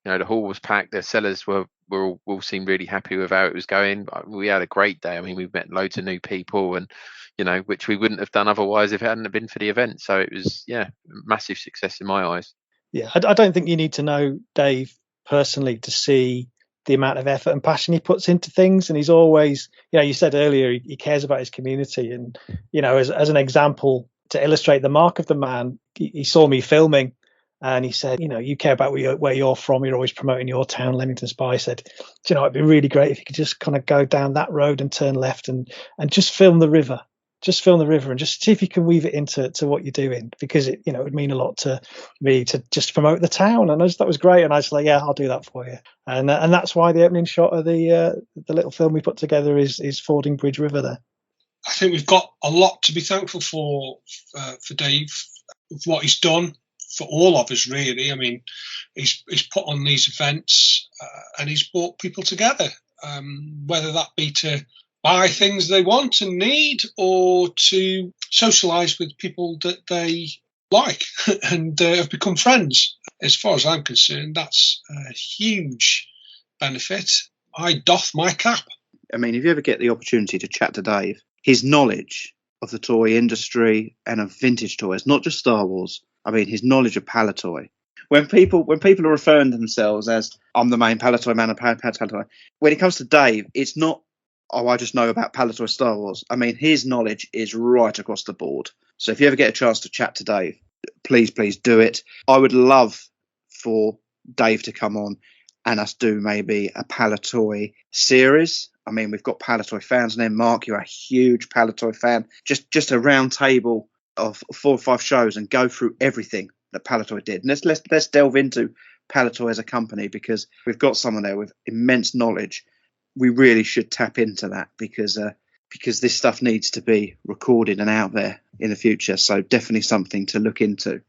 the hall was packed. The sellers all seemed really happy with how it was going. We had a great day. I mean, we met loads of new people, and which we wouldn't have done otherwise if it hadn't been for the event. So it was, massive success in my eyes. Yeah, I don't think you need to know Dave personally to see the amount of effort and passion he puts into things. And he's always, you said earlier, he cares about his community. And, as an example, to illustrate the mark of the man, he saw me filming and he said, you care about where you're from. You're always promoting your town, Leamington Spa. He said, it'd be really great if you could just kind of go down that road and turn left and just film the river. Just film the river and just see if you can weave it into what you're doing, because it would mean a lot to me to just promote the town. And that was great. And I was like, yeah, I'll do that for you. And that's why the opening shot of the little film we put together is fording Bridge River there. I think we've got a lot to be thankful for Dave, for what he's done for all of us, really. I mean, he's put on these events and he's brought people together, whether that be to buy things they want and need, or to socialise with people that they like and have become friends. As far as I'm concerned, that's a huge benefit. I doff my cap. I mean, if you ever get the opportunity to chat to Dave, his knowledge of the toy industry and of vintage toys, not just Star Wars, I mean, his knowledge of Palatoy. When people are referring to themselves as, I'm the main Palatoy man of Palatoy, when it comes to Dave, it's not, I just know about Palatoy Star Wars. I mean, his knowledge is right across the board. So if you ever get a chance to chat to Dave, please do it. I would love for Dave to come on and us do maybe a Palatoy series. I mean, we've got Palatoy fans in there. Mark, you're a huge Palatoy fan. Just a round table of 4 or 5 shows and go through everything that Palatoy did. And let's delve into Palatoy as a company, because we've got someone there with immense knowledge. We really should tap into that because this stuff needs to be recorded and out there in the future. So definitely something to look into.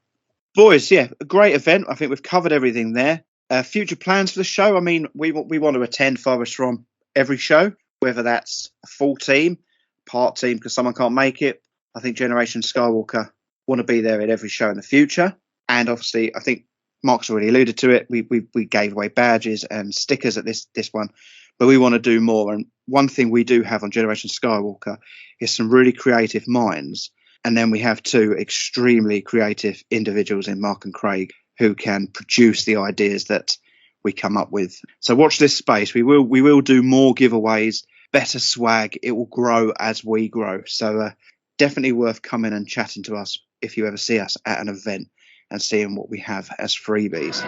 Boys, yeah, a great event. I think we've covered everything there. Future plans for the show. I mean, we want to attend Farthest From every show, whether that's a full team, part team because someone can't make it. I think Generation Skywalker want to be there at every show in the future. And obviously, I think Mark's already alluded to it. We gave away badges and stickers at this one, but we want to do more. And one thing we do have on Generation Skywalker is some really creative minds. And then we have 2 extremely creative individuals in Mark and Craig who can produce the ideas that we come up with. So watch this space. We will do more giveaways, better swag. It will grow as we grow. So definitely worth coming and chatting to us if you ever see us at an event and seeing what we have as freebies.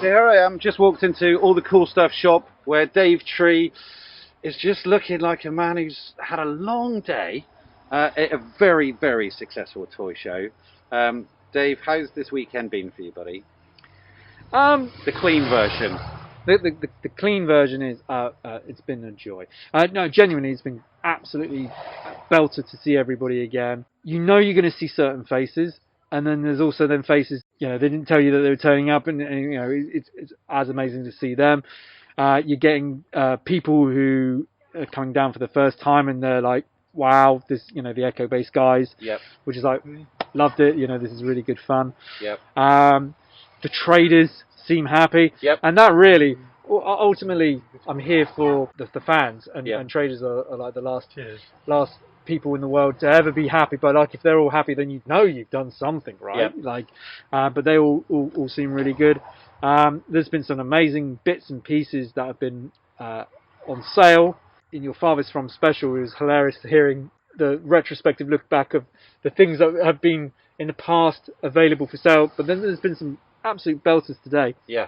Here I am, just walked into All the Cool Stuff shop where Dave Tree is just looking like a man who's had a long day at a very, very successful toy show. Dave, how's this weekend been for you, buddy? The clean version. The clean version is it's been a joy. No, genuinely, it's been absolutely belter to see everybody again. You know you're going to see certain faces, and then there's also then faces, you know, they didn't tell you that they were turning up, and you know it's as amazing to see them. You're getting people who are coming down for the first time, and they're like, wow, this, you know, the Echo Base guys, Yep. which is like, loved it, you know, this is really good fun. Yep. The traders seem happy, Yep. and that really, ultimately, I'm here for the fans, and traders are like the last people in the world to ever be happy. But like, if they're all happy, then you know you've done something right. Yep. Like, but they all seem really good. There's been some amazing bits and pieces that have been on sale. In your Farthest From special, it was hilarious hearing the retrospective look back of the things that have been in the past available for sale. But then there's been some absolute belters today. Yeah.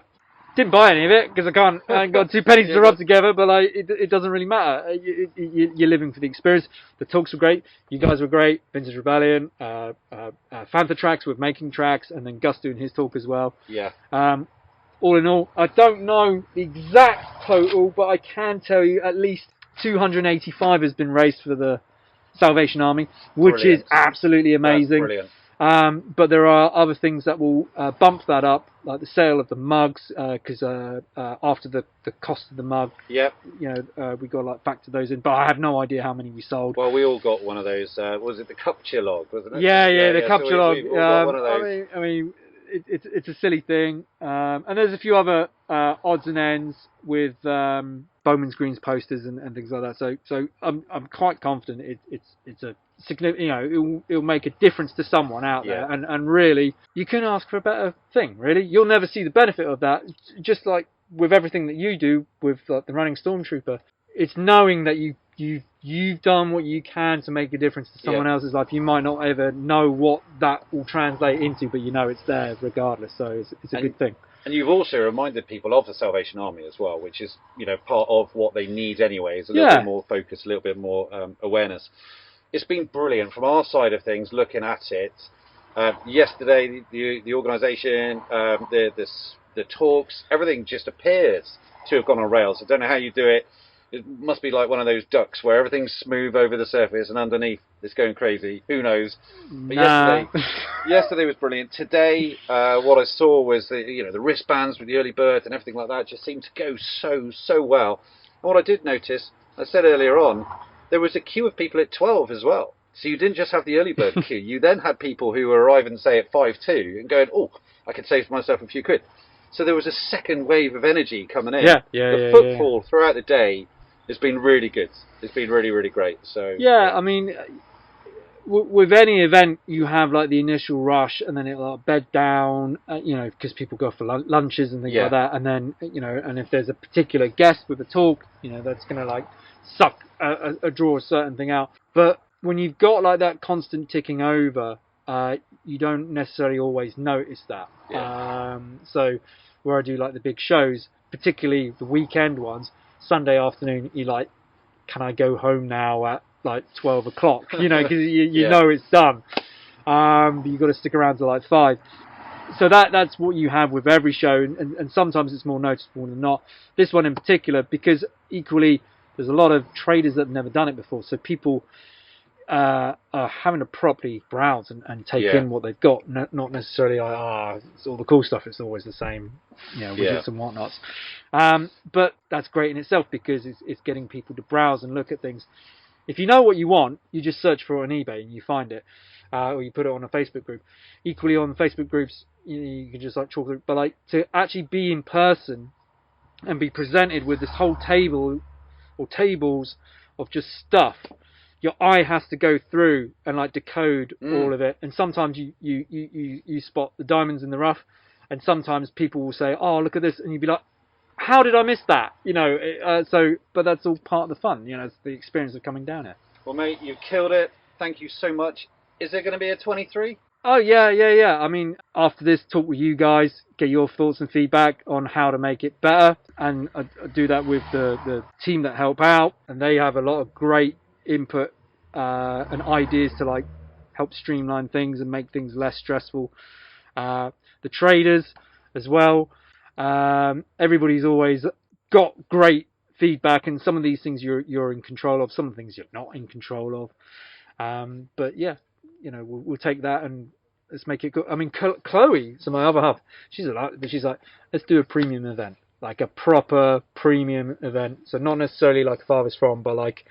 Didn't buy any of it because I ain't got 2 pennies to rub together. But like, it doesn't really matter. You're living for the experience. The talks were great. You guys were great. Vintage Rebellion, Fantha Tracks with making tracks, and then Gus doing his talk as well. Yeah. All in all, I don't know the exact total, but I can tell you at least 285 has been raised for the Salvation Army, which is absolutely amazing. That's brilliant. But there are other things that will bump that up, like the sale of the mugs, because after the cost of the mug, yep, you know, we got to like factor those in. But I have no idea how many we sold. Well, we all got one of those. Was it the Cupture log? Wasn't it? Yeah, the Cupture log. We all got one of those. I mean, it's a silly thing, and there's a few other odds and ends with Bowman's Greens posters and things like that. So I'm quite confident it's a significant, you know, it'll make a difference to someone out there, and really you can ask for a better thing. Really, you'll never see the benefit of that. Just like with everything that you do with like the running Stormtrooper, it's knowing that you've done what you can to make a difference to someone else's life. You might not ever know what that will translate into, but you know it's there regardless. So it's a good thing. And you've also reminded people of the Salvation Army as well, which is, you know, part of what they need anyway, is a little bit more focus, a little bit more awareness. It's been brilliant from our side of things, looking at it. Yesterday, the organisation, the talks, everything just appears to have gone on rails. I don't know how you do it. It must be like one of those ducks where everything's smooth over the surface and underneath it's going crazy. Who knows? But yesterday was brilliant. Today, what I saw was the wristbands with the early bird and everything like that just seemed to go so well. And what I did notice, I said earlier on, there was a queue of people at 12 as well. So you didn't just have the early bird queue. You then had people who were arriving, say, at 5:02 and going, oh, I could save myself a few quid. So there was a second wave of energy coming in. The footfall throughout the day has been really good. It's been really, really great. So I mean, with any event, you have like the initial rush, and then it'll bed down, you know, because people go for lunches and things like that. And then, you know, and if there's a particular guest with a talk, you know, that's going to like suck, draw a certain thing out. But when you've got like that constant ticking over, you don't necessarily always notice that. So where I do like the big shows, particularly the weekend ones, Sunday afternoon, you're like, can I go home now at like 12 o'clock? You know, because you know it's done. But you've got to stick around till like 5. So that's what you have with every show, and sometimes it's more noticeable than not. This one in particular, because equally there's a lot of traders that have never done it before, so people are having to properly browse and take in what they've got, not necessarily like, it's all the cool stuff, it's always the same, widgets and whatnots. But that's great in itself, because it's getting people to browse and look at things. If you know what you want, you just search for it on eBay and you find it, or you put it on a Facebook group. Equally on Facebook groups, you can just like talk through, but like to actually be in person and be presented with this whole table or tables of just stuff, your eye has to go through and like decode all of it. And sometimes you spot the diamonds in the rough, and sometimes people will say, "Oh, look at this," and you'd be like, how did I miss that? But that's all part of the fun. It's the experience of coming down here. Well, mate, you've killed it. Thank you so much. Is there going to be a 23? Oh, yeah. I mean, after this talk with you guys, get your thoughts and feedback on how to make it better. And I do that with the team that help out. And they have a lot of great input and ideas to like help streamline things and make things less stressful. The traders as well. Everybody's always got great feedback, and some of these things you're in control of, some of the things you're not in control of. But yeah, we'll take that and let's make it good. I mean, Chloe, so my other half, she's like, let's do a premium event, like a proper premium event. So not necessarily like Farthest From, but like,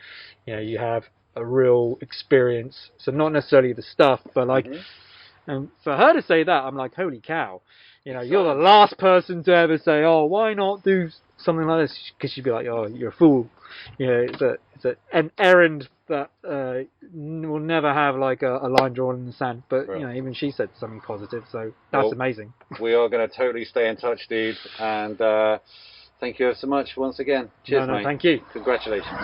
you have a real experience. So not necessarily the stuff, but like, and for her to say that, I'm like, holy cow. You're the last person to ever say, "Oh, why not do something like this?" Because she'd be like, "Oh, you're a fool." It's an errand that will never have like a line drawn in the sand. But even she said something positive, so that's amazing. We are going to totally stay in touch, dude. And thank you so much once again. Cheers, mate. Thank you. Congratulations.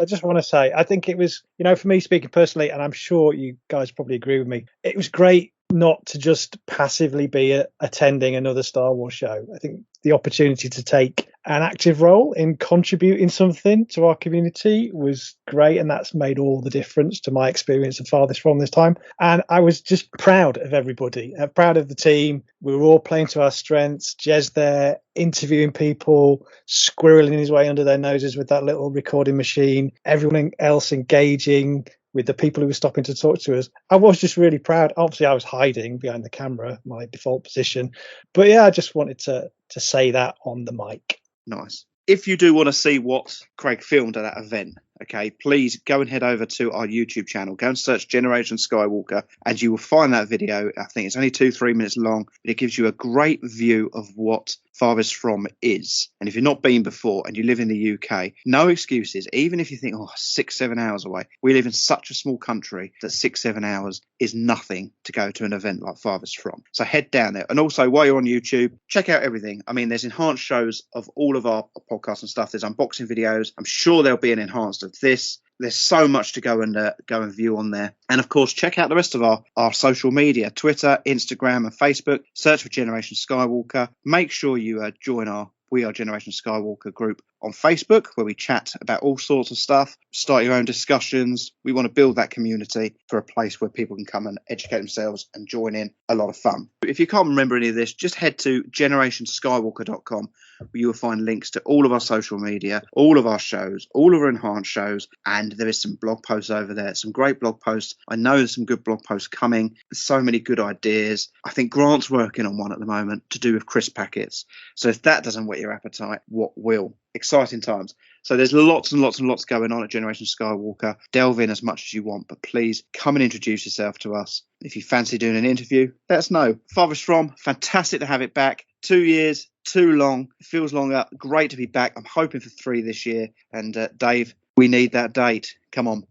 I just want to say, I think it was, for me speaking personally, and I'm sure you guys probably agree with me, it was great not to just passively be attending another Star Wars show. I think the opportunity to take an active role in contributing something to our community was great, and that's made all the difference to my experience of Farthest From this time. And I was just proud of everybody, proud of the team. We were all playing to our strengths. Jez there interviewing people, squirreling his way under their noses with that little recording machine, everyone else engaging with the people who were stopping to talk to us. I was just really proud. Obviously, I was hiding behind the camera, my default position. But yeah, I just wanted to say that on the mic. Nice. If you do want to see what Craig filmed at that event, okay, please go and head over to our YouTube channel. Go and search Generation Skywalker, and you will find that video. I think it's only 2-3 minutes long, but it gives you a great view of what Farthest From is. And if you've not been before and you live in the UK, no excuses. Even if you think, 6-7 hours away, we live in such a small country that 6-7 hours is nothing to go to an event like Farthest From. So head down there. And also, while you're on YouTube, check out everything. I mean, there's enhanced shows of all of our podcasts and stuff. There's unboxing videos. I'm sure there'll be an enhanced of this. There's so much to go and view on there. And of course, check out the rest of our social media, Twitter, Instagram and Facebook. Search for Generation Skywalker. Make sure you join our We Are Generation Skywalker group on Facebook, where we chat about all sorts of stuff, start your own discussions. We want to build that community for a place where people can come and educate themselves and join in. A lot of fun. If you can't remember any of this, just head to generationskywalker.com, where you will find links to all of our social media, all of our shows, all of our enhanced shows, and there is some blog posts over there, some great blog posts. I know there's some good blog posts coming. There's so many good ideas. I think Grant's working on one at the moment to do with crisp packets. So if that doesn't whet your appetite, what will? Exciting times. So there's lots and lots and lots going on at Generation Skywalker. Delve in as much as you want, but please come and introduce yourself to us. If you fancy doing an interview, let us know. Farthest From, fantastic to have it back. 2 years, too long. It feels longer. Great to be back. I'm hoping for 3 this year. And Dave, we need that date. Come on,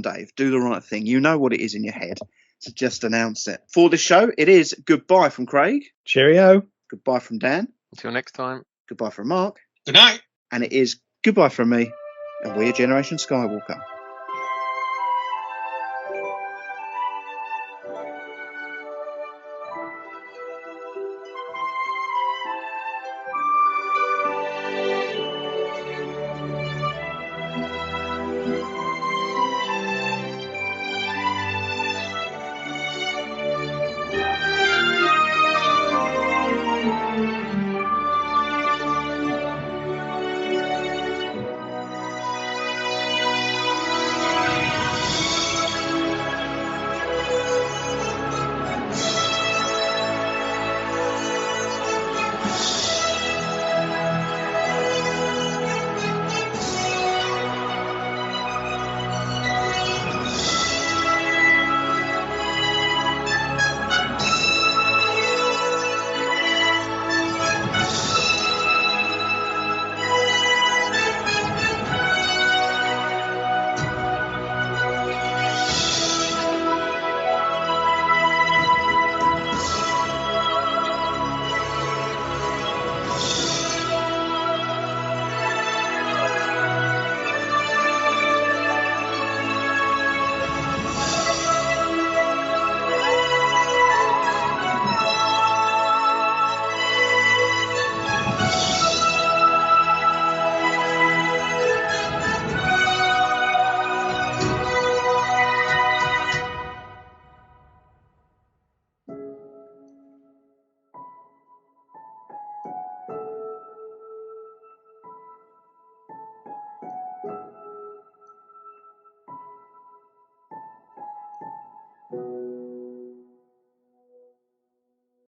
Dave. Do the right thing. You know what it is in your head. So just announce it. For this show, it is goodbye from Craig. Cheerio. Goodbye from Dan. Until next time. Goodbye from Mark. Good night. And it is goodbye from me, and we're Generation Skywalker.